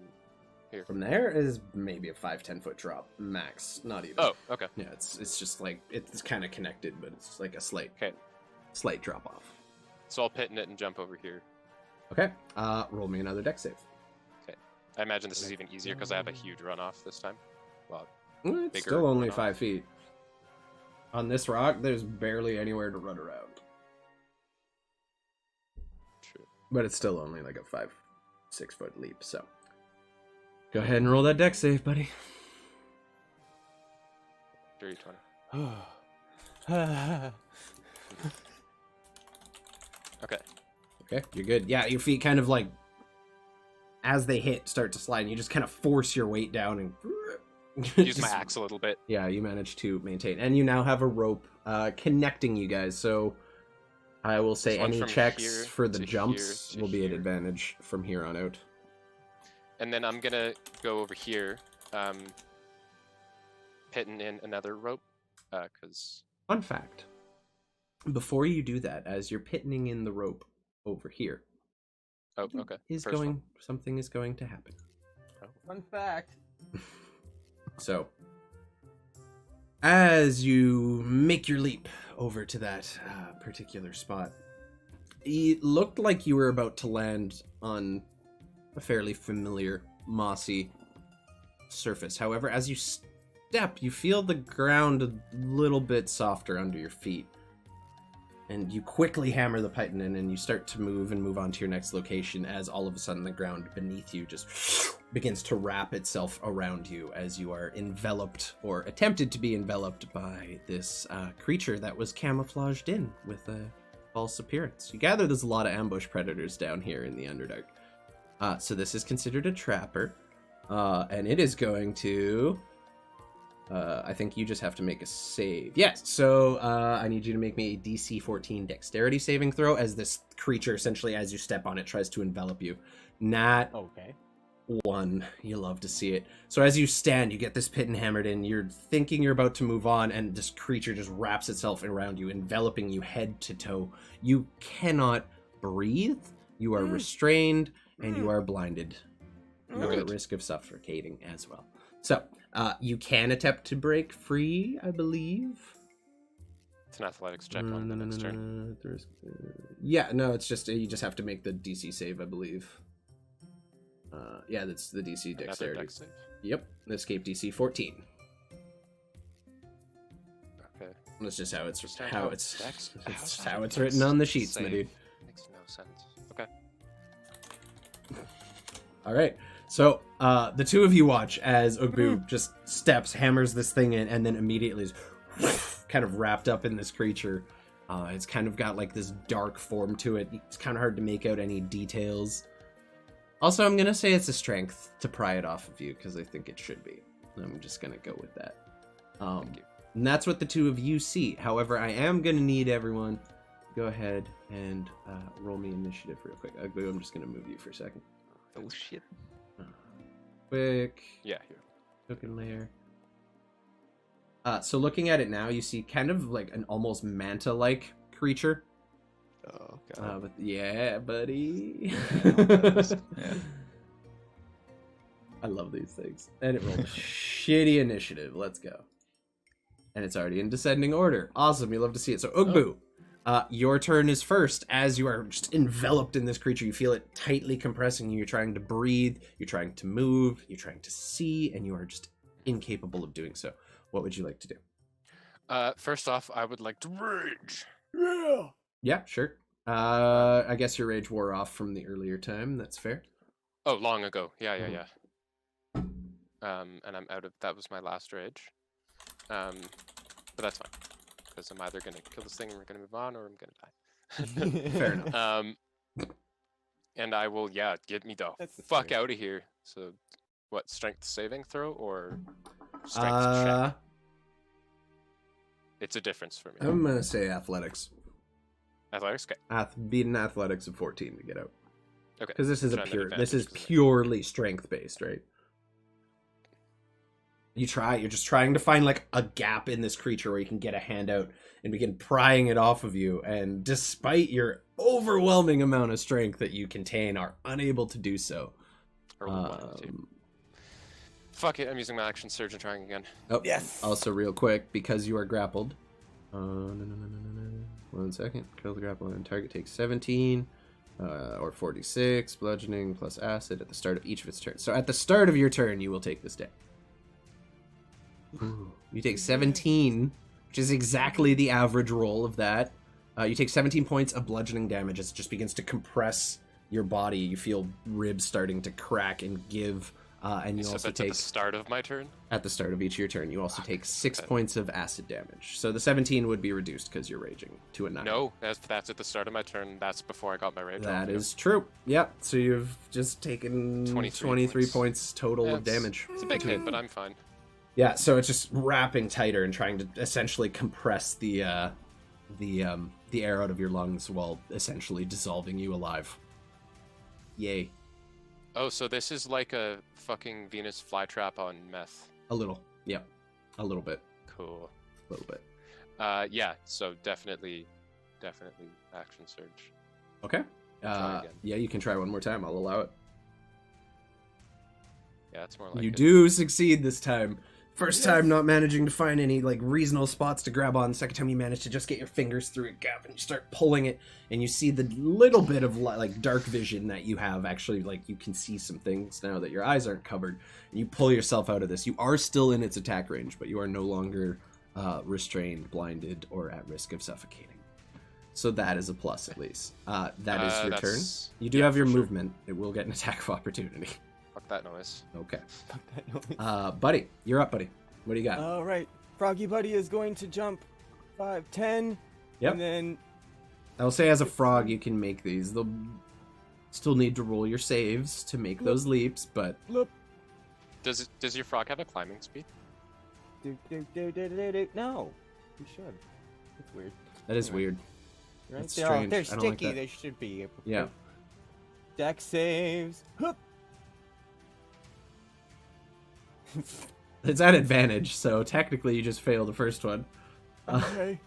here? From there is maybe a 5-10 foot drop max, not even. Oh, okay. Yeah, it's just like it's kind of connected, but it's like a slight Okay. drop off. So I'll pitton it and jump over here. Okay, roll me another deck save. I imagine this is even easier because I have a huge runoff this time. Well, It's Bigger still only runoff. 5 feet. On this rock, there's barely anywhere to run around, true. but it's still only like a 5-6 foot leap. So, go ahead and roll that deck save, buddy. Dirty 20. Okay. Okay, you're good. Yeah, your feet kind of like, as they hit, start to slide, and you just kind of force your weight down and Use my just- axe a little bit. Yeah, you manage to maintain, and you now have a rope connecting you guys. So I will say This one any from checks here for the to jumps here to will be an here. advantage from here on out. And then I'm gonna go over here, pitting in another rope, because Fun fact: before you do that, as you're pitting in the rope over here, oh, okay. something is going to happen. Fun fact. So, as you make your leap over to that particular spot. It looked like you were about to land on a fairly familiar mossy surface. However, as you step, you feel the ground a little bit softer under your feet. And you quickly hammer the python in, and you start to move on to your next location as all of a sudden the ground beneath you just begins to wrap itself around you as you are enveloped, or attempted to be enveloped, by this creature that was camouflaged in with a false appearance. You gather there's a lot of ambush predators down here in the Underdark. So this is considered a trapper, and it is going to... I think you just have to make a save. Yes, so I need you to make me a DC 14 dexterity saving throw as this creature, essentially, as you step on it, tries to envelop you. Nat Okay. 1. You love to see it. So as you stand, you get this pit and hammered in. You're thinking you're about to move on, and this creature just wraps itself around you, enveloping you head to toe. You cannot breathe. You are restrained, and you are blinded. You are at risk of suffocating as well. So, you can attempt to break free, I believe. It's an athletics check on the next turn. Yeah, no, it's just, you just have to make the DC save, I believe. Yeah, that's the DC Another dexterity. dex save? Yep, escape DC 14. Okay. That's just how it's Just how how it's it's dex- it's how's just that how a it's dex written on the sheets, my save? dude. Makes no sense. Okay. All right. So, the two of you watch as Ugbu just steps, hammers this thing in, and then immediately is kind of wrapped up in this creature. It's kind of got like this dark form to it. It's kind of hard to make out any details. Also, I'm going to say it's a strength to pry it off of you, because I think it should be. I'm just going to go with that. Thank you. And that's what the two of you see. However, I am going to need everyone to go ahead and roll me initiative real quick. Ugbu, I'm just going to move you for a second. Oh shit. Quick. Yeah, here. Token layer. So looking at it now, you see kind of like an almost manta-like creature. Oh god. But yeah, buddy. Yeah. I love these things. And it rolled a shitty initiative. Let's go. And it's already in descending order. Awesome. You love to see it. So Ugbu, your turn is first. As you are just enveloped in this creature, you feel it tightly compressing you. You're trying to breathe. You're trying to move. You're trying to see. And you are just incapable of doing so. What would you like to do? First off, I would like to rage. Yeah, sure. I guess your rage wore off from the earlier time. That's fair. Oh, long ago. Yeah. And I'm out of. That was my last rage. But that's fine, because I'm either gonna kill this thing and we're gonna move on, or I'm gonna die. Fair enough. And I will. Yeah, get me the That's the fuck spirit. out of here. So, what, strength saving throw or strength check? It's a difference for me. I'm gonna say athletics. Athletics. Okay. Beat an athletics of 14 to get out. Okay. Because this is Try and have this is advantage 'cause I- purely strength based, right? You're just trying to find like a gap in this creature where you can get a hand out and begin prying it off of you, and despite your overwhelming amount of strength that you contain, are unable to do so. Or one, two. Fuck it, I'm using my action surge and trying again. Oh, Yes. Also, real quick, because you are grappled. No. 1 second. Kill the grapple and target takes 17 or 46 bludgeoning plus acid at the start of each of its turns. So at the start of your turn, you will take this damage. You take 17, which is exactly the average roll of that. You take 17 points of bludgeoning damage as it just begins to compress your body. You feel ribs starting to crack and give. And you So also that's at take, the start of my turn? at the start of each of your turn, you also take 6 okay. points of acid damage. So the 17 would be reduced because you're raging to a 9. No, that's at the start of my turn. That's before I got my rage. That off, is true. Yep. So you've just taken 23 points total Yeah, of damage. It's a big hit, but I'm fine. Yeah, so it's just wrapping tighter and trying to essentially compress the air out of your lungs while essentially dissolving you alive. Yay. Oh, so this is like a fucking Venus flytrap on meth. A little. Yep. A little bit. Cool. A little bit. Yeah, so definitely action surge. Okay. Try again. Yeah, you can try one more time. I'll allow it. Yeah, it's more like You it. do succeed this time. First time not managing to find any like reasonable spots to grab on. Second time you manage to just get your fingers through a gap and you start pulling it, and you see the little bit of like dark vision that you have. Actually, like you can see some things now that your eyes aren't covered. And you pull yourself out of this. You are still in its attack range, but you are no longer restrained, blinded, or at risk of suffocating. So that is a plus at least. That is your turn. You do have your movement. It will get an attack of opportunity. Fuck that noise. Okay. Fuck that noise. Buddy, you're up, buddy. What do you got? All right. Froggy Buddy is going to jump 5, 10. Yep. And then I'll say as a frog, you can make these. They'll still need to roll your saves to make those leaps, but look. Does your frog have a climbing speed? No. You should. It's weird. that is weird. Right? That's They're strange. they're I don't like sticky. that. They should be. Yeah. Deck saves. Hup. It's at advantage, so technically you just fail the first one. Okay.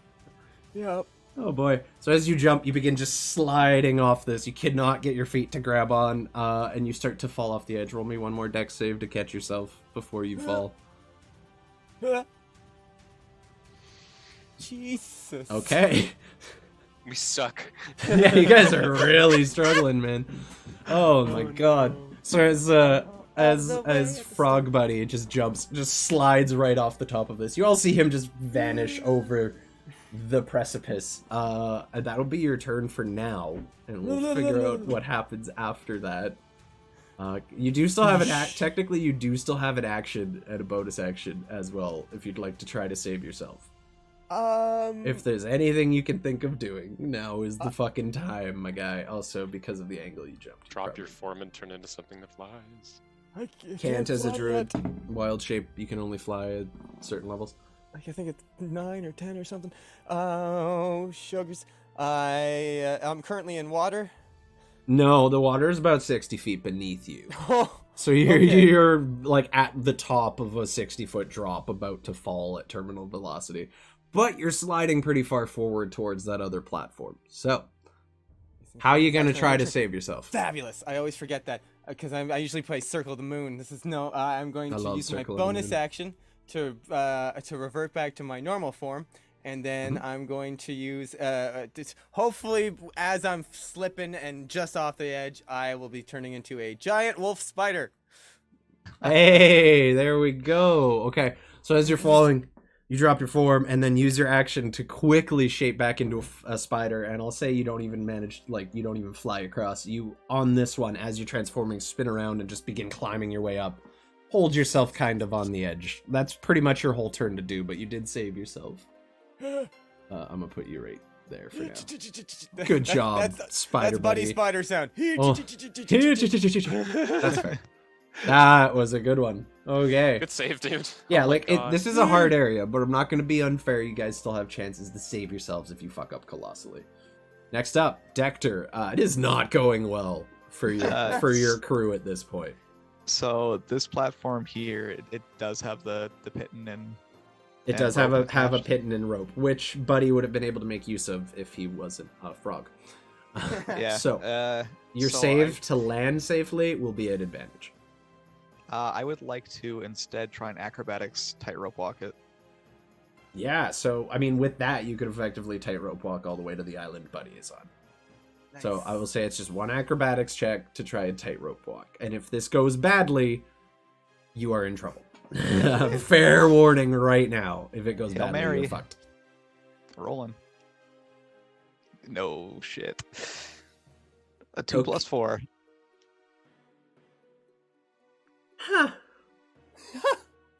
Yep. Oh boy. So as you jump, you begin just sliding off this. You cannot get your feet to grab on, and you start to fall off the edge. Roll me one more dex save to catch yourself before you fall. Jesus. Okay. We suck. Yeah, you guys are really struggling, man. Oh my god. No. So as the way as at the Frog Buddy just slides right off the top of this. You all see him just vanish over the precipice. And that'll be your turn for now, and we'll figure out what happens after that. You do still have an technically you do still have an action and a bonus action as well if you'd like to try to save yourself. If there's anything you can think of doing, now is the fucking time, my guy. Also, because of the angle you jumped. Drop your form and turn into something that flies. I Can't as a fly druid. yet. Wild shape, you can only fly at certain levels. Like, I think it's 9 or 10 or something. Oh, sugars. I'm currently in water. No, the water is about 60 feet beneath you. Oh, So you're Okay. you're like at the top of a 60-foot drop, about to fall at terminal velocity. But you're sliding pretty far forward towards that other platform. So, how are you gonna try to save yourself? fabulous. I always forget that because I usually play Circle the Moon. This is no. I'm going I to love use my Circle the bonus Moon. action to revert back to my normal form, and then Mm-hmm. I'm going to use hopefully as I'm slipping and just off the edge, I will be turning into a giant wolf spider. Hey, there we go. Okay, so as you're falling, you drop your form and then use your action to quickly shape back into a spider. And I'll say you don't even manage, like, you don't even fly across. You, on this one, as you're transforming, spin around and just begin climbing your way up. Hold yourself kind of on the edge. That's pretty much your whole turn to do, but you did save yourself. I'm gonna put you right there for now. Good job, Spider That's Buddy Buddy. Spider sound. Oh. That's fair. That was a good one. Okay. Good save, dude. Yeah, Oh my like God. this is a hard area, but I'm not going to be unfair. You guys still have chances to save yourselves if you fuck up colossally. Next up, Dector. It is not going well for your crew at this point. So this platform here, it does have the pitten and It And does have rope a attached. pitten and rope, which Buddy would have been able to make use of if he wasn't a frog. yeah. So your so save to land safely will be at advantage. I would like to instead try an acrobatics tightrope walk it. Yeah, so I mean, with that, you could effectively tightrope walk all the way to the island Buddy is on. So I will say it's just one acrobatics check to try and tightrope walk, and if this goes badly, you are in trouble. Fair warning right now. If it goes Hail badly, Mary. you're fucked. Rolling. No shit. A 2 Okay. plus 4. Huh.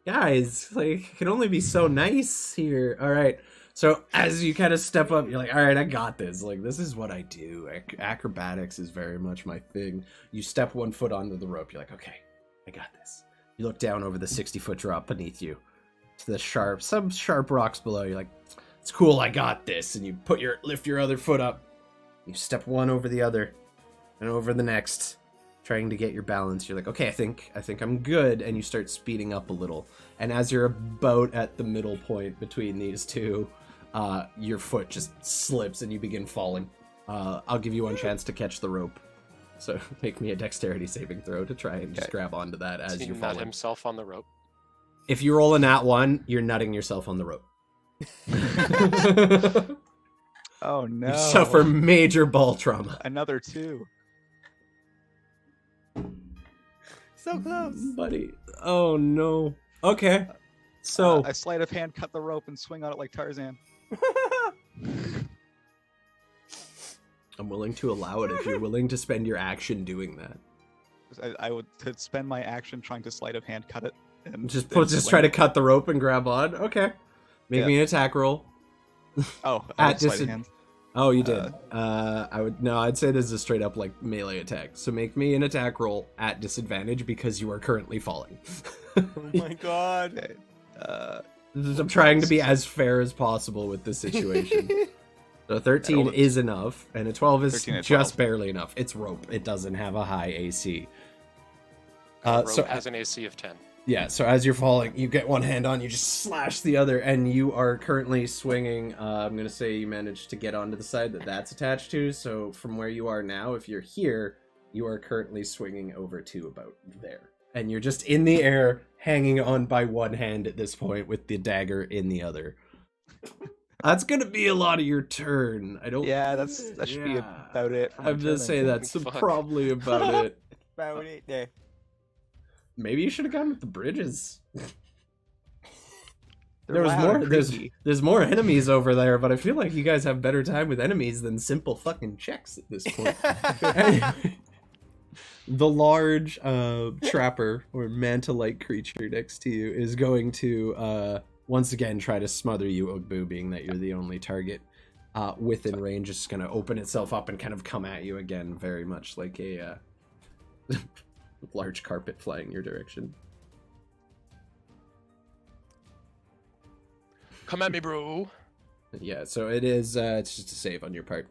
Guys, like, it can only be so nice here. All right. So as you kind of step up, you're like, all right, I got this. Like, this is what I do. Acrobatics is very much my thing. You step one foot onto the rope. You're like, okay, I got this. You look down over the 60-foot drop beneath you to some sharp rocks below. You're like, it's cool, I got this. And you lift your other foot up. You step one over the other and over the next, trying to get your balance. You're like, okay, I think I'm good. And you start speeding up a little. And as you're about at the middle point between these two, your foot just slips and you begin falling. I'll give you one chance to catch the rope. So make me a dexterity saving throw to try and just grab onto that as Did he you're nut falling. himself on the rope? If you roll a nat 1, you're nutting yourself on the rope. Oh no. You suffer major ball trauma. Another 2. So close. Buddy. Oh no. Okay. So I sleight of hand, cut the rope, and swing on it like Tarzan. I'm willing to allow it if you're willing to spend your action doing that. I would spend my action trying to sleight of hand cut it. And Just then try swing to it. cut the rope and grab on. Okay. Make Yeah. me an attack roll. Oh, At sleight of disa- hand. Oh, you did. I'd say this is a straight up like melee attack. So make me an attack roll at disadvantage because you are currently falling. Oh my god. Okay. I'm trying to be as fair as possible with this situation. So 13 Roll it. is enough, and a 12 is 13 and just 12. barely enough. It's rope. It doesn't have a high AC. Rope So has an AC of 10. yeah, so as you're falling, you get one hand on, you just slash the other, and you are currently swinging. I'm going to say you managed to get onto the side that's attached to, so from where you are now, if you're here, you are currently swinging over to about there. And you're just in the air, hanging on by one hand at this point, with the dagger in the other. That's going to be a lot of your turn. I don't... Yeah, that should be Yeah. about it. For my I'm going to turn, I say think. that's Fuck. probably about it. About it there. Maybe you should have gone with the bridges. They're There was loud more. and creaky. There's more enemies over there, but I feel like you guys have better time with enemies than simple fucking checks at this point. Anyway, the large trapper or manta-like creature next to you is going to once again try to smother you, Ugbu, being that you're the only target within range. It's going to open itself up and kind of come at you again, very much like a large carpet flying your direction. Come at me, bro. Yeah, so it is, it's just a save on your part.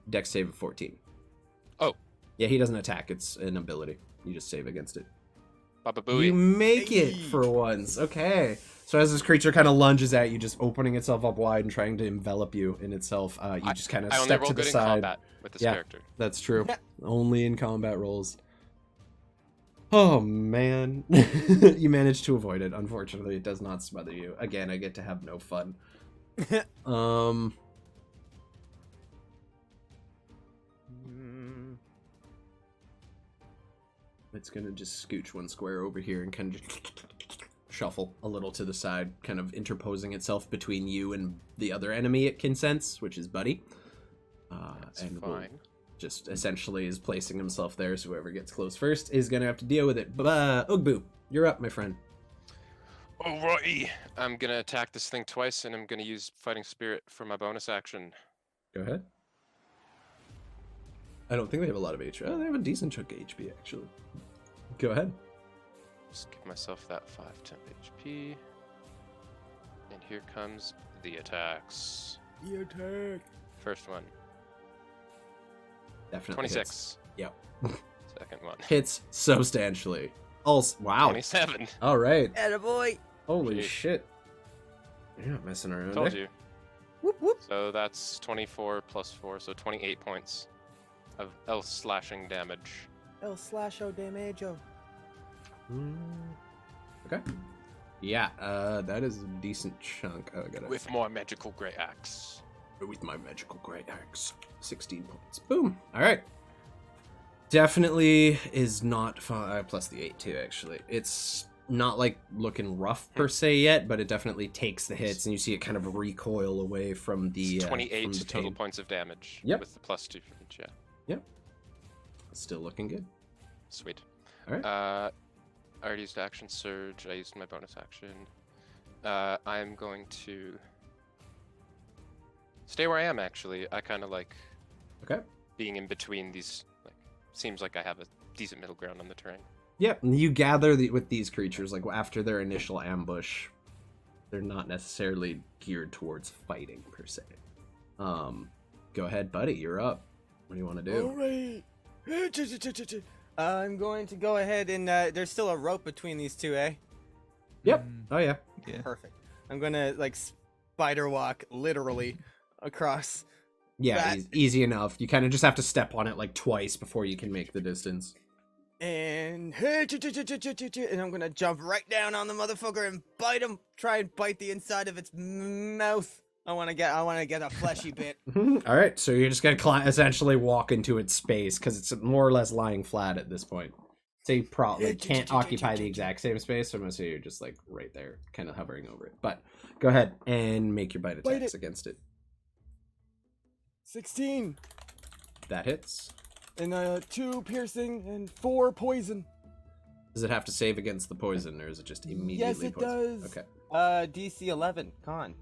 Dex save of 14. Oh. Yeah, he doesn't attack, it's an ability. You just save against it. Baba You Booey. make it Hey. for once. Okay. So as this creature kind of lunges at you, just opening itself up wide and trying to envelop you in itself, you just kind of I only step roll to the good in side. combat with this Yeah. character. That's true. Only in combat rolls. Oh, man. You managed to avoid it. Unfortunately, it does not smother you. Again, I get to have no fun. Mm. It's gonna just scooch one square over here and kind of shuffle a little to the side, kind of interposing itself between you and the other enemy it can sense, which is Buddy. That's and will fine. just essentially is placing himself there, so whoever gets close first is gonna have to deal with it. Ugbu, you're up, my friend. Alrighty. I'm gonna attack this thing twice, and I'm gonna use Fighting Spirit for my bonus action. Go ahead. I don't think they have a lot of HP. Oh, they have a decent chunk of HP, actually. Go ahead. Just give myself that 5 temp HP. And here comes the attacks. The attack. First one, Definitely 26. Yep. Second one, Hits substantially. Also, wow. 27. All right. Attaboy. Holy Jeez. shit. You're not messing around. Told eh? you. Whoop whoop. So that's 24 plus 4, so 28 points of L slashing damage. El slasho damajo. Okay. Yeah, that is a decent chunk. Oh, I got it. With more magical great axe. With my magical great axe. 16 points. Boom. All right. Definitely is not plus the 8 too, actually. It's not like looking rough per se yet, but it definitely takes the hits and you see it kind of recoil away from the It's 28 from the total pain. points of damage. Yep. With the plus 2 from each, yeah. Still looking good. Sweet. All right. I already used action surge. I used my bonus action. I'm going to stay where I am. Actually, I kind of like Okay. being in between these. Like, seems like I have a decent middle ground on the terrain. Yeah, you gather with these creatures, like after their initial ambush, they're not necessarily geared towards fighting per se. Go ahead, buddy, you're up. What do you want to do? Alright. I'm going to go ahead and there's still a rope between these two, eh? Yep. Oh yeah. Yeah. Perfect. I'm gonna like spider walk literally across. Yeah, That- easy enough. You kind of just have to step on it like twice before you can make the distance. And I'm gonna jump right down on the motherfucker and bite him. Try and bite the inside of its mouth. I wanna get a fleshy bit. All right, so you're just gonna essentially walk into its space because it's more or less lying flat at this point. So you probably can't occupy the exact same space. So I'm gonna say you're just like right there, kind of hovering over it. But go ahead and make your bite attacks against it. 16 That hits. and 2 piercing and 4 poison. Does it have to save against the poison, or is it just immediately Yes, it poison? does. Okay. DC 11 con.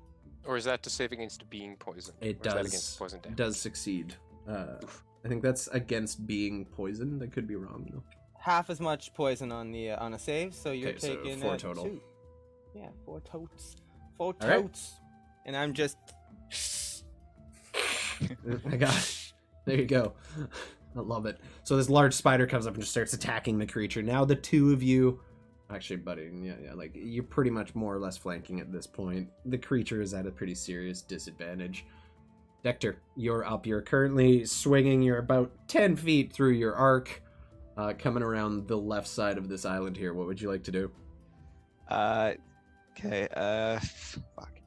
Or is that to save against being poisoned? It Or is that does. against poison damage? Does succeed. I think that's against being poisoned. I could be wrong though. Half as much poison on the on a save, so you're Okay, so taking 4 total. 2. Yeah, 4 totes. 4 All right. totes. And I'm just I got it. There you go. I love it. So this large spider comes up and just starts attacking the creature. Now the two of you, actually, buddy, yeah, like you're pretty much more or less flanking at this point. The creature is at a pretty serious disadvantage. Dector, you're up. You're currently swinging. You're about 10 feet through your arc, coming around the left side of this island here. What would you like to do? Okay. Fuck.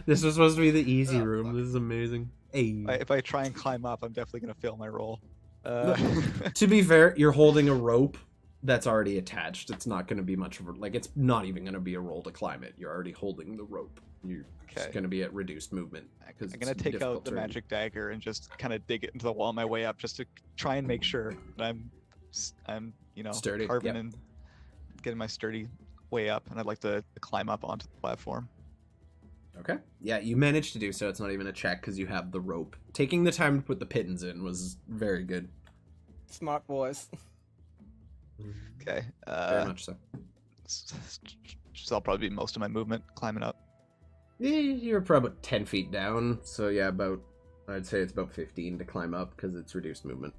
This was supposed to be the easy room. This is amazing. Hey. If I try and climb up, I'm definitely gonna fail my roll. To be fair, you're holding a rope that's already attached. It's not going to be much of a, like, it's not even going to be a roll to climb it. You're already holding the rope. You're just going to be at reduced movement. I'm gonna take out the magic dagger and just kind of dig it into the wall on my way up, just to try and make sure that I'm Sturdy, carving yep. and getting my sturdy way up, and I'd like to climb up onto the platform. Okay. Yeah, you managed to do so. It's not even a check because you have the rope. Taking the time to put the pittons in was very good. smart boys. Okay. Very much so. So that'll probably be most of my movement climbing up. You're probably about 10 feet down. So yeah, I'd say it's about 15 to climb up because it's reduced movement.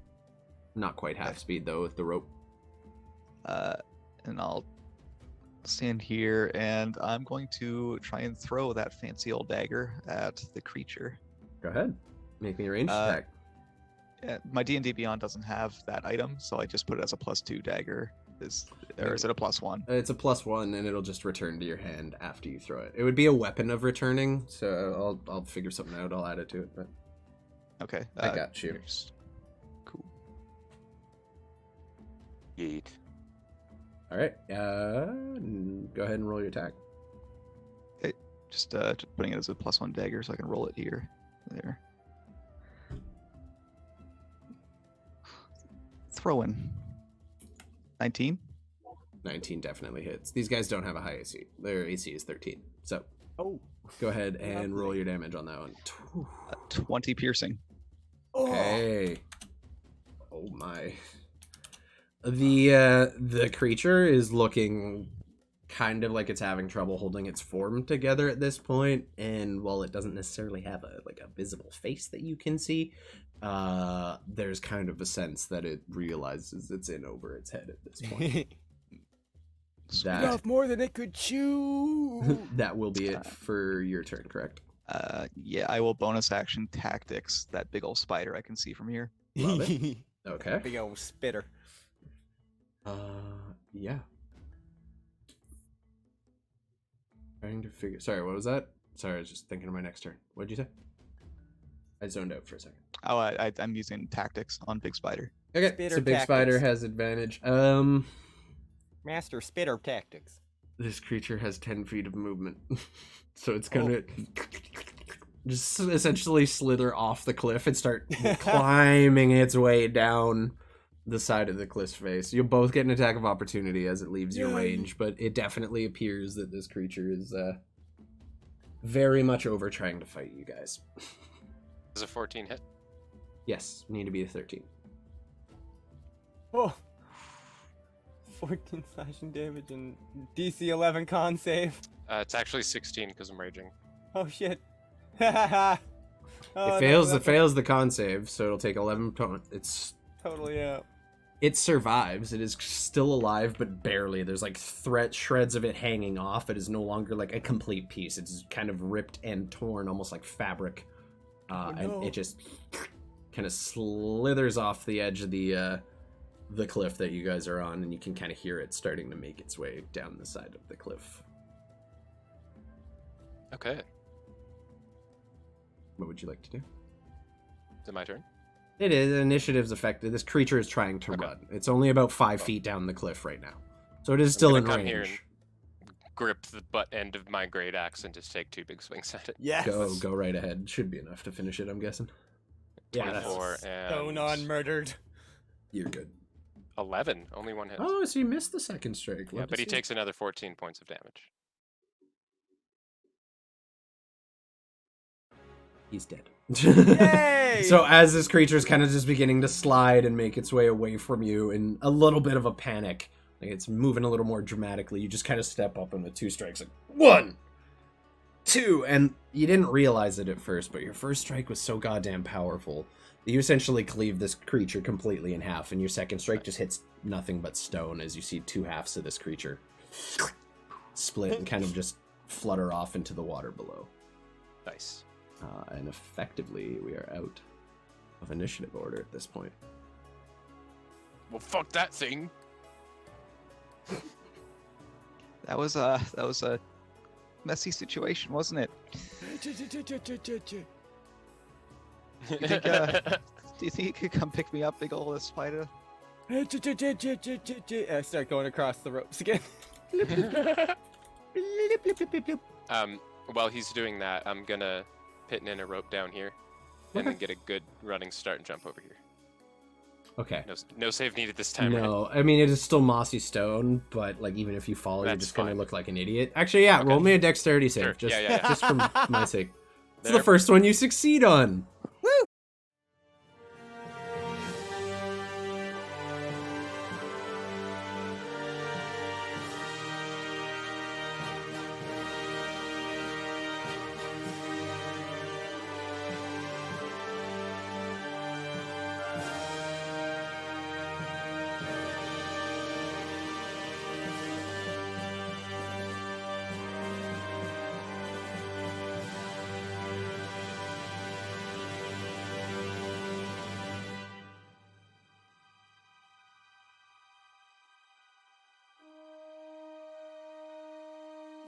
Not quite half speed though with the rope. And I'll stand here, and I'm going to try and throw that fancy old dagger at the creature. Go ahead. Make me a ranged attack. My D&D Beyond doesn't have that item, so I just put it as a +2 dagger. Or is it a +1? It's a +1, and it'll just return to your hand after you throw it. It would be a weapon of returning, so I'll figure something out. I'll add it to it. But Okay. I got you. Cool. Yeet. All right. Go ahead and roll your attack. Just putting it as a +1 dagger so I can roll it here. There. Throwing. 19? 19 definitely hits. These guys don't have a high AC. Their AC is 13. So Oh. go ahead and roll your damage on that one. 20 piercing. Okay. Oh my. The creature is looking kind of like it's having trouble holding its form together at this point, and while it doesn't necessarily have a visible face that you can see, there's kind of a sense that it realizes it's in over its head at this point. Enough more than it could chew. That will be it for your turn, correct? Yeah, I will bonus action tactics that big old spider I can see from here. Love it. Okay. Big old spitter. Yeah. Trying to figure. Sorry, what was that? Sorry, I was just thinking of my next turn. What'd you say? I zoned out for a second. Oh, I'm using tactics on big spider. Okay, Spitter so big spider tactics. has advantage. Master spitter tactics. This creature has 10 feet of movement, so it's gonna just essentially slither off the cliff and start climbing its way down the side of the cliff's face. You'll both get an attack of opportunity as it leaves your range, but it definitely appears that this creature is very much over trying to fight you guys. Does a 14 hit? Yes, need to be a 13. Oh. 14 slashing damage and DC 11 con save. It's actually 16 because I'm raging. Oh shit. It fails the con save, so it'll take 11 it's Totally out. It survives. It is still alive, but barely. There's like shreds of it hanging off. It is no longer like a complete piece. It's kind of ripped and torn, almost like fabric. no. And it just kind of slithers off the edge of the cliff that you guys are on, and you can kind of hear it starting to make its way down the side of the cliff. Okay. What would you like to do? Is it my turn? It is. Initiative's affected. This creature is trying to Okay. run. It's only about 5 feet down the cliff right now. So it is still in gonna come here range. Grip the butt end of my great axe and just take 2 big swings at it. Yes. Go right ahead. Should be enough to finish it, I'm guessing. Yeah, that's, 24 and Stone on murdered. you're good. 11. Only 1 hit. Oh, so you missed the second strike. yeah, Love to but he see it. takes another 14 points of damage. He's dead. Yay! So as this creature is kind of just beginning to slide and make its way away from you in a little bit of a panic, like it's moving a little more dramatically, you just kind of step up and with 2 strikes, like 1, 2, and you didn't realize it at first, but your first strike was so goddamn powerful that you essentially cleave this creature completely in half, and your second strike just hits nothing but stone as you see 2 halves of this creature split and kind of just flutter off into the water below. Nice. And effectively, we are out of initiative order at this point. Well, fuck that thing. That was a messy situation, wasn't it? You think, do you think you could come pick me up, big ol' spider? I start going across the ropes again. While he's doing that, I'm gonna pin in a rope down here, and then get a good running start and jump over here. Okay. No save needed this time. Right? No, I mean, it is still mossy stone, but like even if you fall, you're That's just going to fine. look like an idiot. Actually, yeah, Okay. roll me a dexterity save, Sure. just, Yeah. just for my sake. It's There. the first one you succeed on.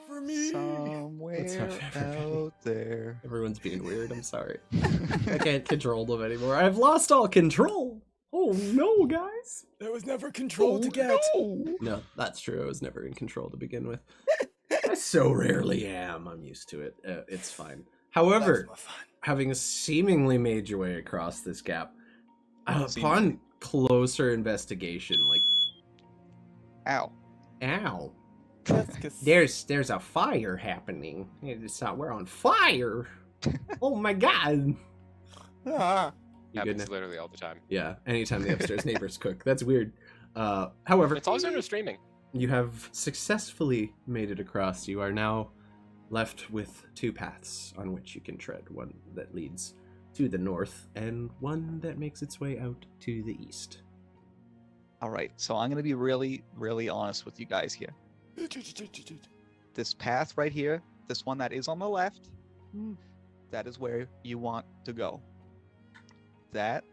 For me. Somewhere out there. Everyone's being weird. I'm sorry. I can't control them anymore. I've lost all control. Oh no, guys. That was never controlled to get. No, that's true. I was never in control to begin with. I so rarely am. I'm used to it. It's fine. However, That's my fun. having seemingly made your way across this gap, upon Seemingly. closer investigation, like, Ow. ow, That's 'cause- there's a fire happening. It's not, we're on fire. Oh my god. Ah. You good Happens now? literally all the time. Yeah, anytime the upstairs neighbors cook. That's weird. However, It's also no streaming. you have successfully made it across. You are now left with 2 paths on which you can tread. One that leads to the north, and one that makes its way out to the east. All right, so I'm gonna be really, really honest with you guys here. This path right here, this one that is on the left, that is where you want to go. That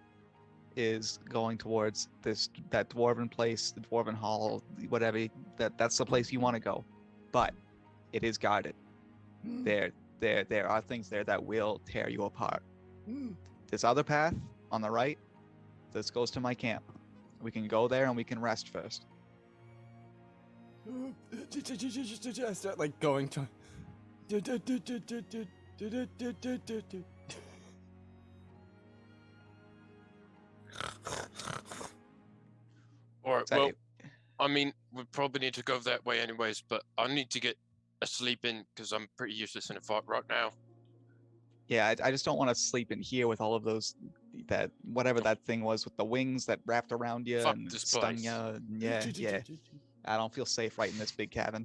is going towards that dwarven place, the dwarven hall, whatever. That's the place you want to go, but it is guarded. There are things there that will tear you apart. This other path on the right, this goes to my camp. We can go there and we can rest first. I start like going to. Alright, Is that well, it? I mean, we probably need to go that way anyways, but I need to get a sleep in because I'm pretty useless in a fight right now. Yeah, I just don't want to sleep in here with all of those, that whatever that thing was with the wings that wrapped around you Fuck and this stung place. you. Yeah. I don't feel safe right in this big cabin.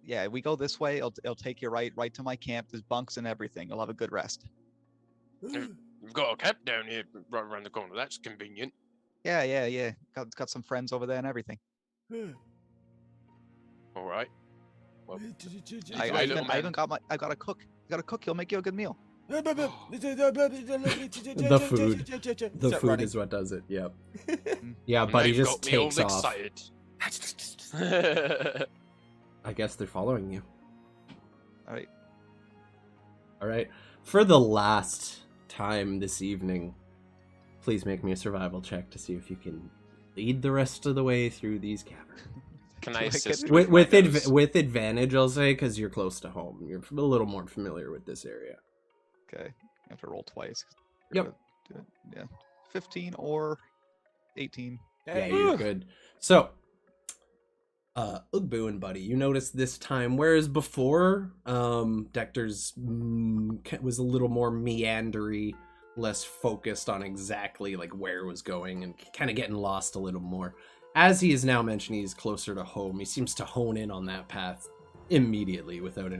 Yeah, we go this way. It'll take you right to my camp. There's bunks and everything. You'll have a good rest. We've got a camp down here right around the corner. That's convenient. Yeah. Got some friends over there and everything. Alright. Well, I Wait, little even man. got a cook. I got a cook. He'll make you a good meal. The food. The Start food running. is what does it. Yep. Yeah, Buddy Now you've just got me all takes off. excited. I guess they're following you. All right. All right. For the last time this evening, please make me a survival check to see if you can lead the rest of the way through these caverns. Can Do I I get assist it? with With my nose? with advantage, I'll say, because you're close to home. You're a little more familiar with this area. Okay. You have to roll twice. Yep. Yeah. 15 or 18. Yeah, you're good. So, Ugbu and Buddy, you notice this time, whereas before, Dector's was a little more meandery, less focused on exactly like where it was going, and kind of getting lost a little more. As he is now mentioning he's closer to home, he seems to hone in on that path immediately without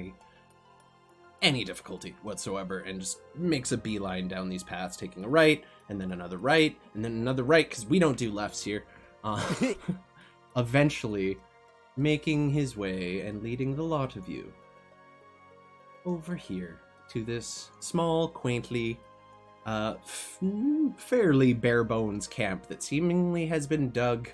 any difficulty whatsoever, and just makes a beeline down these paths, taking a right, and then another right, and then another right, because we don't do lefts here. Eventually, making his way and leading the lot of you over here to this small, quaintly, fairly bare bones camp that seemingly has been dug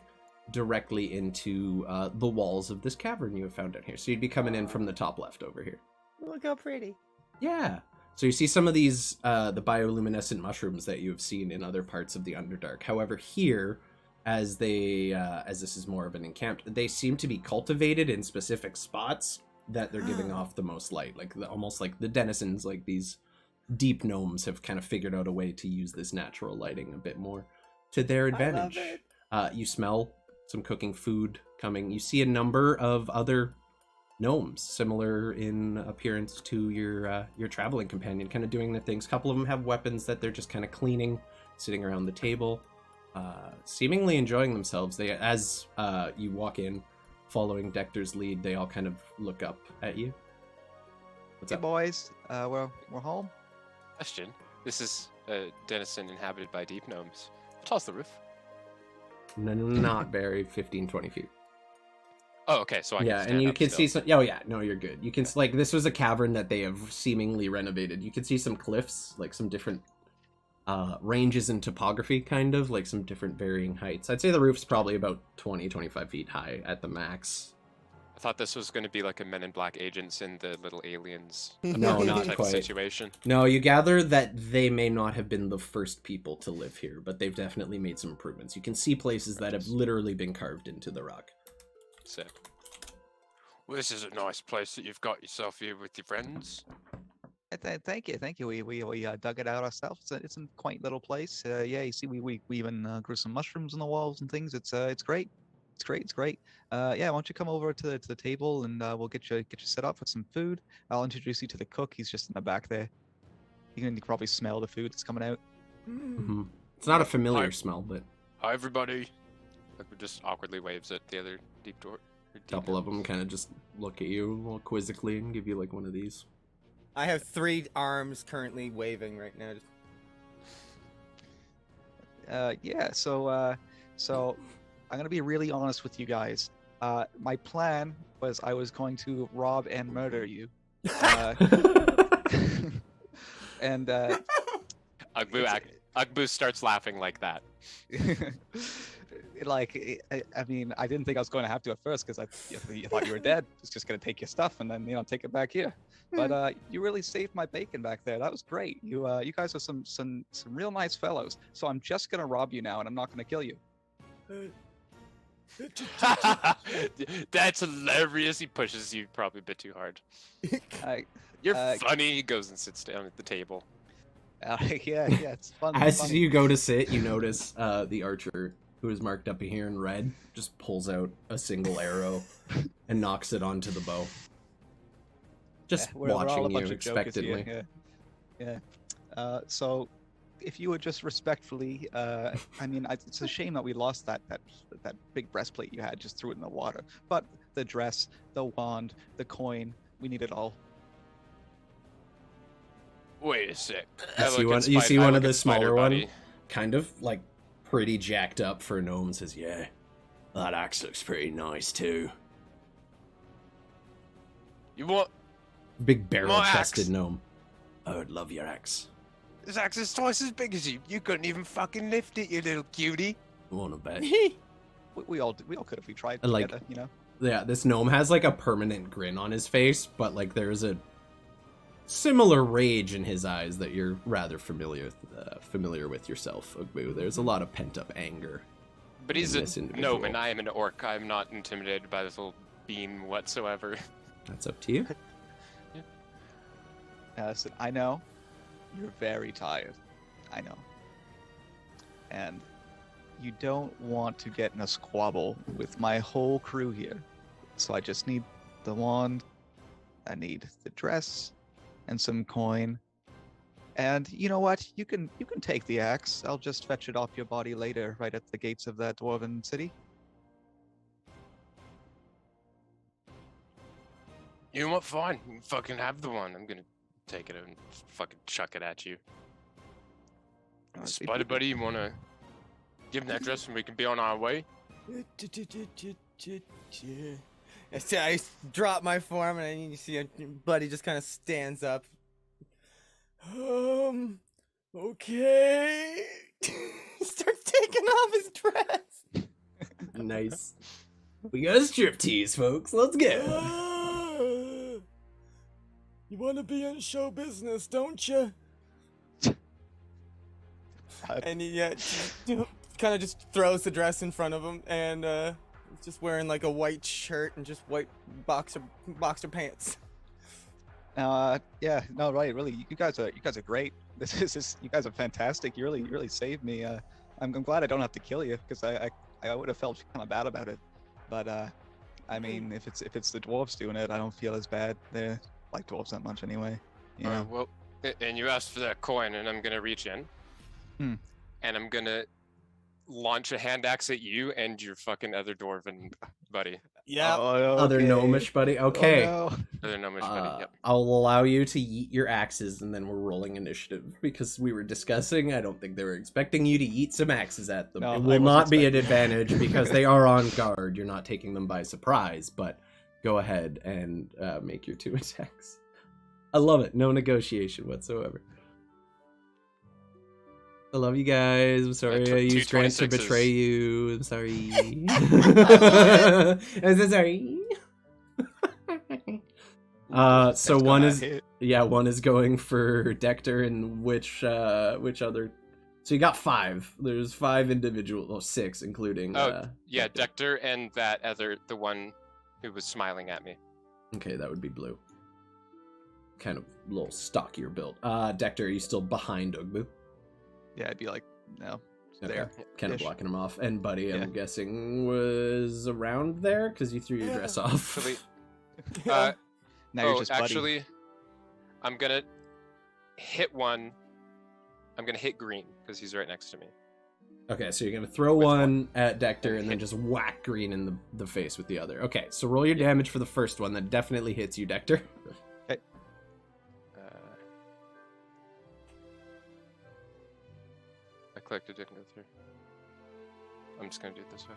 directly into the walls of this cavern you have found down here. So you'd be coming in from the top left over here. Look how pretty. Yeah. So you see some of these, the bioluminescent mushrooms that you have seen in other parts of the Underdark. However, here, as this is more of an encampment, they seem to be cultivated in specific spots that they're giving off the most light. Like almost like the denizens, like these deep gnomes have kind of figured out a way to use this natural lighting a bit more to their advantage. You smell some cooking food coming. You see a number of other gnomes similar in appearance to your traveling companion, kind of doing their things. A couple of them have weapons that they're just kind of cleaning, sitting around the table, seemingly enjoying themselves. They, as you walk in following Dector's lead, they all kind of look up at you. What's Hey up? boys, we're home. Question. This is a denizen inhabited by deep gnomes. How tall's the roof? Not buried 15, 20 feet. Oh, okay, so I can Yeah, stand and you up can still. see some. Oh, yeah, no, you're good. You can like this was a cavern that they have seemingly renovated. You can see some cliffs, like some different ranges in topography, kind of like some different varying heights. I'd say the roof's probably about 20, 25 feet high at the max. I thought this was going to be like a Men in Black agents in the little aliens No, not type quite. of situation. No, you gather that they may not have been the first people to live here, but they've definitely made some improvements. You can see places that have literally been carved into the rock. Sick. Well, this is a nice place that you've got yourself here with your friends. Thank you. We dug it out ourselves. It's a quaint little place. Yeah, you see, we even grew some mushrooms on the walls and things. It's great. It's great. Yeah, why don't you come over to the table and we'll get you set up with some food. I'll introduce you to the cook. He's just in the back there. You can probably smell the food that's coming out. Mm-hmm. It's not a familiar Hi. smell, but Hi, everybody. Like, just awkwardly waves at the other deep door. a couple of them kind of just look at you a little quizzically and give you like one of these. I have 3 arms currently waving right now. Yeah, so I'm gonna be really honest with you guys. My plan was I was going to rob and murder you. And Ugbu starts laughing like that. like I mean, I didn't think I was going to have to at first because you thought you were dead. It's just gonna take your stuff and then take it back here. But you really saved my bacon back there. That was great. You guys are some real nice fellows. So I'm just gonna rob you now, and I'm not gonna kill you. That's hilarious. He pushes you probably a bit too hard. You're funny. He goes and sits down at the table. Yeah, it's fun. As funny. you go to sit, you notice the archer, who is marked up here in red, just pulls out a single arrow and knocks it onto the bow. Just We're all watching a bunch you of jokers expectantly. here, yeah. So, if you would just respectfully, I mean, it's a shame that we lost that big breastplate you had. Just threw it in the water. But the dress, the wand, the coin, we need it all. Wait a sec. You see one of the smaller one, kind of like pretty jacked up for a gnome, says, "Yeah, that axe looks pretty nice too." You want? Big barrel-chested axe. gnome. I would love your axe. This axe is twice as big as you. You couldn't even fucking lift it, you little cutie. Wanna bet? We all could if we tried And, like, together, you know. Yeah, this gnome has like a permanent grin on his face, but like there's a similar rage in his eyes that you're rather familiar with yourself, Ugbu. There's a lot of pent up anger. But he's in a this individual. gnome and I am an orc. I'm not intimidated by this little beam whatsoever. That's up to you. Listen, I know you're very tired. I know. And you don't want to get in a squabble with my whole crew here. So I just need the wand, I need the dress, and some coin. And you know what? You can take the axe. I'll just fetch it off your body later, right at the gates of that dwarven city. You know what? Fine. You can fucking have the one. I'm gonna take it and fucking chuck it at you. Spider buddy, you wanna give him that dress and we can be on our way? I drop my form and then you see a buddy just kind of stands up. Okay. Starts taking off his dress. Nice. We got a striptease, folks. Let's go. You want to be in show business, don't you? And he kind of just throws the dress in front of him, and he's just wearing like a white shirt and just white boxer pants. Yeah, no, right, really, you guys are great. This is you guys are fantastic. You really saved me. I'm glad I don't have to kill you, because I would have felt kind of bad about it. But I mean, if it's the dwarves doing it, I don't feel as bad. They're like dwarves that much anyway. You know? Well, and you asked for that coin, and I'm gonna reach in, and I'm gonna launch a hand axe at you and your fucking other dwarven buddy. Yeah. Other gnomish buddy. Okay. Oh, no. Other gnomish buddy. Yep. I'll allow you to yeet your axes, and then we're rolling initiative because we were discussing. I don't think they were expecting you to yeet some axes at them. No, it I will wasn't not be an expecting advantage because they are on guard. You're not taking them by surprise. But go ahead and make your 2 attacks. I love it. No negotiation whatsoever. I love you guys. I'm sorry I used Grant to 226s. betray you. I'm sorry. I'm so sorry. So one is going for Dector, and which other? So you got 5. There's 5 individual, 6 including. Yeah, Dector and the one who was smiling at me. Okay, that would be blue. Kind of a little stockier build. Dector, are you still behind Ugbu? Yeah, I'd be like, no, Okay, there. kind of Ish. blocking him off. And Buddy, Yeah. I'm guessing, was around there because you threw your dress off. Actually, Now you're just buddy. actually, I'm gonna hit one. I'm gonna hit Green because he's right next to me. Okay, so you're gonna throw With one at Dector and then just whack Green in the face with the other. Okay, so roll your damage for the first one. That definitely hits you, Dector. I clicked, it didn't go through. I'm just gonna do it this way.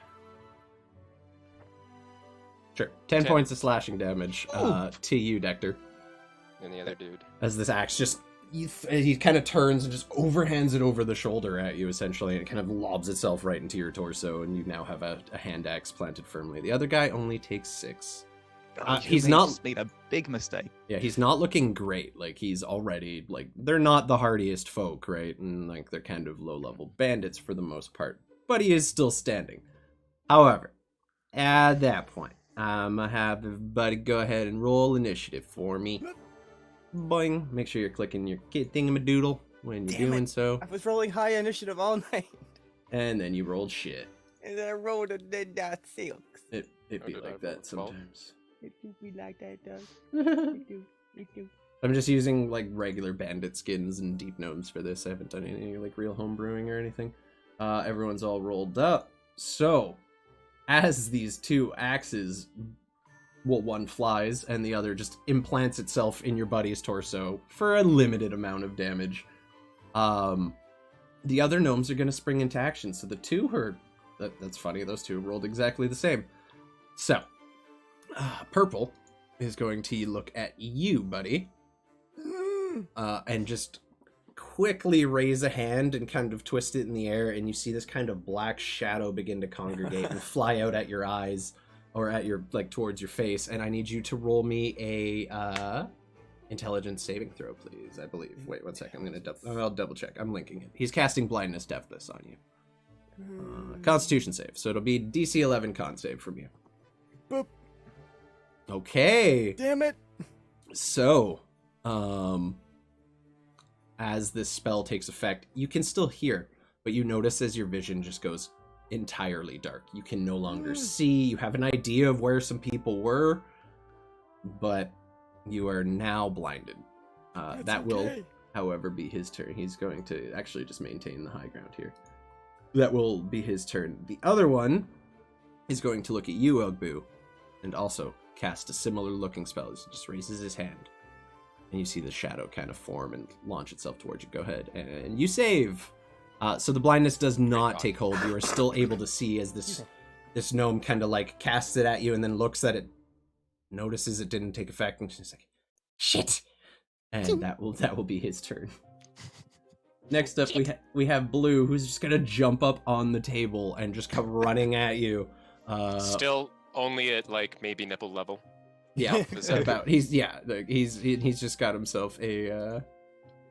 Sure. 10 10. points of slashing damage to you, Dector. And the other dude. As this axe just... He kind of turns and just overhands it over the shoulder at you, essentially, and it kind of lobs itself right into your torso, and you now have a hand axe planted firmly. The other guy only takes 6. He's not made a big mistake. Yeah, he's not looking great. Like, he's already, like, they're not the hardiest folk, right? And, like, they're kind of low-level bandits for the most part. But he is still standing. However, at that point, I'm gonna have everybody go ahead and roll initiative for me. Boing. Make sure you're clicking your thingamadoodle when you're Damn doing it. so. I was rolling high initiative all night. And then you rolled shit. And then I rolled a dead dot 6. It'd be Or did I like roll that 12? sometimes. It do be like that, does. It do. It do. I'm just using, like, regular bandit skins and deep gnomes for this. I haven't done any, like, real home brewing or anything. Everyone's all rolled up. So, as these 2 axes, well, one flies and the other just implants itself in your buddy's torso for a limited amount of damage. The other gnomes are going to spring into action. So the 2 are... That's funny. Those 2 rolled exactly the same. So, Purple is going to look at you, buddy. and just quickly raise a hand and kind of twist it in the air, and you see this kind of black shadow begin to congregate and fly out at your eyes, or at your, like, towards your face. And I need you to roll me a intelligence saving throw, please. I believe. Wait 1 second. I'll double check. I'm linking it. He's casting blindness deafness on you. Constitution save. So it'll be DC 11 con save from you. Boop. Okay. Damn it. So, as this spell takes effect, you can still hear, but you notice as your vision just goes entirely dark. You can no longer see. You have an idea of where some people were, but you are now blinded. That will, however, be his turn. He's going to actually just maintain the high ground here. That will be his turn. The other one is going to look at you, Ugbu, and also cast a similar looking spell. He just raises his hand, and you see the shadow kind of form and launch itself towards you. Go ahead, and you save. So the blindness does not take hold. You are still able to see as this gnome kind of like casts it at you and then looks at it, notices it didn't take effect, and she's like, "Shit!" And that will be his turn. Next up, we have Blue, who's just gonna jump up on the table and just come running at you. Still only at like maybe nipple level. Yeah, he's just got himself a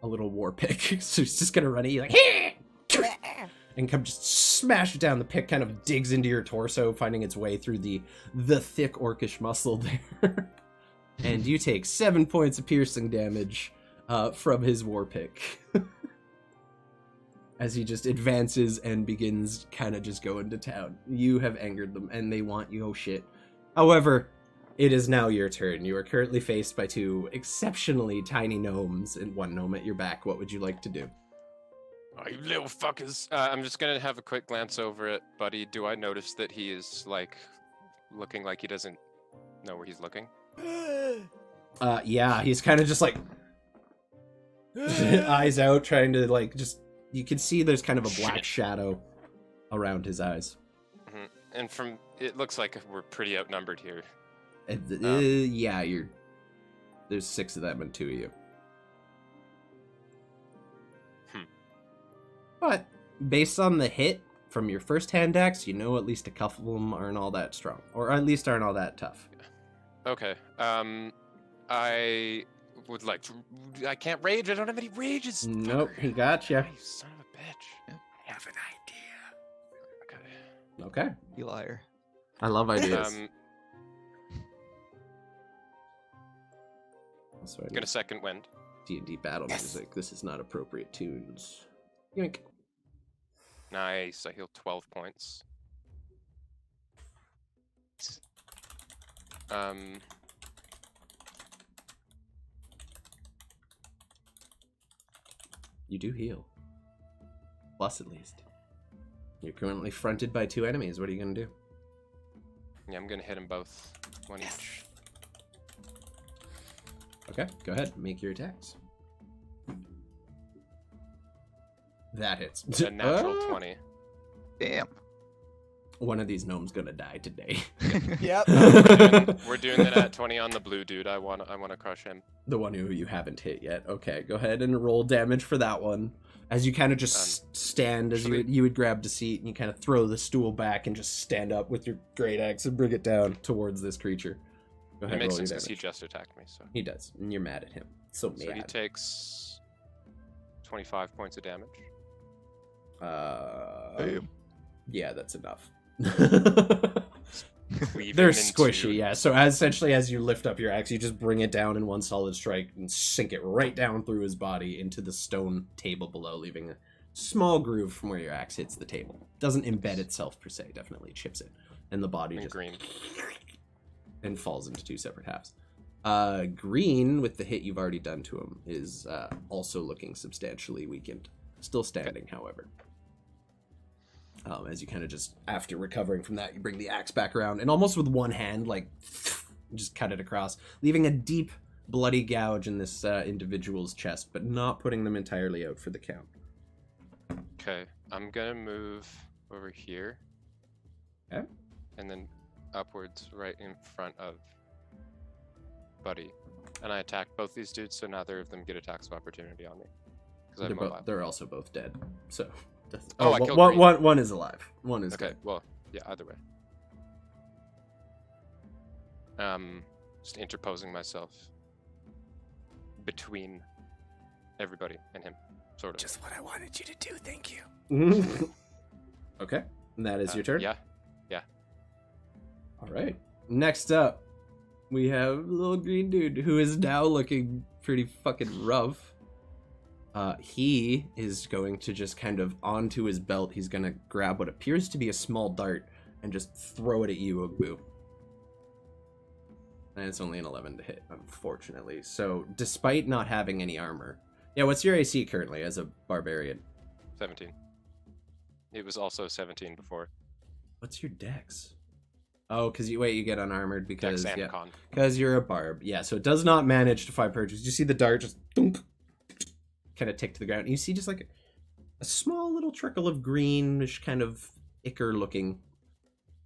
little war pick, so he's just gonna run at you like, and come just smash it down. The pick kind of digs into your torso, finding its way through the thick orcish muscle there. And you take 7 points of piercing damage from his war pick. As he just advances and begins kind of just going to town. You have angered them, and they want you. Oh shit. However, it is now your turn. You are currently faced by 2 exceptionally tiny gnomes and 1 gnome at your back. What would you like to do? Oh, you little fuckers. I'm just gonna have a quick glance over at Buddy. Do I notice that he is, like, looking like he doesn't know where he's looking? Yeah, he's kind of just like... eyes out, trying to, like, just... You can see there's kind of a black shadow around his eyes. Mm-hmm. And from... It looks like we're pretty outnumbered here. Yeah, there's 6 of them and 2 of you. But based on the hit from your first hand axe, you know at least a couple of them aren't all that strong, or at least aren't all that tough. Okay. I would like to... I can't rage. I don't have any rages. Nope, fucker. he got you. You son of a bitch. I have an idea. Okay. Okay. You liar. I love ideas. So Get a second wind. D&D battle music. This is not appropriate tunes. Yoink. Nice. I heal 12 points. You do heal. Plus, at least. You're currently fronted by 2 enemies. What are you going to do? Yeah, I'm gonna hit them both. 1 each. Okay, go ahead. Make your attacks. That hits. A natural 20. Damn. One of these gnomes gonna die today. Yep. We're doing the nat 20 on the blue dude. I wanna crush him. The one who you haven't hit yet. Okay, go ahead and roll damage for that one. As you kind of just stand, as you would grab the seat, and you kind of throw the stool back and just stand up with your great axe and bring it down towards this creature. Go ahead, It makes roll your sense because he damage. just attacked me. So He does, and you're mad at him. So he mad. takes 25 points of damage. Damn. Yeah, that's enough. Cleave They're him into- squishy, yeah. So essentially, as you lift up your axe, you just bring it down in one solid strike and sink it right down through his body into the stone table below, leaving a small groove from where your axe hits the table. Doesn't embed itself per se, definitely chips it, and the body And just green. and falls into 2 separate halves. Green, with the hit you've already done to him, is also looking substantially weakened. Still standing, however. As you kind of just, after recovering from that, you bring the axe back around, and almost with one hand, like, just cut it across, leaving a deep, bloody gouge in this individual's chest, but not putting them entirely out for the count. Okay, I'm gonna move over here. Okay. And then upwards right in front of Buddy. and I attack both these dudes, so neither of them get attacks of opportunity on me. 'Cause I'm mobile. They're also both dead. So. Oh, I killed one is alive. One is Okay, dead. well, yeah, either way. Just interposing myself between everybody and him, sort of. Just what I wanted you to do, thank you. Okay, and that is your turn? Yeah. All right. Next up, we have a little green dude who is now looking pretty fucking rough. He is going to just kind of onto his belt. He's going to grab what appears to be a small dart and just throw it at you, Ugbu. And it's only an 11 to hit, unfortunately. So, despite not having any armor. Yeah, what's your AC currently as a barbarian? 17. It was also 17 before. What's your dex? Oh, because you get unarmored because Dex and con. because you're a barb. Yeah, so it does not manage to find purchase. You see the dart just thunk, kind of tick to the ground. And you see just like a small little trickle of greenish kind of ichor looking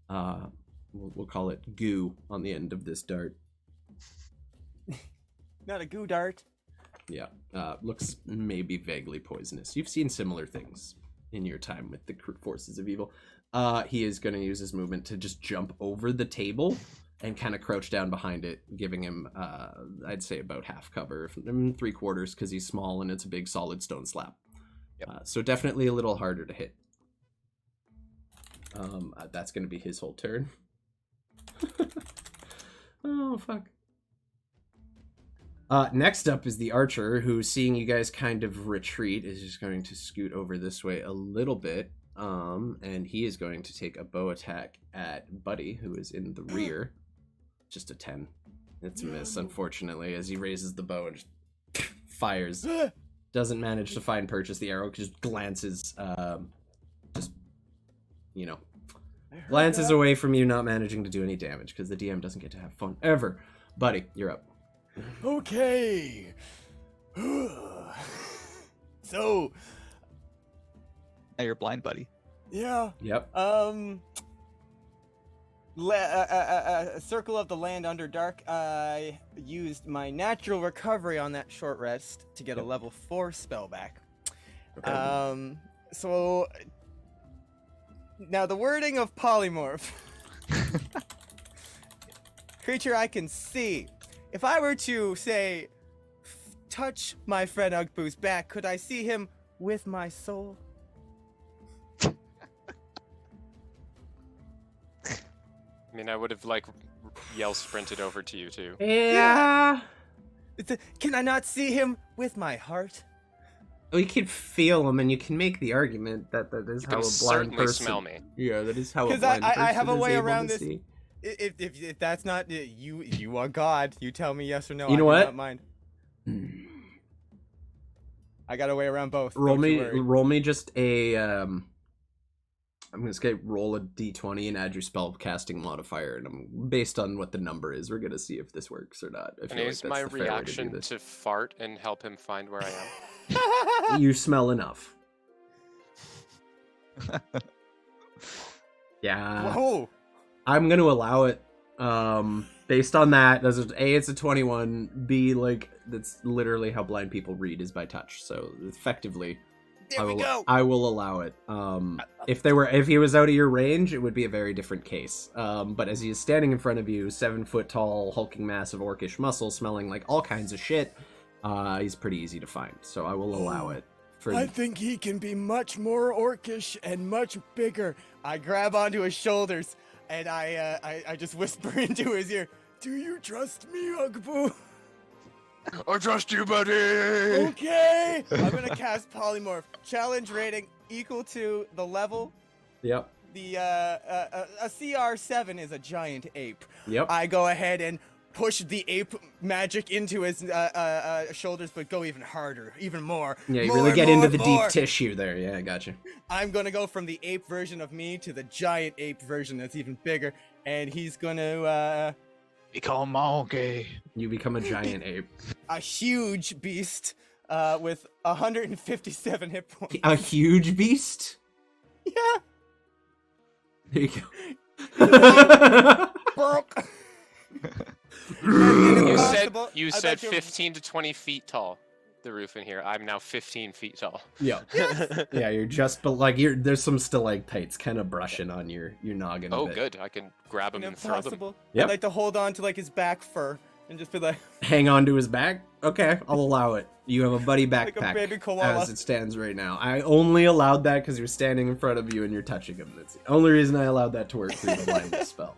we'll call it goo on the end of this dart. Not a goo dart. Yeah, looks maybe vaguely poisonous. You've seen similar things in your time with the forces of evil. He is going to use his movement to just jump over the table and kind of crouch down behind it, giving him, I'd say, about half cover, 3/4, because he's small and it's a big solid stone slab. Yep. So definitely a little harder to hit. That's going to be his whole turn. Oh, fuck. Next up is the archer, who, seeing you guys kind of retreat, is just going to scoot over this way a little bit. And he is going to take a bow attack at Buddy, who is in the rear. Just a 10. It's a miss, unfortunately, as he raises the bow and just fires. Doesn't manage to find purchase. The arrow just glances, glances away from you, not managing to do any damage, because the DM doesn't get to have fun ever. Buddy, you're up. Okay. So, Now you're blind, buddy. yeah. Yep. A circle of the land Underdark. I used my natural recovery on that short rest to get a level 4 spell back. Okay. So now the wording of polymorph. Creature I can see. If I were to say, touch my friend Ugbu's back, could I see him with my soul? I mean, I would have, yell sprinted over to you, too. Yeah. Can I not see him with my heart? Well, you can feel him, and you can make the argument that is You how can a blind certainly person. smell me. Yeah, that is how a 'Cause blind person I have a is way able around to this. see. If that's not you are God. You tell me yes or no. You know I do what? not mind. I got a way around both. Roll don't you worry. me just a I'm gonna say roll a d20 and add your spell casting modifier, and based on what the number is, we're gonna see if this works or not. I And feel like is that's my the fair way to do reaction this. to fart and help him find where I am? You smell enough. Yeah, Whoa! I'm gonna allow it. Based on that, it's a 21. B, that's literally how blind people read, is by touch. So effectively, There we go. I will allow it. If he was out of your range, it would be a very different case. But as he is standing in front of you, 7 foot tall, hulking mass of orcish muscle, smelling like all kinds of shit, he's pretty easy to find. So I will allow it. I think he can be much more orcish and much bigger. I grab onto his shoulders and I just whisper into his ear, "Do you trust me, Ugbu?" I trust you, buddy! Okay. I'm gonna cast polymorph. Challenge rating equal to the level. Yep. The a CR7 is a giant ape. Yep. I go ahead and push the ape magic into his shoulders, but go even harder, even more. Yeah, you More, really get more, into the more. deep tissue there. Yeah, I gotcha. I'm gonna go from the ape version of me to the giant ape version that's even bigger, and he's gonna Become monkey. You become a giant ape. a huge beast with 157 hit points. A huge beast? Yeah. There you go. Broke. You said, Impossible. You I said thought you were- 15 to 20 feet tall. The roof in here. I'm now 15 feet tall. Yeah. Yeah, you're just, but like there's some stalactites kind of brushing on your noggin. Oh, a bit. good. I can grab him And and if throw them. possible, Yep. I'd like to hold on to like his back fur and just be like, Hang on to his back. Okay, I'll allow it. You have a buddy Like a backpack baby koala. as it stands right now. I only allowed that because you're standing in front of you and you're touching him. That's the only reason I allowed that to work through the blindness spell.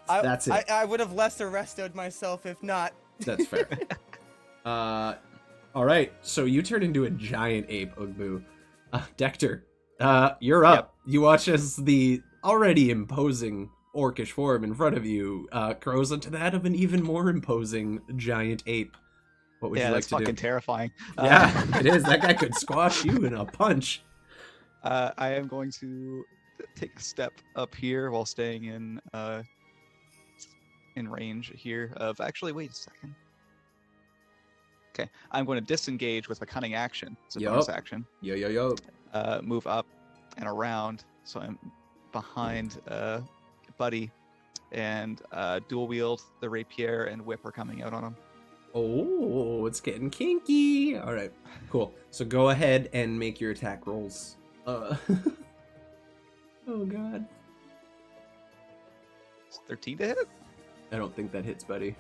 That's it. I would have less arrested myself if not. That's fair. All right. So you turn into a giant ape, Ugbu. Dector, you're up. You watch as the already imposing orcish form in front of you grows into that of an even more imposing giant ape. What would you like that's to do? fucking terrifying. Yeah, it is. That guy could squash you in a punch. I am going to take a step up here while staying in range here of actually wait a second. Okay, I'm going to disengage with a cunning action. It's a bonus Yup. action. Yo. Move up and around, so I'm behind Buddy, and dual wield the rapier and whip are coming out on him. Oh, it's getting kinky. All right, cool. So go ahead and make your attack rolls. Oh god. It's 13 to hit. I don't think that hits, buddy.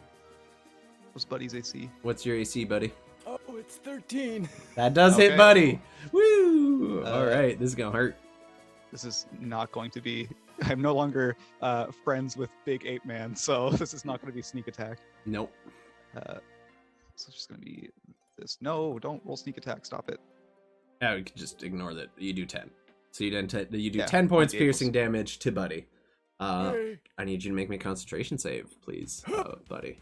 What's Buddy's AC? What's your AC, buddy? Oh, it's 13. That does hit, Okay. buddy. Woo! All Uh, right, this is gonna hurt. This is not going to be. I'm no longer friends with Big Ape Man, so this is not going to be sneak attack. Nope. So it's just going to be this. No, don't roll sneak attack. Stop it. Oh, you can just ignore that. You do 10. So you do Yeah, 10 points 1d8 piercing damage to buddy. Yay. I need you to make me a concentration save, please, buddy.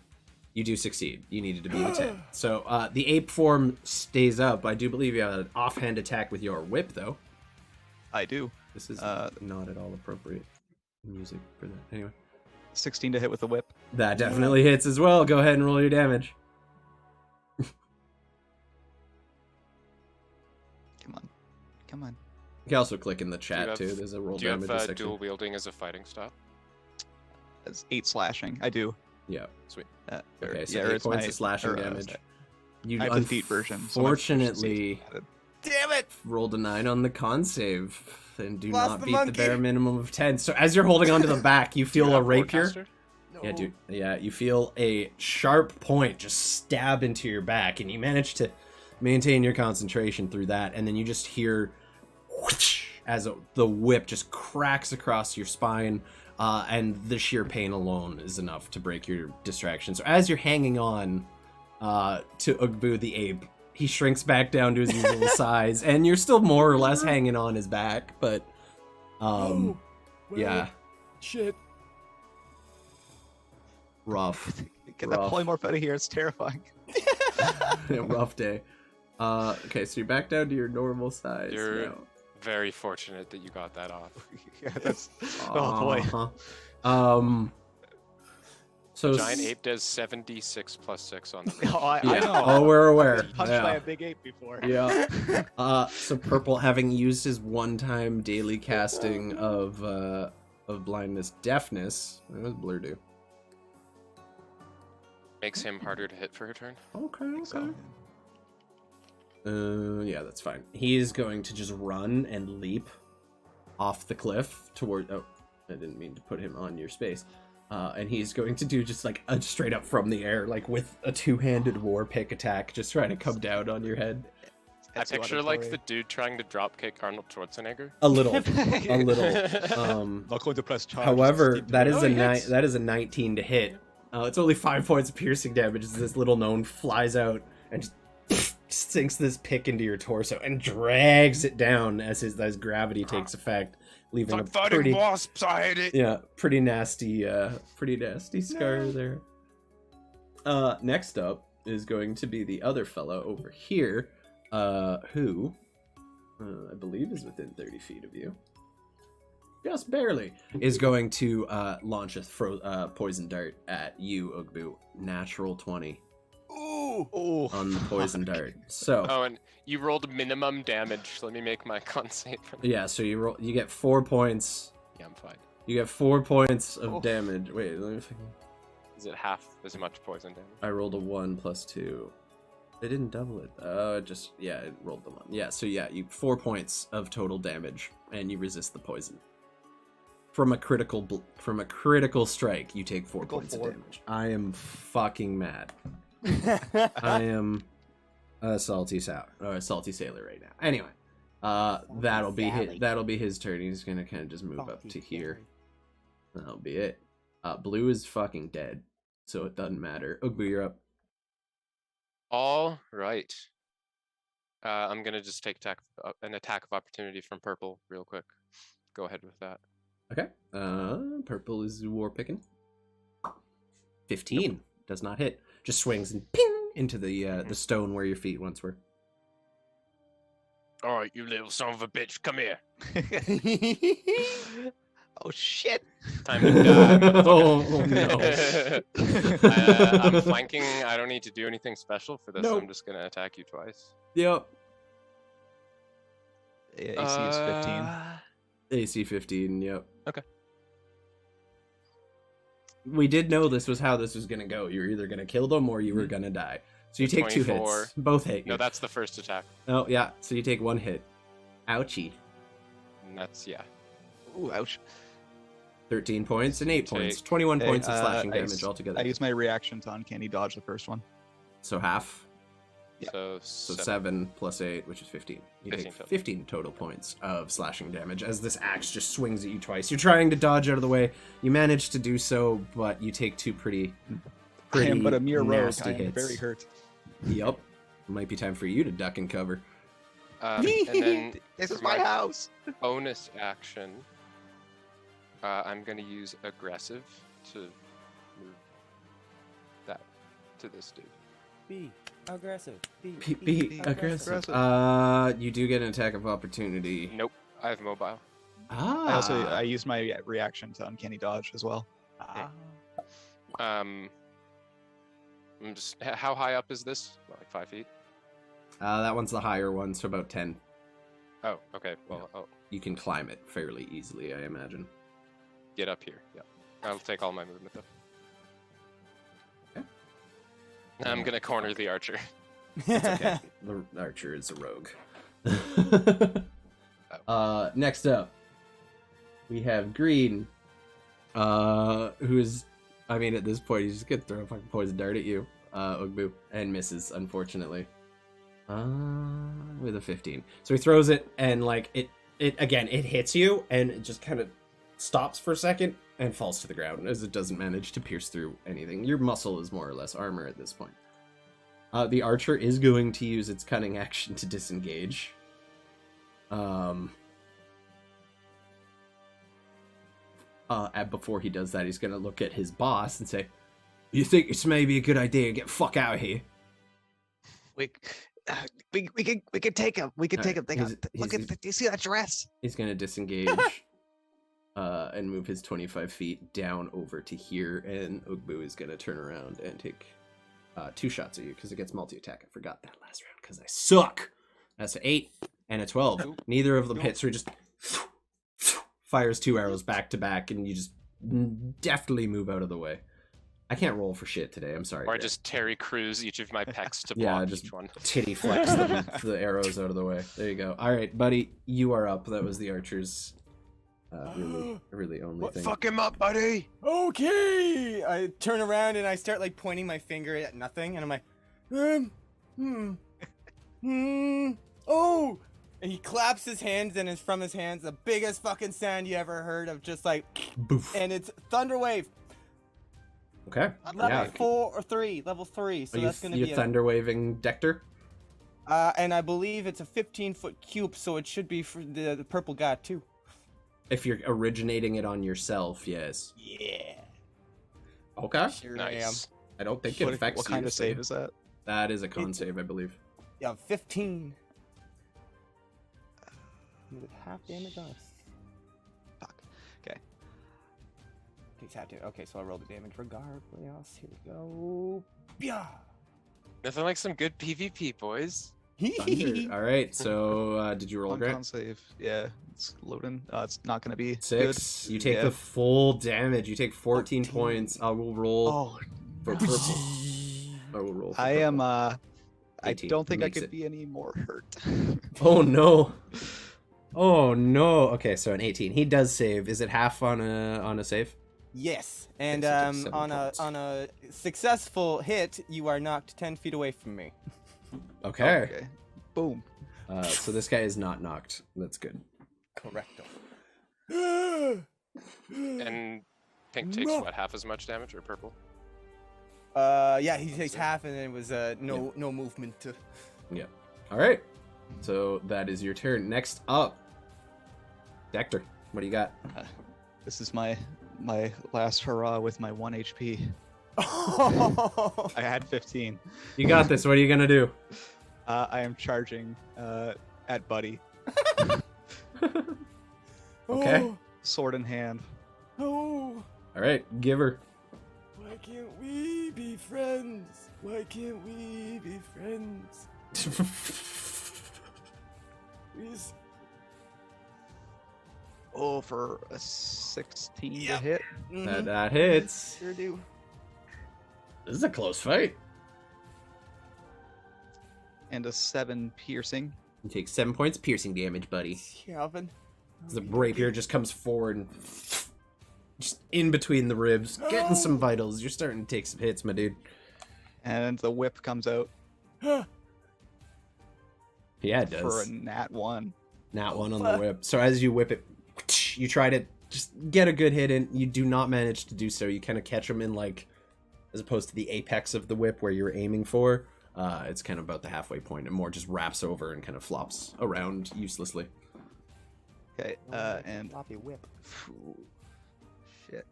You do succeed. You needed to beat a 10. So the ape form stays up. I do believe you have an offhand attack with your whip, though. I do. This is not at all appropriate music for that. Anyway. 16 to hit with the whip. That definitely hits as well. Go ahead and roll your damage. Come on. You can also click in the chat, have- too. There's a roll Do you damage have section. dual wielding as a fighting style? That's 8 slashing. I do. Yeah. Okay, so or 8 it's points my- of slashing or, damage. You I have the feet version. so my Unfortunately, proficiency is added. Damn it! rolled a 9 on the con save and do Lost not the beat monkey. the bare minimum of 10. So as you're holding onto the back, you Do feel you a have rapier. Warcaster? Yeah, dude. Yeah, you feel a sharp point just stab into your back, and you manage to maintain your concentration through that, and then you just hear whoosh as the whip just cracks across your spine, and the sheer pain alone is enough to break your distraction. So as you're hanging on to Ugbu the ape, he shrinks back down to his usual size, and you're still more or less hanging on his back, but Oh, well, yeah, Shit. rough. Get that Rough. polymorph out of here. It's terrifying. Yeah, rough day. Okay, so you're back down to your normal size. You're- now. Very fortunate that you got that off. Yeah, that's. Oh boy. Uh-huh. So Giant ape does 76 plus 6 on the range. Oh, I Yeah. know. Oh, we're aware. I've been punched by Yeah. a big ape before. Yeah. So Purple, having used his one-time daily casting of blindness, deafness. What does Blur do? Makes him harder to hit for a turn. Okay. So, Yeah, that's fine. He is going to just run and leap off the cliff toward. Oh, I didn't mean to put him on your space. And he's going to do just like a straight up from the air, like with a two-handed war pick attack, just trying to come down on your head. I picture like the dude trying to dropkick Arnold Schwarzenegger. A little, a little. Not going to press charge. However, that is Oh, a he hits. that is a 19 to hit. It's only 5 points of piercing damage as this little gnome flies out and just sinks this pick into your torso and drags it down as gravity takes effect, leaving a pretty wasps. I hate it. pretty nasty scar there. Next up is going to be the other fellow over here, who I believe is within 30 feet of you. Just barely. Is going to launch a poison dart at you, Ugbu. Natural 20 Ooh. on the poison dart. So Oh, and you rolled minimum damage. Let me make my con save for that. yeah, so you get 4 points. Yeah, I'm fine. You get 4 points of damage. Wait, let me think. Is it half as much poison damage? I rolled a 1 plus 2. It didn't double it. It rolled the 1. Yeah, so yeah, you 4 points of total damage, and you resist the poison. From a critical strike, you take 4 points of damage. I am fucking mad. I am a salty sailor right now. Anyway, that'll be his turn. He's gonna kind of just move up to here. That'll be it. Blue is fucking dead, so it doesn't matter. Ugbu, you're up. All right. I'm gonna just take an attack of opportunity from purple real quick. Go ahead with that. Okay. Purple is war picking. 15 does not hit. Just swings and ping into the stone where your feet once were. All right, you little son of a bitch, come here. Oh shit! Time to die. Oh no. I'm flanking. I don't need to do anything special for this. Nope. I'm just gonna attack you twice. Yep. Yeah, AC is 15. AC 15, yep. Okay. We did know this was how this was going to go. You were either going to kill them or you were going to die. So you take 2 24. hits. Both hit you. No, that's the first attack. Oh, yeah. So you take 1 hit. Ouchie. And that's, yeah. Ooh, ouch. 13 points and 8 Take- points. 21 Okay, points of slashing I damage use- altogether. I use my reaction to uncanny dodge the first one. So half. Yeah. So, So 7. 7 plus 8, which is 15. You 15 take total. 15 total points of slashing damage as this axe just swings at you twice. You're trying to dodge out of the way. You manage to do so, but you take 2 pretty I am but a mere rogue. nasty I am hits. very hurt. Yep. Might be time for you to duck and cover. And then This is for my house. bonus action, I'm going to use aggressive to move that to this dude. Be aggressive. Be aggressive. You do get an attack of opportunity. Nope, I have mobile. I used my reaction to uncanny dodge as well. I'm just. How high up is this? Like 5 feet? That one's the higher one, so about 10. Oh, okay. Well, I'll You can climb it fairly easily, I imagine. get up here. Yeah, I'll take all my movement though. Okay. I'm gonna corner the archer. It's okay. The archer is a rogue. Next up, we have Green, who's, I mean, at this point, he's just gonna throw a fucking poison dart at you, Ugbu, and misses, unfortunately. With a 15. So he throws it, and like it hits you, and it just kind of stops for a second and falls to the ground as it doesn't manage to pierce through anything. Your muscle is more or less armor at this point. The archer is going to use its cunning action to disengage. And before he does that, he's going to look at his boss and say, "You think it's maybe a good idea to get the fuck out of here?" We could take him. We could take him. Look he's- at. Do you see that dress? He's going to disengage and move his 25 feet down over to here, and Ugbu is going to turn around and take 2 shots at you because it gets multi-attack. I forgot that last round because I suck. That's an 8 and a 12. Neither of them hit, so he just fires 2 arrows back to back, and you just deftly move out of the way. I can't roll for shit today. I'm sorry. Or I Greg. just Terry Crews each of my pecs to Yeah, block just each one. titty flex the arrows out of the way. There you go. All right, buddy, you are up. That was the archer's really only thing. Fuck him up, buddy! Okay. I turn around and I start like pointing my finger at nothing, and I'm like, oh. And he claps his hands, and it's from his hands the biggest fucking sound you ever heard of, just like, Boof. and it's Thunderwave. Okay. Level Yeah. 4 or 3. Level 3. So Are that's gonna you be thunder waving Dector? and I believe it's a 15-foot cube, so it should be for the purple god too. If you're originating it on yourself, yes. Yeah. Okay. Sure Nice. I don't think it What affects kind you, of save is that? That is a con save, I believe. Yeah, 15. With half damage on us. Fuck. Okay. Takes half damage. Okay, so I rolled the damage regardless. Here we go. Yeah. Nothing like some good PvP, boys. Thunder. All right. So did you roll a One grant? con save. Yeah, it's loading. It's not gonna be 6. Good. You take Yeah. the full damage. You take 14 points. I will roll Oh, for purple. I will roll. For I am. purple. I 18 don't think I makes could it. be any more hurt. Oh no. Oh no. Okay, so an 18. He does save. Is it half on a save? Yes, and Okay, so take 7 on points. a successful hit, you are knocked 10 feet away from me. Okay. Boom. So this guy is not knocked. That's good. Correcto. And pink takes what, half as much damage, or purple? Yeah, he takes half, and then it was no movement. All right. So that is your turn. Next up, Dector. What do you got? This is my last hurrah with my 1 HP. I had 15. You got this. What are you gonna do? I am charging at Buddy, Okay. sword in hand. Oh, All right. Give her. why can't we be friends? Why can't we be friends? Please. Oh, for a 16 to Yep. hit. That hits. Sure do. This is a close fight. And a 7 piercing. You take 7 points piercing damage, buddy. Calvin. The rapier just comes forward and just in between the ribs, getting some vitals. You're starting to take some hits, my dude. And the whip comes out Yeah, it for a does. nat 1. Nat 1 on the whip. So as you whip it, you try to just get a good hit in. You do not manage to do so. You kind of catch him in, like, as opposed to the apex of the whip where you're aiming for. It's kind of about the halfway point and more just wraps over and kind of flops around uselessly. Okay, and Floppy whip. shit.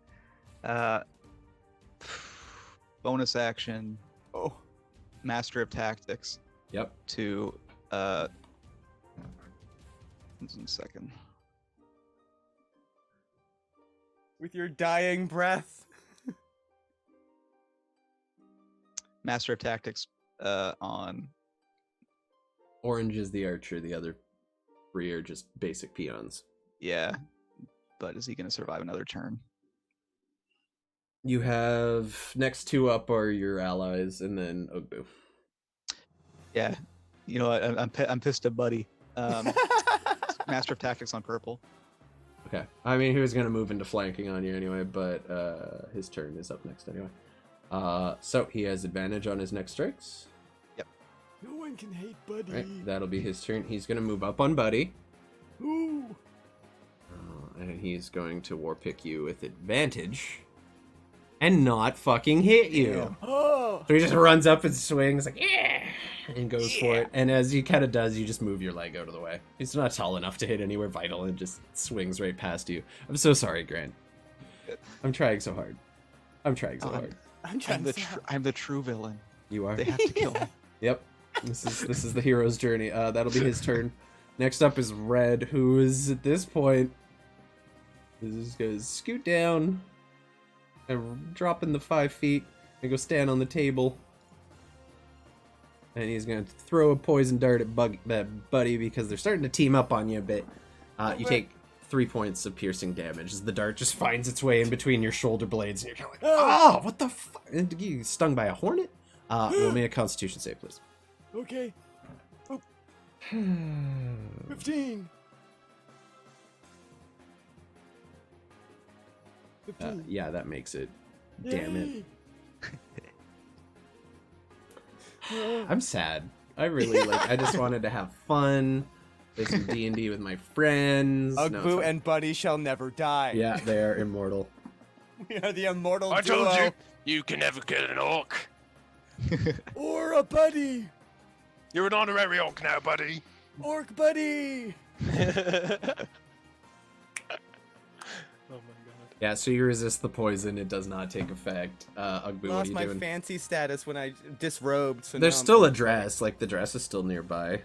Bonus action, Oh. Master of Tactics Yep. to in a second. With your dying breath. Master of Tactics on Orange is the archer. The other 3 are just basic peons. yeah, but is he gonna survive another turn? You have next 2 up are your allies, and then Ugbu. Yeah, you know what? I'm pissed at Buddy. Master of Tactics on purple. Okay. I mean, he was gonna move into flanking on you anyway, but his turn is up next anyway. So he has advantage on his next strikes. No one can hate Buddy. Right, that'll be his turn. He's gonna move up on Buddy, Ooh. and he's going to warpick you with advantage, and not fucking hit you. Oh. So he just runs up and swings like yeah, and goes for it. And as he kind of does, you just move your leg out of the way. He's not tall enough to hit anywhere vital, and just swings right past you. I'm so sorry, Grant. I'm trying so hard. I'm trying so hard. I'm trying to I'm the true villain. You are. They have to kill me. Yep. This is the hero's journey. That'll be his turn. Next up is Red, who is at this point is gonna scoot down and drop in the 5 feet and go stand on the table. And he's gonna throw a poison dart at Buddy because they're starting to team up on you a bit. You take 3 points of piercing damage as the dart just finds its way in between your shoulder blades, and you're kind of like, oh, what the fuck? You stung by a hornet? Roll me a Constitution save, please. Okay. Oh. 15. 15. Yeah, that makes it. Damn it. I'm sad. I really I just wanted to have fun. Play some D&D with my friends. No, it's Ugbu fine. and Buddy shall never die. Yeah, they are immortal. We are the immortal I duo. told you, you can never kill an orc. Or a buddy. You're an honorary orc now, buddy. Orc buddy. Oh my god. Yeah, so you resist the poison. It does not take effect. Ugbu, what are Lost you my doing? fancy status when I disrobed. So There's now I'm still a full- dress. Like, the dress is still nearby.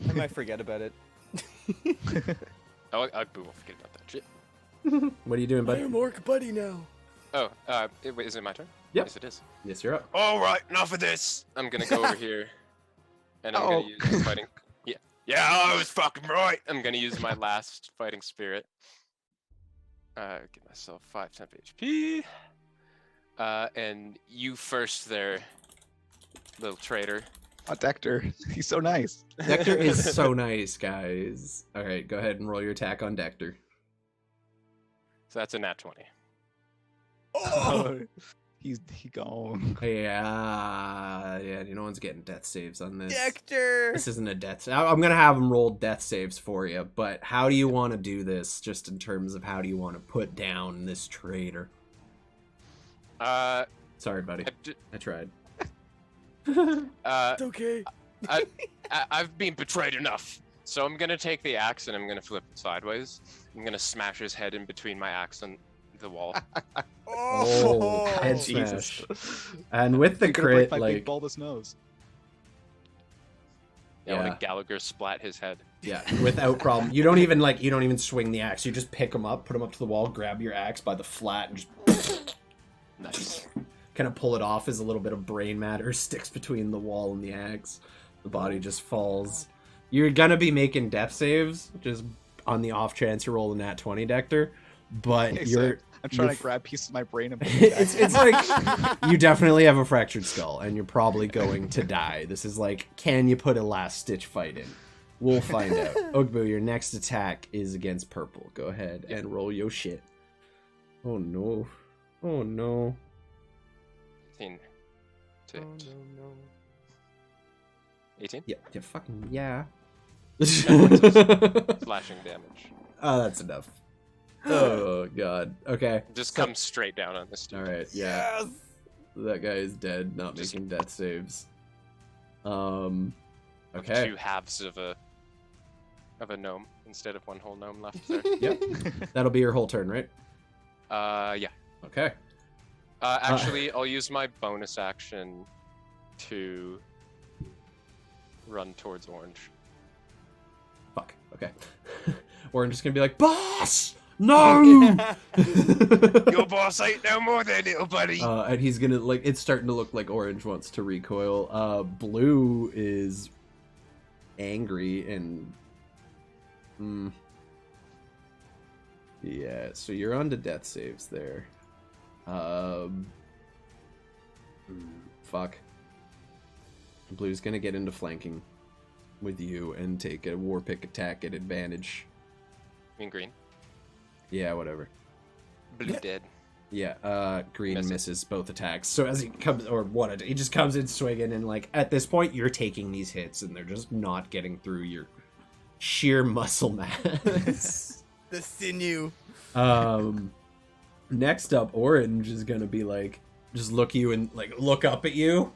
I might forget about it. Oh, Ugbu won't forget about that shit. What are you doing, I bud? am Orc buddy now. Oh, is it my turn? Yep. Yes, it is. Yes, you're up. All right, enough of this. I'm gonna go over here And I'm gonna use fighting. Yeah, I was fucking right. I'm gonna use my last fighting spirit. Give myself 5 temp HP. And you first there, little traitor. Oh, Dector. He's so nice. Dector is so nice, guys. All right, go ahead and roll your attack on Dector. So that's a nat 20. Oh! He gone. Yeah, no one's getting death saves on this. Dector! This isn't a death save. I'm gonna have him roll death saves for you, but how do you want to do this? Just in terms of how do you want to put down this traitor? Sorry, buddy. I tried. It's okay. I've been betrayed enough. So I'm gonna take the axe and I'm gonna flip it sideways. I'm gonna smash his head in between my axe and the wall. Oh, head Jesus. smash. And with the You're gonna break crit, my big like, bulbous nose. I want to Gallagher splat his head. yeah, without problem. You don't even swing the axe. You just pick him up, put him up to the wall, grab your axe by the flat, and just Nice. kind of pull it off as a little bit of brain matter sticks between the wall and the axe. The body just falls. You're gonna be making death saves, just on the off chance you roll a nat 20, Dector. But Okay, you're I'm trying you're to grab pieces of my brain and put it back. it's like you definitely have a fractured skull and you're probably going to die. This is like, can you put a last stitch fight in? We'll find out. Ugbu, your next attack is against purple. Go ahead and roll your shit. Oh no. Oh no. 18 to hit. no. 18? Yeah, fucking yeah. Slashing damage. Oh, that's enough. Oh god. Okay. Just come straight down on this dude. Alright, yeah. Yes! That guy is dead, not Just- making death saves. With Okay. 2 halves of a gnome instead of 1 whole gnome left there. Yep. That'll be your whole turn, right? Yeah. Okay. Actually, I'll use my bonus action to run towards Orange. Fuck. Okay. Orange is gonna be like, boss! No! Your boss ain't no more there, little buddy. And he's gonna, like, it's starting to look like Orange wants to recoil. Blue is angry and... Yeah, so you're on to death saves there. Fuck. Blue's gonna get into flanking with you and take a war pick attack at advantage. I mean green. Yeah, whatever. Blue dead. Yeah, green Misses. misses both attacks. So as he comes, or what, he just comes in swinging, and like at this point, you're taking these hits, and they're just not getting through your sheer muscle mass. The sinew. Next up, Orange is gonna be like, just look you and like look up at you.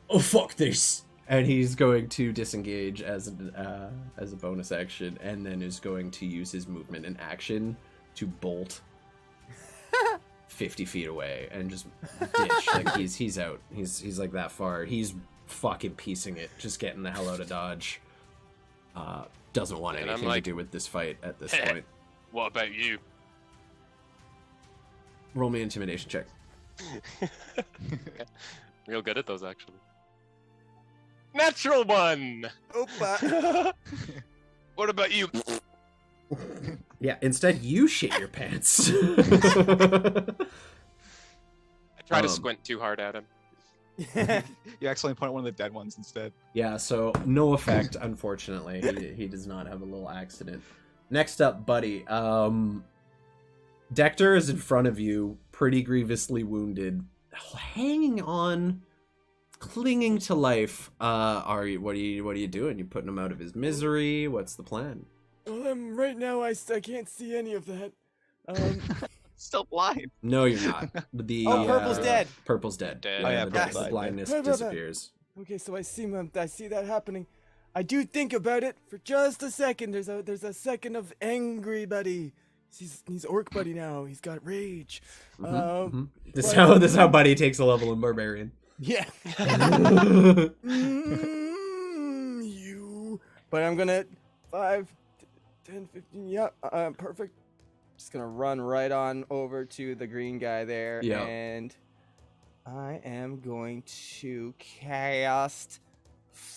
Oh fuck this! And he's going to disengage as a bonus action, and then is going to use his movement and action to bolt 50 feet away and just ditch. Like he's out. He's like that far. He's fucking piecing it, just getting the hell out of Dodge. Doesn't want And I'm anything like, to do with this fight at this point. What about you? Roll me an intimidation check. Real good at those, actually. Natural 1! Opa. What about you? Yeah, instead you shit your pants. I try to Um, squint too hard at him. You accidentally point at one of the dead ones instead. Yeah, so no effect, unfortunately. He does not have a little accident. Next up, Buddy. Dector is in front of you, pretty grievously wounded, hanging on, clinging to life. What are you doing? You putting him out of his misery? What's the plan? Right now I can't see any of that. Still blind. No, you're not. The Purple's dead. Purple's dead. Dead. Oh, yeah, the Purple's dead. blindness Right. disappears. Okay, so I see that happening. I do think about it for just a second. There's a second of angry Buddy. He's orc Buddy now. He's got rage. This is how Buddy takes a level in Barbarian. Yeah. You. But I'm gonna 5, 10, 15. Yeah, perfect. Just gonna run right on over to the green guy there, Yeah. and I am going to cast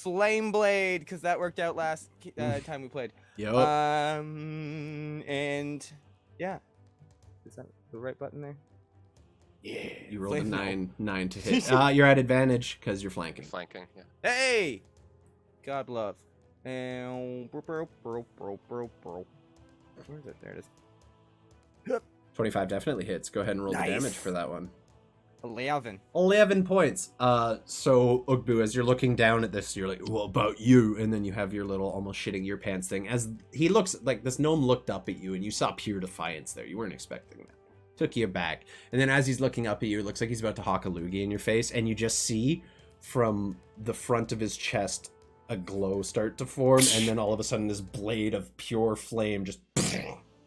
flame blade because that worked out last time we played. Yep. And yeah, is that the right button there? Yeah. You rolled a Flame- 9 to hit. You're at advantage because you're flanking. Flanking, yeah. Hey, God love. And where is it? There it is. 25 definitely hits. Go ahead and roll Nice. the damage for that one. 11. 11 points. So Ugbu, as you're looking down at this, you're like, "What about you?" And then you have your little almost shitting your pants thing. As he looks like this gnome looked up at you, and you saw pure defiance there. You weren't expecting that. Took you aback. And then as he's looking up at you, it looks like he's about to hawk a loogie in your face, and you just see from the front of his chest a glow start to form, and then all of a sudden this blade of pure flame just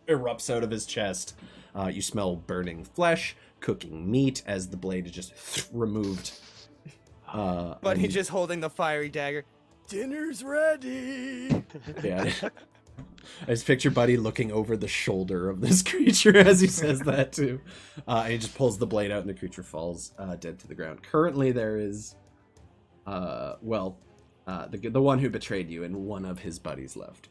erupts out of his chest. You smell burning flesh, cooking meat as the blade is just removed. But he's just holding the fiery dagger. Dinner's ready. Yeah. I just picture Buddy looking over the shoulder of this creature as he says that too. And he just pulls the blade out and the creature falls dead to the ground. Currently there is, the one who betrayed you and one of his buddies left.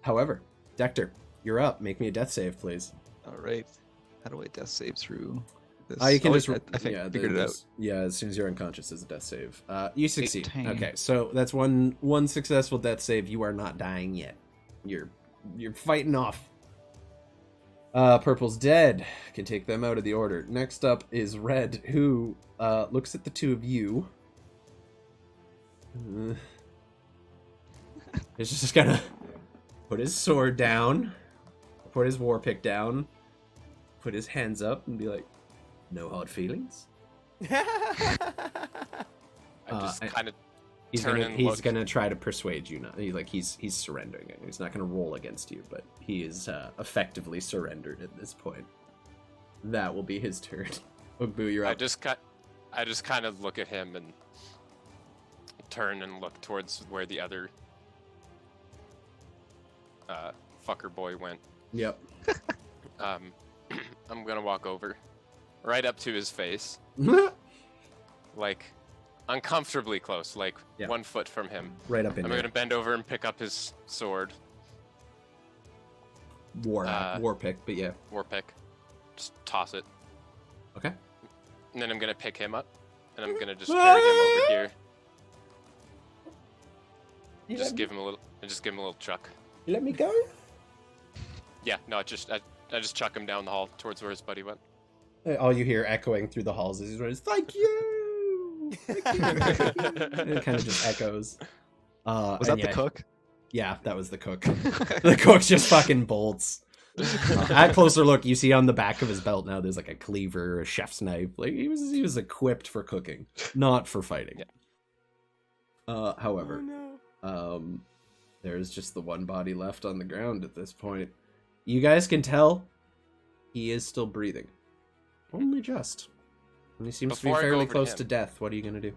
However, Dector, you're up. Make me a death save, please. All right. How do I death save through this? You can just... I figured it out. Yeah, as soon as you're unconscious is a death save. You succeed. 18. Okay, so that's one successful death save. You are not dying yet. You're fighting off. Purple's dead. Can take them out of the order. Next up is Red, who looks at the two of you. He's just gonna put his sword down, put his war pick down, put his hands up, and be like, "No hard feelings." I just kind of He's turn gonna and he's look. gonna try to persuade you not. He's surrendering it. He's not gonna roll against you, but he is effectively surrendered at this point. That will be his turn. Ugbu, you're I up. just kind of look at him and turn and look towards where the other fucker boy went. Yep. I'm gonna walk over, right up to his face, like uncomfortably close, like Yeah. 1 foot from him. Right up in I'm there. gonna bend over and pick up his sword, War pick, but yeah. war pick, just toss it, Okay. and then I'm gonna pick him up, and I'm gonna just carry him over here. Just give him a little chuck. You let me go? Yeah, no, I just chuck him down the hall towards where his buddy went. All you hear echoing through the halls is he's running, "Thank you! Thank you!" And it kind of just echoes. Was that the cook? Yeah, that was the cook. The cook just fucking bolts. At closer look, you see on the back of his belt now there's like a cleaver, a chef's knife. Like he was equipped for cooking, not for fighting. Yeah. However, there's just the one body left on the ground at this point. You guys can tell he is still breathing. Only just. And he seems Before I to go be fairly over to close him. to death. What are you gonna do?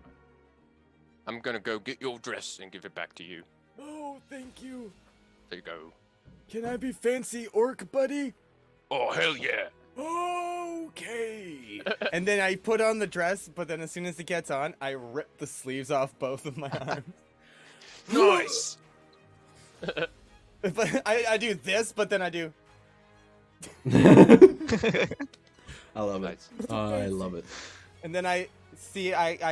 I'm gonna go get your dress and give it back to you. Oh, thank you. There you go. Can I be fancy orc, buddy? Oh, hell yeah. Okay. And then I put on the dress, but then as soon as it gets on, I rip the sleeves off both of my arms. Nice. But I do this, but then I do. I love it. Nice. I love it. And then I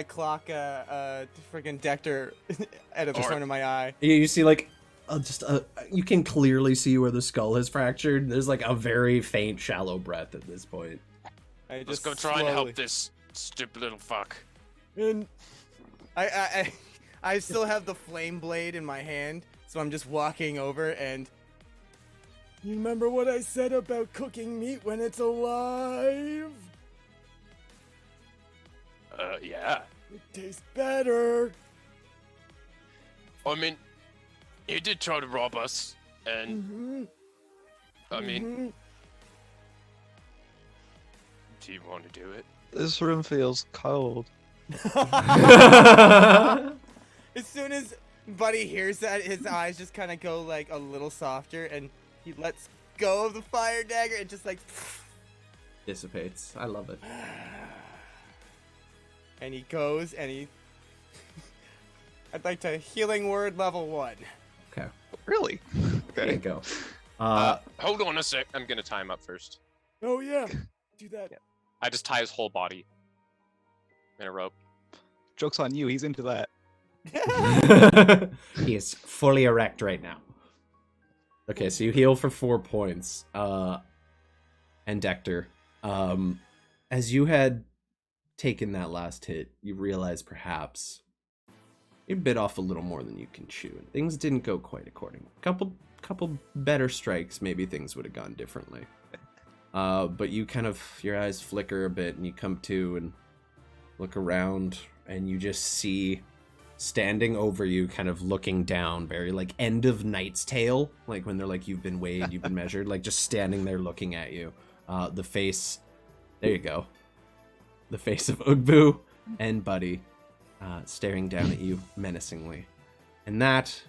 clock a friggin' Dector out of the corner of my eye. You see, like, you can clearly see where the skull has fractured. There's like a very faint, shallow breath at this point. I Let's just go try and slowly- help this stupid little fuck. And I still have the flame blade in my hand, so I'm just walking over and. You remember what I said about cooking meat when it's alive? Yeah. It tastes better. I mean, he did try to rob us, and Mm-hmm. I mean, do you want to do it? This room feels cold. As soon as Buddy hears that, his eyes just kind of go like a little softer, and he lets go of the fire dagger and just like. Dissipates. I love it. And he goes and he I'd like to healing word level 1. Okay. Really? There you Okay. go. Hold on a sec. I'm gonna tie him up first. Oh yeah, do that. I just tie his whole body in a rope. Joke's on you. He's into that. He is fully erect right now. Okay, so you heal for 4 points. And Dector, as you had taken that last hit, you realize perhaps you bit off a little more than you can chew. Things didn't go quite according. Couple better strikes, maybe things would have gone differently. But you kind of, your eyes flicker a bit, and you come to and look around, and you just see standing over you, kind of looking down, very like end of Knight's Tale, like when they're like, you've been weighed, you've been measured, like just standing there looking at you. The face, there you go. The face of Ugbu and Buddy staring down at you menacingly. And that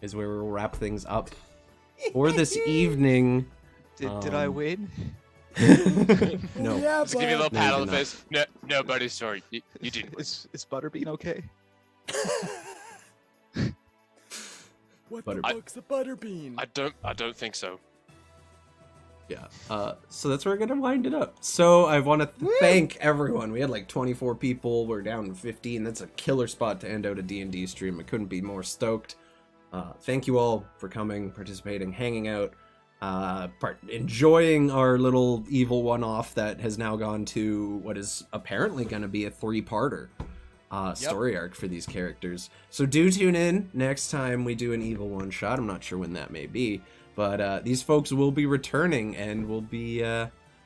is where we'll wrap things up for this evening. Did I win? No. Yeah, Just give you a little No, pat you on did the face. No, buddy, sorry. You didn't. Is Butterbean okay? What Butter- the fuck's a butterbean? I don't think so. Yeah. So that's where we're gonna wind it up. So I want to thank everyone. We had like 24 people. We're down to 15. That's a killer spot to end out a D&D stream. I couldn't be more stoked. Thank you all for coming, participating, hanging out, enjoying our little evil one-off that has now gone to what is apparently going to be a 3-parter story arc for these characters. So do tune in next time we do an evil one-shot. I'm not sure when that may be. But these folks will be returning, and will be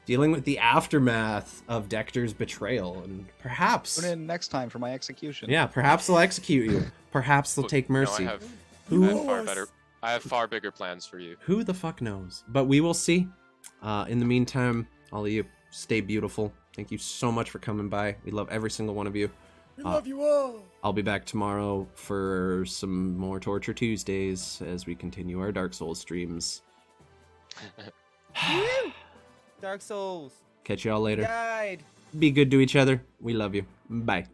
dealing with the aftermath of Dector's betrayal, and perhaps, Tune in next time for my execution. yeah, perhaps they'll execute you. Perhaps they'll take mercy. No, Who I have far bigger plans for you. Who the fuck knows? But we will see. In the meantime, all of you, stay beautiful. Thank you so much for coming by. We love every single one of you. We love you all. I'll be back tomorrow for some more Torture Tuesdays as we continue our Dark Souls streams. Dark Souls. Catch y'all later. Died. Be good to each other. We love you. Bye.